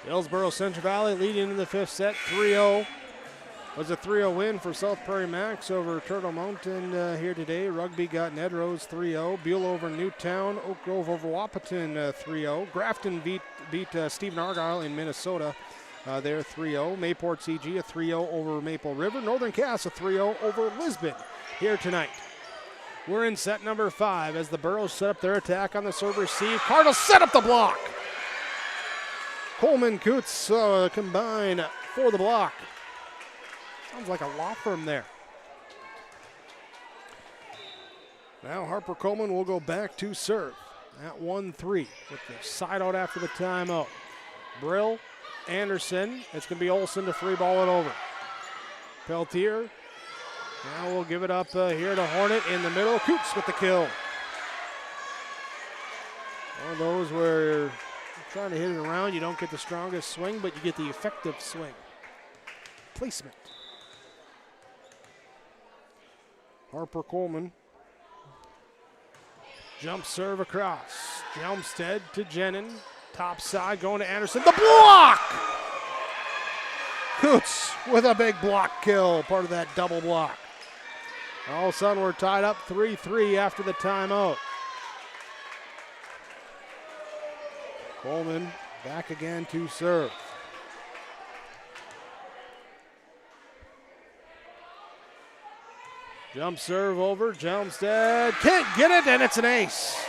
Hillsboro Central Valley leading in the fifth set, 3-0. Was a 3-0 win for South Prairie Max over Turtle Mountain here today. Rugby got Ned Rose 3-0. Buell over Newtown. Oak Grove over Wapaton 3-0. Grafton beat Stephen Argyle in Minnesota. They're 3-0. Mayport CG a 3-0 over Maple River. Northern Cass a 3-0 over Lisbon here tonight. We're in set number 5 as the Burros set up their attack on the serve receive. Cardinals set up the block. Coleman Coots combine for the block. Sounds like a law firm there. Now Harper Coleman will go back to serve at 1-3 with the side out after the timeout. Brill, Anderson. It's going to be Olsen to free ball it over. Peltier. Now we'll give it up here to Hornet in the middle. Coots with the kill. One of those where trying to hit it around, you don't get the strongest swing, but you get the effective swing. Placement. Harper Coleman. Jump serve across. Jelmstead to Jenin. Top side going to Anderson. The block! Coots with a big block kill, part of that double block. All of a sudden we're tied up 3-3 after the timeout. Coleman back again to serve. Jump serve over. Jelmstead can't get it, and it's an ace.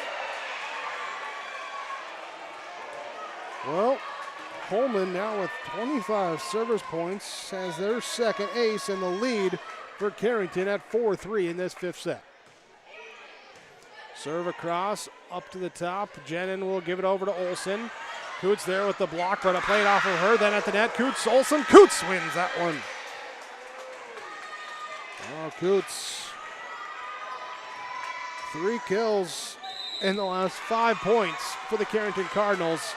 Well, Coleman now with 25 service points has their second ace in the lead for Carrington at 4-3 in this fifth set. Serve across, up to the top. Jenin will give it over to Olsen. Coots there with the block, but it played off of her. Then at the net, Coots, Olsen. Coots wins that one. Oh, Coots. 3 kills in the last 5 points for the Carrington Cardinals.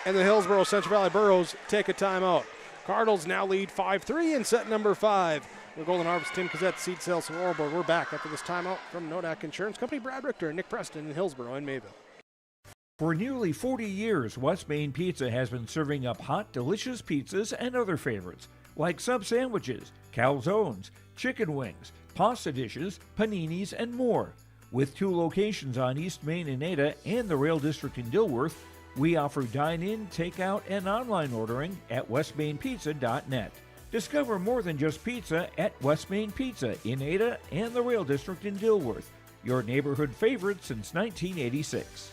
And the Hillsboro Central Valley Burros take a timeout. Cardinals now lead 5-3 in set number 5. The Golden Harvest Tim Cassette Seed Sales Scoreboard. We're back after this timeout from Nodak Insurance Company. Brad Richter and Nick Preston in Hillsboro and Mayville. For nearly 40 years, West Main Pizza has been serving up hot, delicious pizzas and other favorites, like sub sandwiches, calzones, chicken wings, pasta dishes, paninis, and more. With 2 locations on East Main in Ada and the Rail District in Dilworth, we offer dine-in, takeout, and online ordering at westmainpizza.net. Discover more than just pizza at West Main Pizza in Ada and the Rail District in Dilworth, your neighborhood favorite since 1986.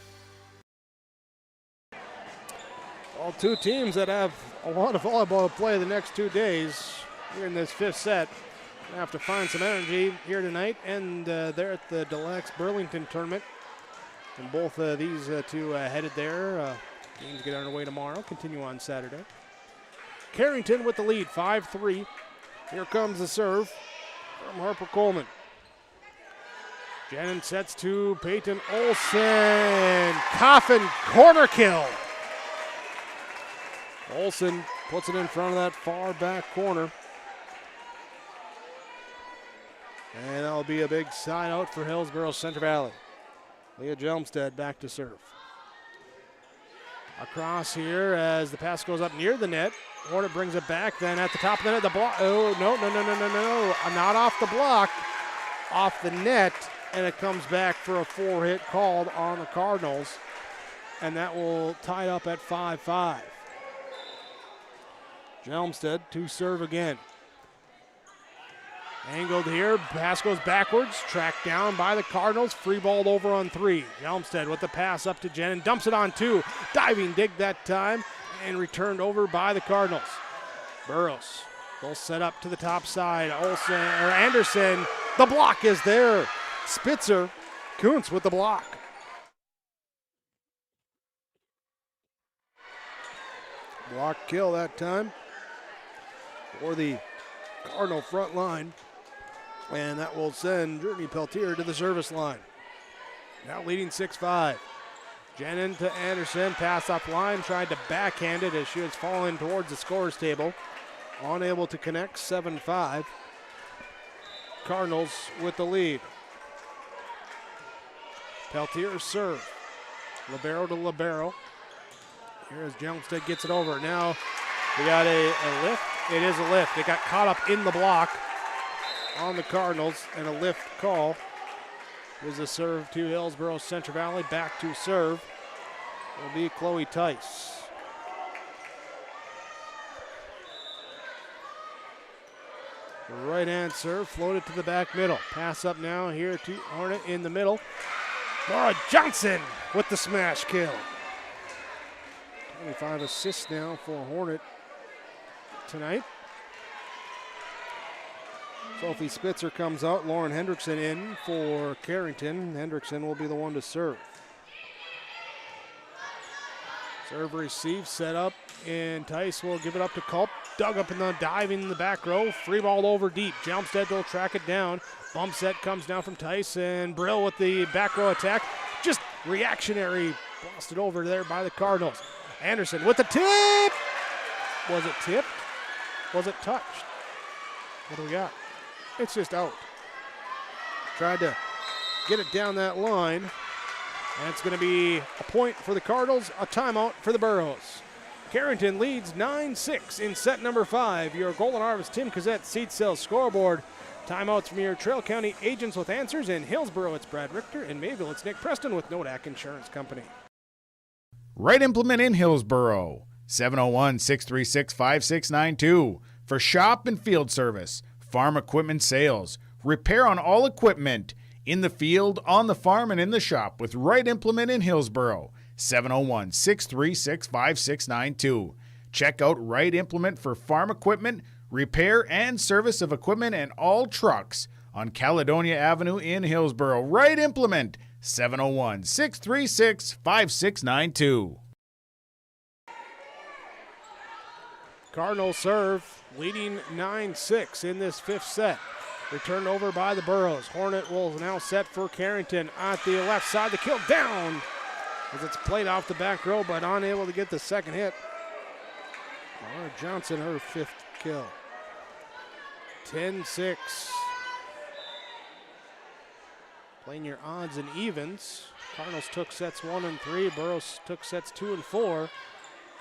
All 2 teams that have a lot of volleyball to play the next 2 days here in this fifth set. Gonna have to find some energy here tonight and there at the Deluxe Burlington tournament. And both these 2 headed there. Games get underway tomorrow, continue on Saturday. Carrington with the lead, 5-3. Here comes the serve from Harper Coleman. Jenin sets to Peyton Olsen. Coffin corner kill. Olsen puts it in front of that far back corner. And that'll be a big side out for Hillsboro Central Valley. Leah Jelmstead back to serve. Across here as the pass goes up near the net. Hornet brings it back, then at the top of the net, the block. Oh, no. Not off the block, off the net, and it comes back for a 4-hit called on the Cardinals, and that will tie it up at 5-5. Jelmstead to serve again. Angled here, pass goes backwards, tracked down by the Cardinals, free balled over on 3. Jelmstead with the pass up to Jen and dumps it on 2. Diving dig that time and returned over by the Cardinals. Burrows will set up to the top side. Anderson, the block is there. Spitzer, Kuntz with the block. Block kill that time for the Cardinal front line. And that will send Brittany Peltier to the service line. Now leading 6-5. Jenin to Anderson, pass off line, tried to backhand it as she was falling towards the scorer's table. Unable to connect, 7-5. Cardinals with the lead. Peltier serve. Libero to Libero. Here as Jelmstead gets it over. Now we got a lift. It is a lift. It got caught up in the block on the Cardinals, and a lift call. Is a serve to Hillsboro Central Valley. Back to serve will be Chloe Tice. Right hand serve, floated to the back middle. Pass up now here to Hornet in the middle. Laura Johnson with the smash kill. 25 assists now for Hornet tonight. Sophie Spitzer comes out. Lauren Hendrickson in for Carrington. Hendrickson will be the one to serve. Serve receive, set up, and Tice will give it up to Culp. Dug up in the diving in the back row. Free ball over deep. Jelmstead will track it down. Bump set comes down from Tice, and Brill with the back row attack. Just reactionary. Blasted over there by the Cardinals. Anderson with the tip. Was it tipped? Was it touched? What do we got? It's just out. Tried to get it down that line. And it's going to be a point for the Cardinals, a timeout for the Burros. Carrington leads 9-6 in set number 5. Your Golden Harvest Tim Cassette Seat Sales Scoreboard. Timeouts from your Trail County agents with answers. In Hillsboro, it's Brad Richter. In Mayville, it's Nick Preston with Nodak Insurance Company. Right Implement in Hillsboro. 701-636-5692. For shop and field service, farm equipment sales, repair on all equipment, in the field, on the farm, and in the shop with Right Implement in Hillsboro. 701-636-5692. Check out Right Implement for farm equipment, repair and service of equipment and all trucks on Caledonia Avenue in Hillsboro. Right Implement, 701-636-5692. Cardinal serve, leading 9-6 in this 5th set. Returned over by the Burros. Hornet will now set for Carrington at the left side. The kill down as it's played off the back row, but unable to get the second hit. Laura Johnson, her 5th kill. 10-6. Playing your odds and evens. Cardinals took sets 1 and 3. Burros took sets 2 and 4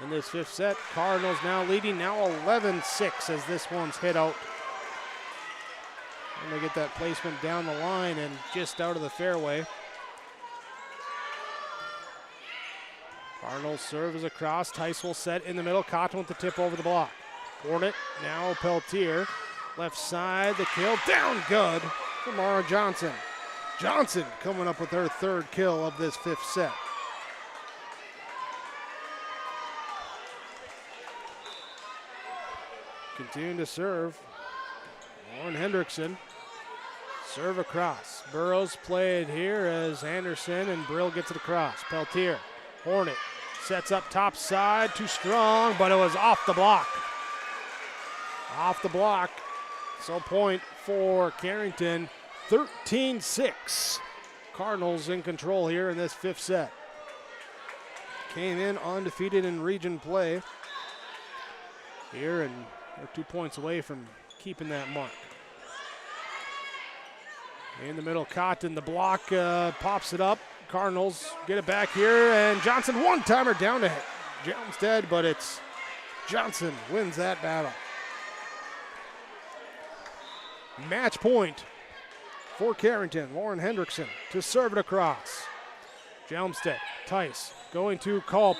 in this 5th set. Cardinals now leading, now 11-6 as this one's hit out. And they get that placement down the line and just out of the fairway. Cardinals serve as a cross. Tice will set in the middle. Cotton with the tip over the block. Hornet now Peltier. Left side, the kill down good for Mara Johnson. Johnson coming up with her 3rd kill of this 5th set. Continuing to serve. Lauren Hendrickson. Serve across. Burrows played here as Anderson and Brill gets it across. Peltier. Hornet sets up top side. Too strong, but it was off the block. Off the block. So point for Carrington. 13-6. Cardinals in control here in this 5th set. Came in undefeated in region play here, and they're 2 points away from keeping that mark. In the middle, Cotton, the block pops it up. Cardinals get it back here, and Johnson one-timer down to Jalmstead, but it's Johnson wins that battle. Match point for Carrington. Lauren Hendrickson to serve it across. Jalmstead, Tice going to Culp.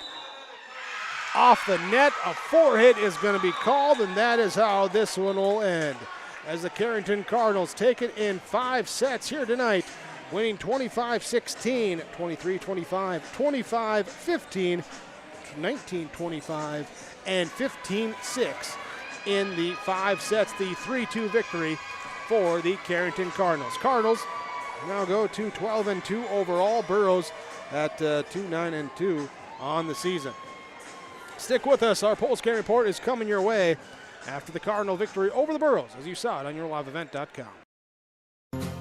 Off the net, a forehit is going to be called, and that is how this one will end. As the Carrington Cardinals take it in 5 sets here tonight, winning 25-16, 23-25, 25-15, 19-25, and 15-6 in the 5 sets. The 3-2 victory for the Carrington Cardinals. Cardinals now go to 12-2 overall. Burrows at 2-9-2 on the season. Stick with us. Our post-game report is coming your way after the Cardinal victory over the Burros, as you saw it on yourliveevent.com.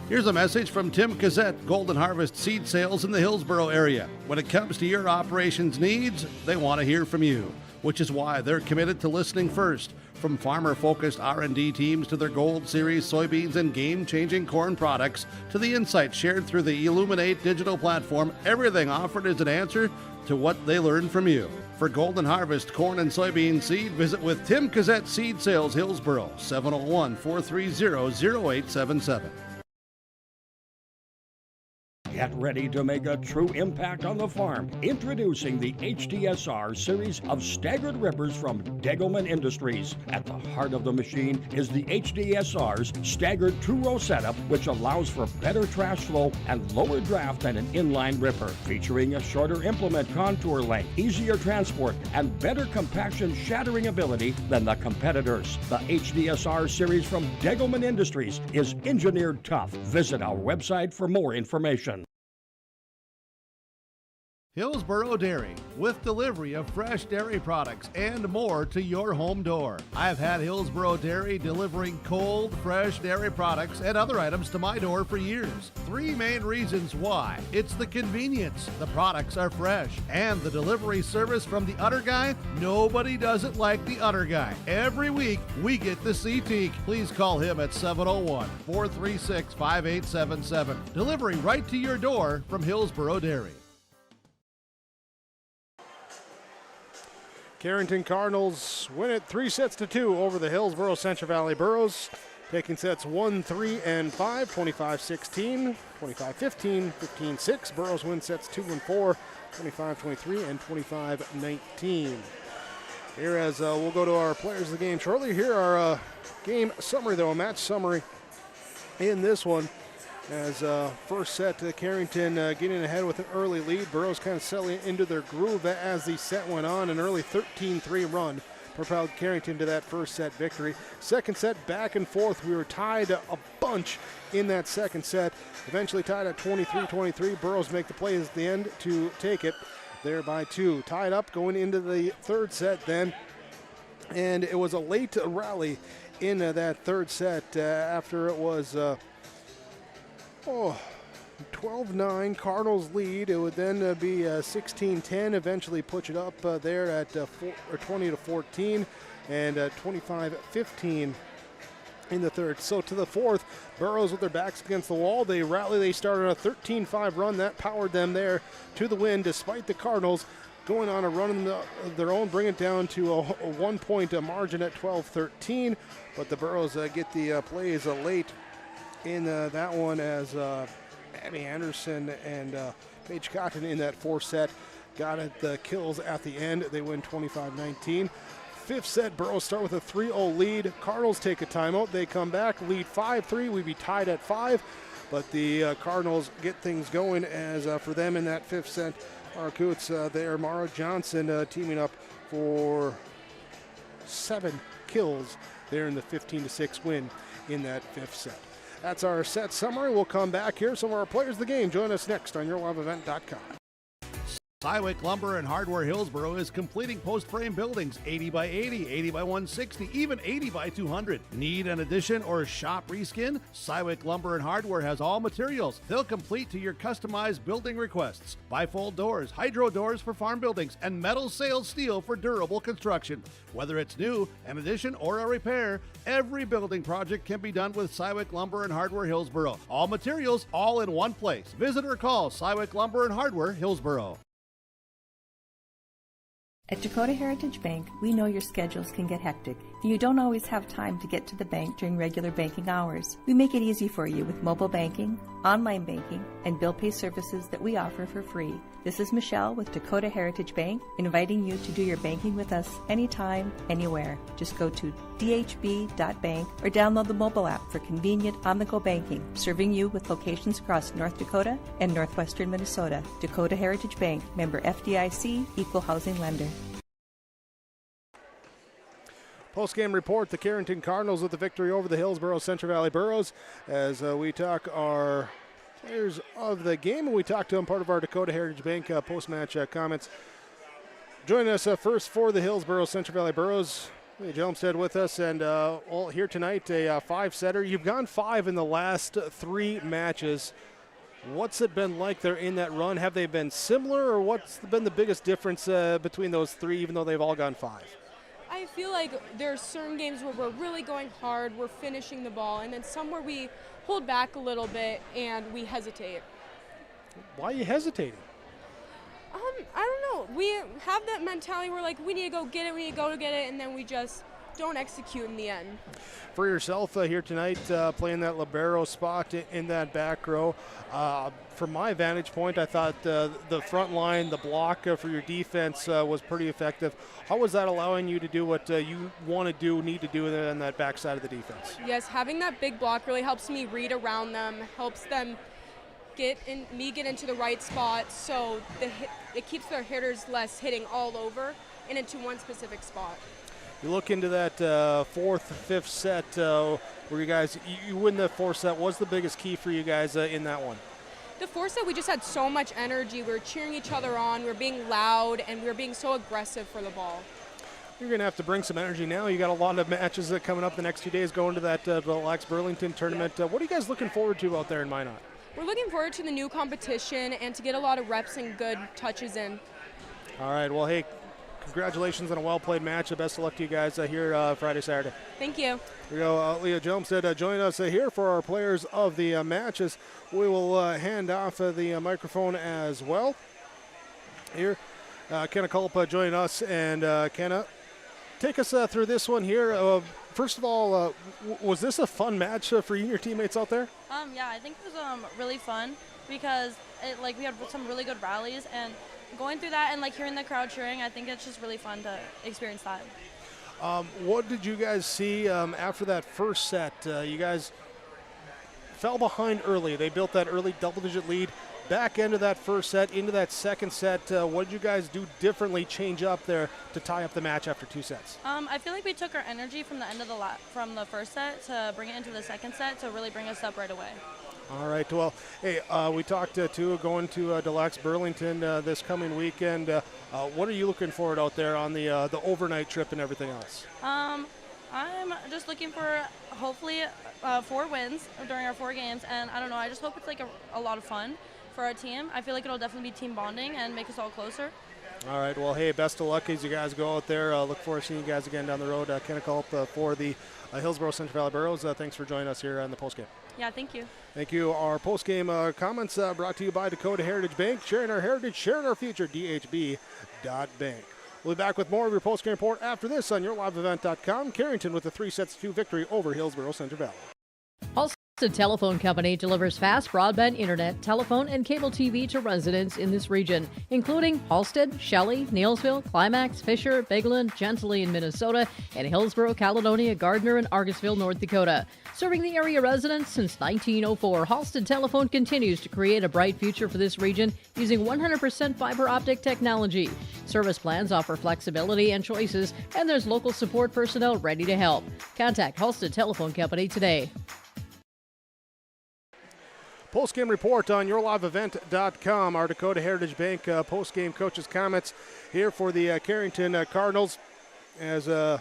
Here's a message from Tim Cassette, Golden Harvest Seed Sales in the Hillsboro area. When it comes to your operations needs, they want to hear from you, which is why they're committed to listening first. From farmer-focused R&D teams to their Gold Series soybeans and game-changing corn products to the insights shared through the Illuminate digital platform, everything offered is an answer to what they learned from you. For Golden Harvest corn and soybean seed, visit with Tim Cassette Seed Sales Hillsboro, 701-430-0877. Get ready to make a true impact on the farm. Introducing the HDSR series of staggered rippers from Degelman Industries. At the heart of the machine is the HDSR's staggered two-row setup, which allows for better trash flow and lower draft than an inline ripper. Featuring a shorter implement contour length, easier transport, and better compaction shattering ability than the competitors. The HDSR series from Degelman Industries is engineered tough. Visit our website for more information. Hillsboro Dairy, with delivery of fresh dairy products and more to your home door. I've had Hillsboro Dairy delivering cold, fresh dairy products and other items to my door for years. 3 main reasons why. It's the convenience, the products are fresh, and the delivery service from the Udder Guy. Nobody does it like the Udder Guy. Every week, we get the C-Teak. Please call him at 701-436-5877. Delivery right to your door from Hillsboro Dairy. Carrington Cardinals win it 3-2 over the Hillsboro Central Valley Burros, taking sets 1, 3, and 5, 25-16, 25-15, 15-6. Burros win sets 2 and 4, 25-23, and 25-19. Here as we'll go to our players of the game shortly. Here our game summary, though, a match summary in this one. As first set, Carrington getting ahead with an early lead. Burros kind of settling into their groove as the set went on. An early 13-3 run propelled Carrington to that first set victory. Second set, back and forth. We were tied a bunch in that second set. Eventually tied at 23-23. Burros make the play at the end to take it there by 2. Tied up going into the third set then. And it was a late rally in that third set after it was 12-9 Cardinals lead. It would then be 16-10, eventually push it up there at 20-14 and 25-15 in the third. So to the fourth, Burros with their backs against the wall. They rally. They started a 13-5 run. That powered them there to the win, despite the Cardinals going on a run of their own, bring it down to a 1-point margin at 12-13. But the Burros get the plays late in that one as Abby Anderson and Paige Cotton in that fourth set got it the kills at the end. They win 25-19. Fifth set, Burros start with a 3-0 lead. Cardinals take a timeout. They come back, lead 5-3. We'd be tied at 5, but the Cardinals get things going as for them in that fifth set, our Coots there, Mara Johnson teaming up for 7 kills there in the 15-6 win in that fifth set. That's our set summary. We'll come back here. Some of our players of the game join us next on yourliveevent.com. Cywick Lumber and Hardware Hillsboro is completing post-frame buildings 80 by 80, 80 by 160, even 80 by 200. Need an addition or shop reskin? Cywick Lumber and Hardware has all materials. They'll complete to your customized building requests. Bifold doors, hydro doors for farm buildings, and metal sailed steel for durable construction. Whether it's new, an addition, or a repair, every building project can be done with Cywick Lumber and Hardware Hillsboro. All materials, all in one place. Visit or call Cywick Lumber and Hardware Hillsboro. At Dakota Heritage Bank, we know your schedules can get hectic, and you don't always have time to get to the bank during regular banking hours. We make it easy for you with mobile banking, online banking, and bill pay services that we offer for free. This is Michelle with Dakota Heritage Bank, inviting you to do your banking with us anytime, anywhere. Just go to dhb.bank or download the mobile app for convenient on-the-go banking, serving you with locations across North Dakota and northwestern Minnesota. Dakota Heritage Bank, member FDIC, equal housing lender. Post-game report, the Carrington Cardinals with the victory over the Hillsboro Central Valley Burros. As we talk our players of the game, and we talk to them, part of our Dakota Heritage Bank post-match comments. Joining us first for the Hillsboro Central Valley Burros, Jelmstead with us, and all here tonight, a five-setter. You've gone 5 in the last 3 matches. What's it been like there in that run? Have they been similar, or what's been the biggest difference between those 3, even though they've all gone 5? I feel like there are certain games where we're really going hard, we're finishing the ball, and then some where we hold back a little bit and we hesitate. Why are you hesitating? I don't know. We have that mentality where like we need to go get it, we need to go to get it, and then we just don't execute in the end. For yourself here tonight, playing that libero spot in that back row, from my vantage point, I thought the front line, the block for your defense was pretty effective. How was that allowing you to do what you want to do, need to do on that back side of the defense? Yes, having that big block really helps me read around them, helps them get into the right spot, so it keeps their hitters less hitting all over and into one specific spot. You look into that 4th, 5th set where you guys, you win the 4th set. What's the biggest key for you guys in that one? The 4th set, we just had so much energy. We were cheering each other on, we were being loud, and we were being so aggressive for the ball. You're going to have to bring some energy now. You got a lot of matches coming up the next few days going to that Relax Burlington tournament. What are you guys looking forward to out there in Minot? We're looking forward to the new competition and to get a lot of reps and good touches in. All right, well, hey, congratulations on a well-played match. Best of luck to you guys here Friday, Saturday. Thank you. Here we go. Leah Jelmstead join us here for our players of the matches. We will hand off the microphone as well. Here, Kenna Culp joining us. And Kenna, take us through this one here. First of all, was this a fun match for you and your teammates out there? Yeah, I think it was really fun because we had some really good rallies, and going through that and hearing the crowd cheering, I think it's just really fun to experience that. What did you guys see after that first set? You guys fell behind early. They built that early double-digit lead. Back into that first set, into that second set, what did you guys do differently, change up there to tie up the match after 2 sets? I feel like we took our energy from the end of from the first set to bring it into the second set to really bring us up right away. All right. Well, hey, we talked to going to Relax Burlington this coming weekend. What are you looking forward out there on the overnight trip and everything else? I'm just looking for hopefully 4 wins during our 4 games, and I don't know. I just hope it's a lot of fun for our team. I feel like it'll definitely be team bonding and make us all closer. All right. Well, hey, best of luck as you guys go out there. Look forward to seeing you guys again down the road. Kenna Culp for the Hillsboro Central Valley Burros. Thanks for joining us here on the postgame. Yeah, thank you. Thank you. Our postgame comments brought to you by Dakota Heritage Bank. Sharing our heritage, sharing our future, dhb.bank. We'll be back with more of your postgame report after this on yourliveevent.com. Carrington with a 3-2 victory over Hillsboro Central Valley. Halstead Telephone Company delivers fast broadband internet, telephone, and cable TV to residents in this region, including Halstead, Shelley, Neilsville, Climax, Fisher, Bigland, Gentilly in Minnesota, and Hillsboro, Caledonia, Gardner, and Argosville, North Dakota. Serving the area residents since 1904, Halstead Telephone continues to create a bright future for this region using 100% fiber optic technology. Service plans offer flexibility and choices, and there's local support personnel ready to help. Contact Halstead Telephone Company today. Post-game report on yourliveevent.com. Our Dakota Heritage Bank post-game coaches' comments here for the Carrington Cardinals as a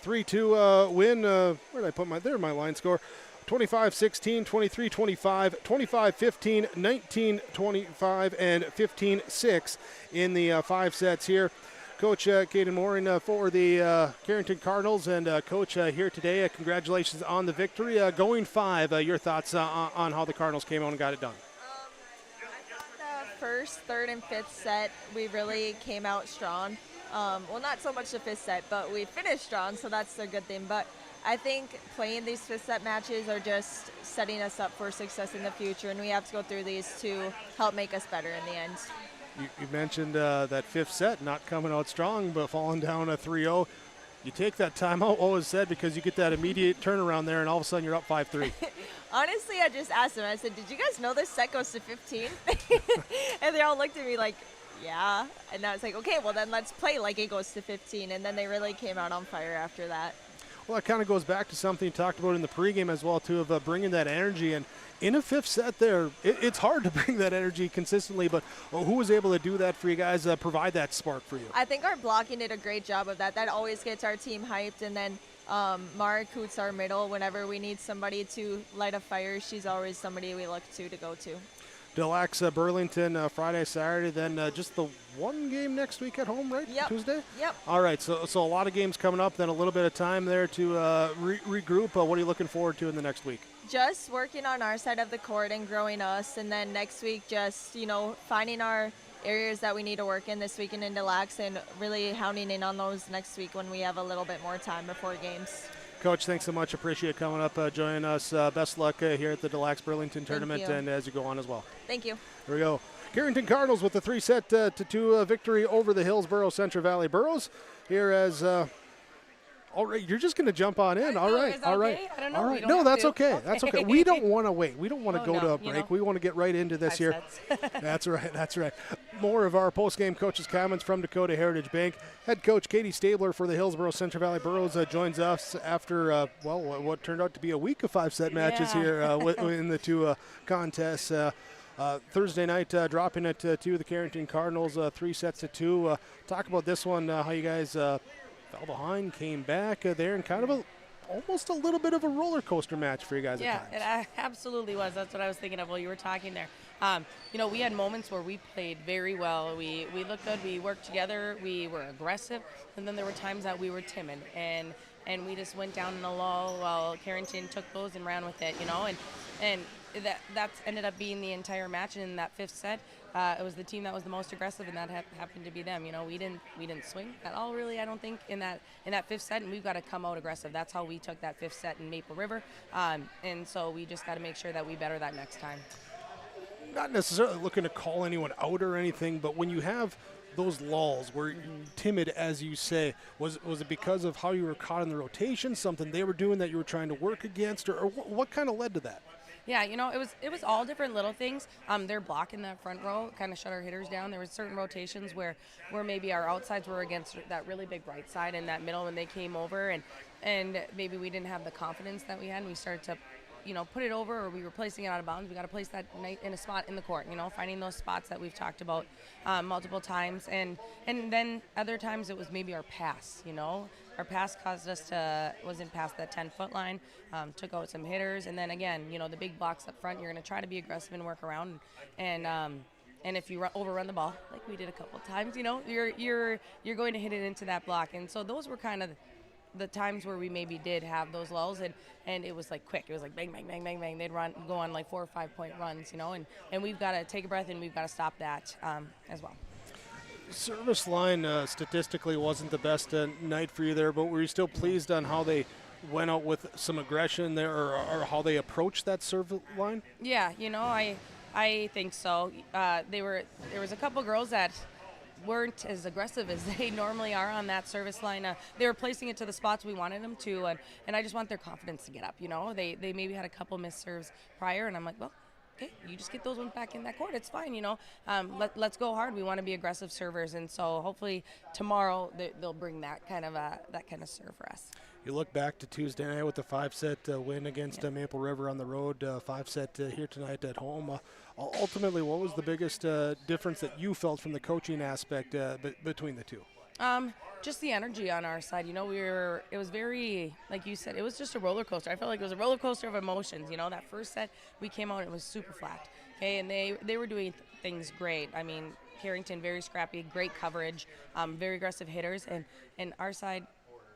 3-2 win. Where did I put my line score? 25-16, 23-25, 25-15, 19-25, and 15-6 in the 5 sets here. Coach Caden Morin for the Carrington Cardinals, and Coach here today, congratulations on the victory. Going 5, your thoughts on how the Cardinals came out and got it done? I thought the first, third, and fifth set, we really came out strong. Well, not so much the fifth set, but we finished strong, so that's a good thing. But I think playing these fifth set matches are just setting us up for success in the future, and we have to go through these to help make us better in the end. You mentioned that fifth set not coming out strong, but falling down a 3-0. You take that timeout, what was said, because you get that immediate turnaround there, and all of a sudden you're up 5-3. Honestly, I just asked them. I said, did you guys know this set goes to 15? And they all looked at me like, yeah. And I was like, okay, well then let's play like it goes to 15. And then they really came out on fire after that. Well, it kind of goes back to something you talked about in the pregame as well, too, of bringing that energy. And in a fifth set there, it's hard to bring that energy consistently, but who was able to do that for you guys, provide that spark for you? I think our blocking did a great job of that. That always gets our team hyped. And then Mara Coots, our middle, whenever we need somebody to light a fire, she's always somebody we look to go to. Deluxe Burlington Friday, Saturday, then just the one game next week at home, right? Yep. Tuesday? Yep. All right, so a lot of games coming up, then a little bit of time there to regroup. What are you looking forward to in the next week? Just working on our side of the court and growing us, and then next week just, finding our areas that we need to work in this weekend in Deluxe and really hounding in on those next week when we have a little bit more time before games. Coach, thanks so much. Appreciate coming up, joining us. Best luck here at the Deluxe Burlington tournament and as you go on as well. Thank you. Here we go. Carrington Cardinals with a 3-2 victory over the Hillsboro Central Valley Burros. Here as all right, you're just going to jump on in. All right. I don't know. All right. No, that's okay. That's okay. We don't want to wait. We don't want to go to a break. We want to get right into this here. That's right. That's right. More of our post-game coaches' comments from Dakota Heritage Bank. Head coach Katie Stabler for the Hillsboro Central Valley Burros joins us after, what turned out to be a week of 5-set matches here in the 2 contests. Thursday night, dropping it to the Carrington Cardinals, 3-2. Talk about this one, how you guys fell behind, came back there, and kind of almost a little bit of a roller coaster match for you guys at times. Yeah, it absolutely was. That's what I was thinking of while you were talking there. We had moments where we played very well. We looked good. We worked together. We were aggressive. And then there were times that we were timid. And we just went down in a lull while Carrington took those and ran with it, And that's ended up being the entire match. And in that fifth set, it was the team that was the most aggressive, and that happened to be them. We didn't swing at all, really. I don't think in that fifth set, and we've got to come out aggressive. That's how we took that fifth set in Maple River, and so we just got to make sure that we better that next time. Not necessarily looking to call anyone out or anything, but when you have those lulls where you're timid, as you say, was it because of how you were caught in the rotation, something they were doing that you were trying to work against, or what kind of led to that? Yeah, it was all different little things. They're blocking that front row, kind of shut our hitters down. There were certain rotations where maybe our outsides were against that really big right side and that middle when they came over, and maybe we didn't have the confidence that we had, and we started to put it over, or we were placing it out of bounds. We got to place that in a spot in the court, finding those spots that we've talked about multiple times. And then other times it was maybe our pass, Our pass caused us wasn't past that 10-foot line, took out some hitters. And then again, the big blocks up front, you're going to try to be aggressive and work around. And if you overrun the ball, like we did a couple of times, you're going to hit it into that block. And so those were kind of the times where we maybe did have those lulls, and it was like quick. It was like bang, bang, bang, bang, bang. They'd go on like 4 or 5 point runs, and we've got to take a breath and we've got to stop that as well. Service line statistically wasn't the best night for you there, but were you still pleased on how they went out with some aggression there, or how they approached that service line? Yeah, I think so. There was a couple girls that weren't as aggressive as they normally are on that service line. They were placing it to the spots we wanted them to, and I just want their confidence to get up. They maybe had a couple missed serves prior, and I'm like, well, okay, you just get those ones back in that court. It's fine, let's go hard. We want to be aggressive servers, and so hopefully tomorrow they'll bring that kind of serve for us. You look back to Tuesday night with the 5-set win against Maple River on the road, 5-set here tonight at home. Ultimately, what was the biggest difference that you felt from the coaching aspect between the two? Just the energy on our side. It was very, like you said, it was just a roller coaster. I felt like it was a roller coaster of emotions. That first set, we came out and it was super flat. Okay, and they were doing things great. I mean, Carrington, very scrappy, great coverage, very aggressive hitters. And our side,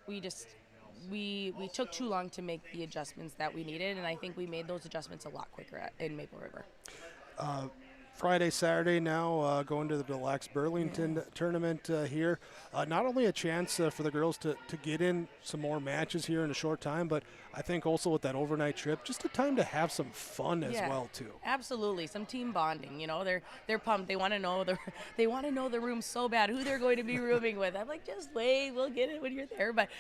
we took too long to make the adjustments that we needed, and I think we made those adjustments a lot quicker in Maple River. Friday, Saturday now, going to the Relax Burlington tournament here. Not only a chance for the girls to get in some more matches here in a short time, but I think also with that overnight trip, just a time to have some fun as well too. Absolutely, some team bonding. They're pumped. They want to know the room so bad, who they're going to be rooming with. I'm like, just wait, we'll get it when you're there. But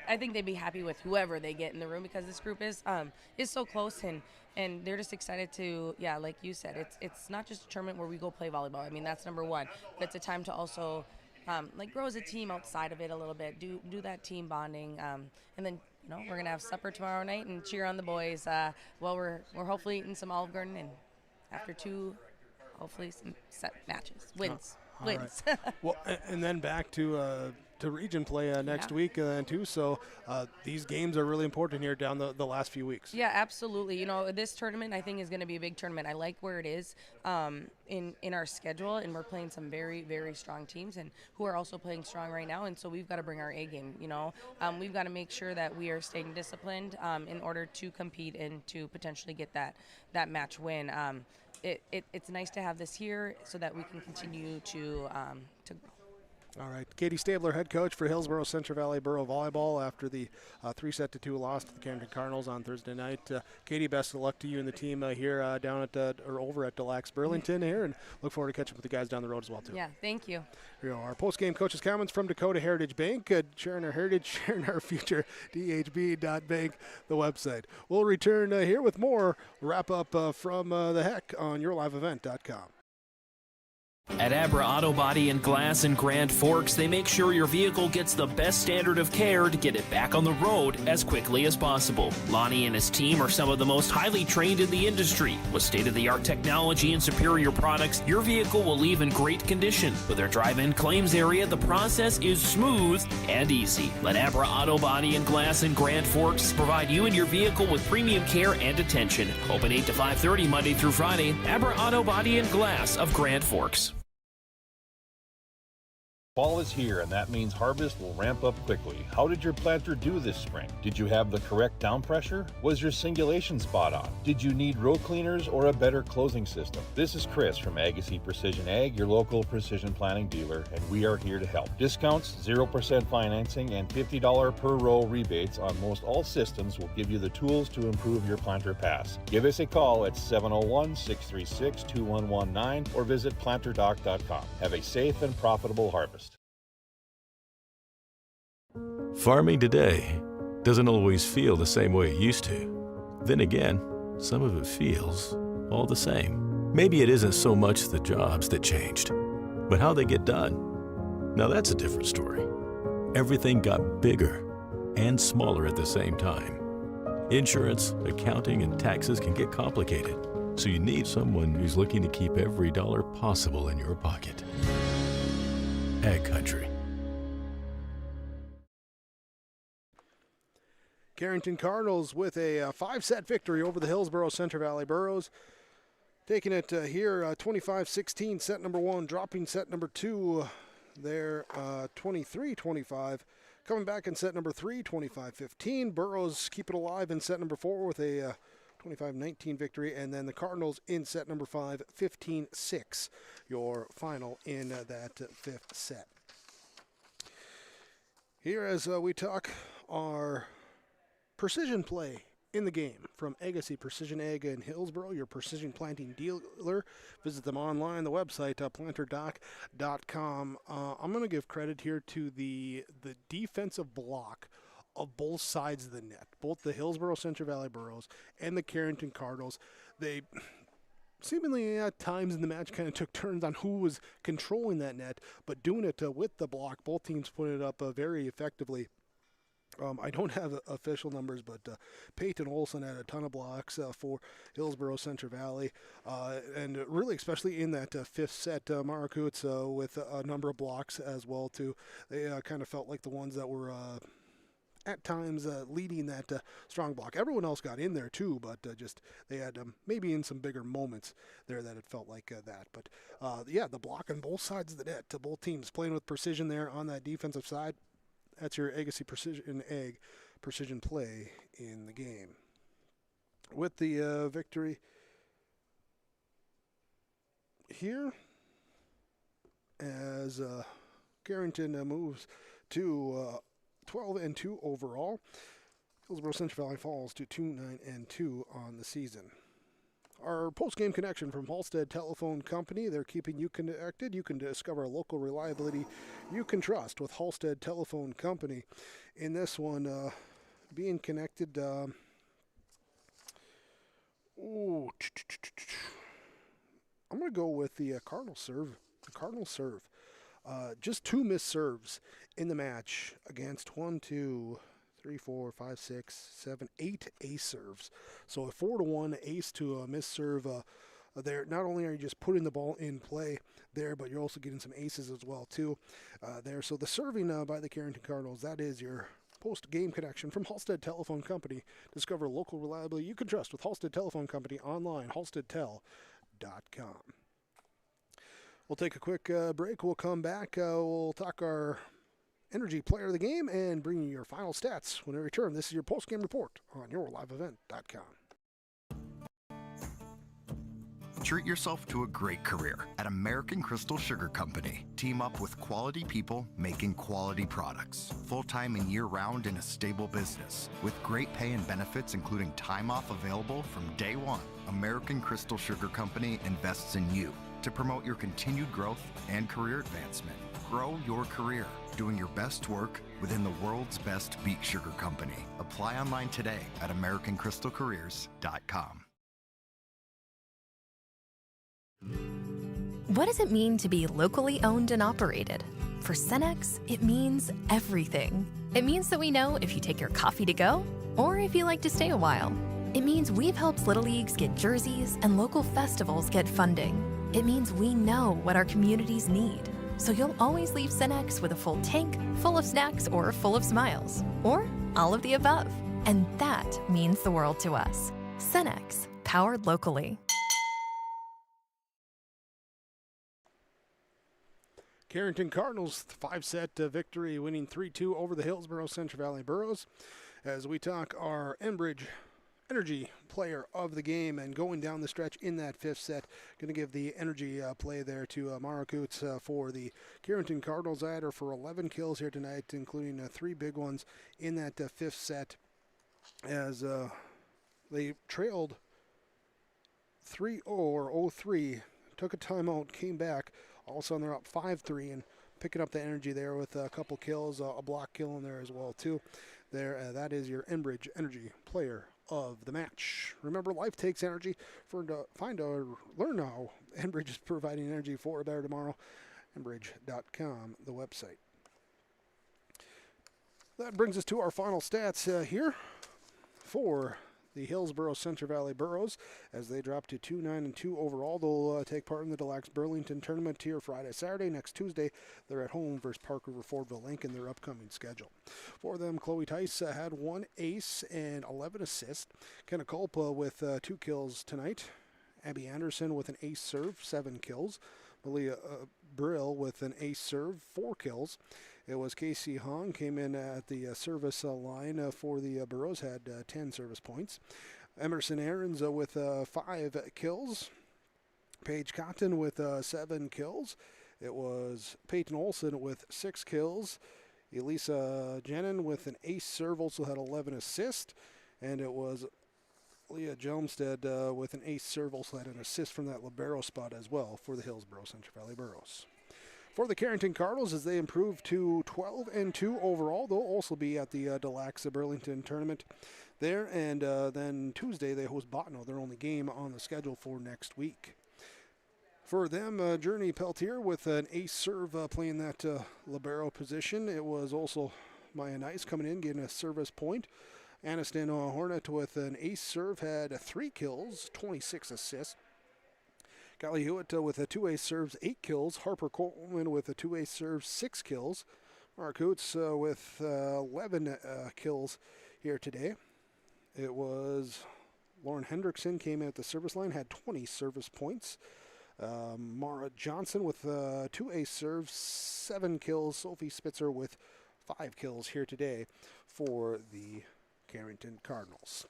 I think they'd be happy with whoever they get in the room because this group is so close and they're just excited to, like you said, it's not just a tournament where we go play volleyball. I mean, that's number one. But it's a time to also grow as a team outside of it a little bit, do that team bonding, and then we're gonna have supper tomorrow night and cheer on the boys while we're hopefully eating some Olive Garden and after two, hopefully some set matches, wins. Wins. Right. Well, and then back to region play next week too. So these games are really important here down the last few weeks. Yeah, absolutely. This tournament I think is going to be a big tournament. I like where it is in our schedule, and we're playing some very, very strong teams and who are also playing strong right now. And so we've got to bring our A game. We've got to make sure that we are staying disciplined in order to compete and to potentially get that match win. It's nice to have this here so that we can continue to grow. All right, Katie Stabler, head coach for Hillsboro Central Valley Borough Volleyball after the 3-2 loss to the Carrington Cardinals on Thursday night. Katie, best of luck to you and the team here down at over at Relax Burlington here, and look forward to catching up with the guys down the road as well too. Yeah, thank you. Here are our post-game coaches' comments from Dakota Heritage Bank, sharing our heritage, sharing our future. DHB.bank, the website. We'll return here with more wrap up from the Heck on YourLiveEvent.com. At Abra Auto Body and Glass in Grand Forks, they make sure your vehicle gets the best standard of care to get it back on the road as quickly as possible. Lonnie and his team are some of the most highly trained in the industry. With state-of-the-art technology and superior products, your vehicle will leave in great condition. With their drive-in claims area, the process is smooth and easy. Let Abra Auto Body and Glass in Grand Forks provide you and your vehicle with premium care and attention. Open 8 to 5:30 Monday through Friday. Abra Auto Body and Glass of Grand Forks. Fall is here, and that means harvest will ramp up quickly. How did your planter do this spring? Did you have the correct down pressure? Was your singulation spot on? Did you need row cleaners or a better closing system? This is Chris from Agassiz Precision Ag, your local precision planting dealer, and we are here to help. Discounts, 0% financing, and $50 per row rebates on most all systems will give you the tools to improve your planter pass. Give us a call at 701-636-2119 or visit planterdoc.com. Have a safe and profitable harvest. Farming today doesn't always feel the same way it used to. Then again, some of it feels all the same. Maybe it isn't so much the jobs that changed, but how they get done. Now that's a different story. Everything got bigger and smaller at the same time. Insurance, accounting, and taxes can get complicated, so you need someone who's looking to keep every dollar possible in your pocket. Ag Country. Carrington Cardinals with a 5-set victory over the Hillsboro Central Valley Burros. Taking it here 25-16, set number 1, dropping set number 2 there 23-25. Coming back in set number 3, 25-15. Burros keep it alive in set number 4 with a 25-19 victory, and then the Cardinals in set number 5, 15-6, your final in that 5th set. Here as we talk our precision play in the game from Agassiz Precision Ag in Hillsboro, your precision planting dealer. Visit them online, the website, planterdoc.com. I'm going to give credit here to the defensive block of both sides of the net, both the Hillsboro Central Valley Burros and the Carrington Cardinals. They seemingly at times in the match kind of took turns on who was controlling that net, but doing it with the block. Both teams put it up very effectively. I don't have official numbers, but Peyton Olson had a ton of blocks for Hillsboro Central Valley, and really especially in that fifth set, Marakutz with a number of blocks as well too. They kind of felt like the ones that were at times leading that strong block. Everyone else got in there too, but just they had maybe in some bigger moments there that it felt like that. But yeah, the block on both sides of the net to both teams playing with precision there on that defensive side. That's your Agassi precision play in the game. With the victory here, as Carrington moves to 12-2 overall, Hillsboro Central Valley falls to 2-9-2 on the season. Our post-game connection from Halstead Telephone Company. They're keeping you connected. You can discover local reliability you can trust with Halstead Telephone Company. In this one, being connected. I'm going to go with the Cardinal serve. The Cardinal serve. Just 2 missed serves in the match against 1, 2, 3, 4, 5, 6, 7, 8 ace serves. So a 4-1 ace to a miss serve there. Not only are you just putting the ball in play there, but you're also getting some aces as well too there. So the serving by the Carrington Cardinals, that is your post-game connection from Halstead Telephone Company. Discover local reliability you can trust with Halstead Telephone Company online, halsteadtel.com. We'll take a quick break. We'll come back. We'll talk our Energy Player of the Game and bring you your final stats when we return. This is your post-game report on yourliveevent.com. Treat yourself to a great career at American Crystal Sugar Company. Team up with quality people making quality products. Full-time and year-round in a stable business. With great pay and benefits including time off available from day one. American Crystal Sugar Company invests in you to promote your continued growth and career advancement. Grow your career doing your best work within the world's best beet sugar company. Apply online today at AmericanCrystalCareers.com. What does it mean to be locally owned and operated? For Cenex, it means everything. It means that we know if you take your coffee to go or if you like to stay a while. It means we've helped Little Leagues get jerseys and local festivals get funding. It means we know what our communities need. So you'll always leave Cenex with a full tank, full of snacks, or full of smiles. Or all of the above. And that means the world to us. Cenex, powered locally. Carrington Cardinals 5-set victory, winning 3-2 over the Hillsboro Central Valley Burros. As we talk our Enbridge Energy Player of the Game, and going down the stretch in that 5th set, going to give the energy play there to Marakutz for the Carrington Cardinals. I had her for 11 kills here tonight, including 3 big ones in that 5th set, as they trailed 3-0 or 0-3, took a timeout, came back. All of a sudden they're up 5-3 and picking up the energy there with a couple kills, a block kill in there as well too. There, that is your Enbridge Energy Player of the Match. Remember, life takes energy. Learn how Enbridge is providing energy for a better tomorrow. Enbridge.com, the website. That brings us to our final stats here for the Hillsboro Central Valley Burros, as they drop to 2-9-2 overall. They'll take part in the Deluxe Burlington Tournament here Friday, Saturday. Next Tuesday, they're at home versus Park River Fordville Lincoln, their upcoming schedule. For them, Chloe Tice had 1 ace and 11 assists. Kenna Culpa with 2 kills tonight. Abby Anderson with an ace serve, 7 kills. Malia Brill with an ace serve, 4 kills. It was Casey Hong, came in at the service line for the Burros, had 10 service points. Emerson Aarons with 5 kills. Paige Cotton with 7 kills. It was Peyton Olson with 6 kills. Elisa Jenin with an ace serve also had 11 assists. And it was Leah Jelmstead with an ace serve also had an assist from that libero spot as well for the Hillsboro Central Valley Burros. for the Carrington Cardinals as they improve to 12-2 overall. They'll also be at the Delax Burlington tournament there, and then Tuesday they host Botno, their only game on the schedule for next week. For them, Journey Peltier with an ace serve playing that libero position. It was also Maya Nice coming in, getting a service point. Aniston Hornet with an ace serve had 3 kills, 26 assists. Golly Hewitt with a 2 ace serves, 8 kills. Harper Coleman with a 2 ace serves, 6 kills. Mark Hoots with 11 kills here today. It was Lauren Hendrickson came in at the service line, had 20 service points. Mara Johnson with 2 ace serves, 7 kills. Sophie Spitzer with 5 kills here today for the Carrington Cardinals.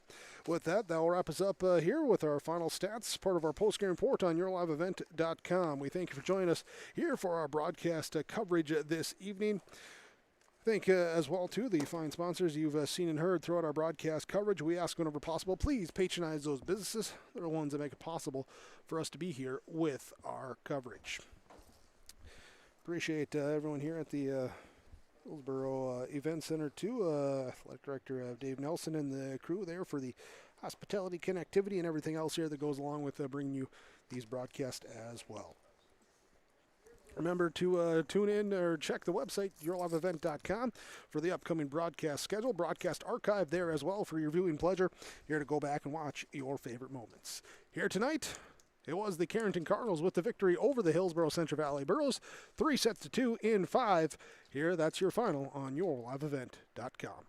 With that will wrap us up here with our final stats, part of our post-game report on YourLiveEvent.com. We thank you for joining us here for our broadcast coverage this evening. Thank as well to the fine sponsors you've seen and heard throughout our broadcast coverage. We ask whenever possible, please patronize those businesses. They're the ones that make it possible for us to be here with our coverage. Appreciate everyone here at the Hillsboro Event Center too. Athletic Director Dave Nelson and the crew there for the hospitality, connectivity, and everything else here that goes along with bringing you these broadcasts as well. Remember to tune in or check the website, YourLiveEvent.com, for the upcoming broadcast schedule, broadcast archive there as well for your viewing pleasure, here to go back and watch your favorite moments. Here tonight, it was the Carrington Cardinals with the victory over the Hillsboro Central Valley Burros, 3-2 in 5. Here, that's your final on YourLiveEvent.com.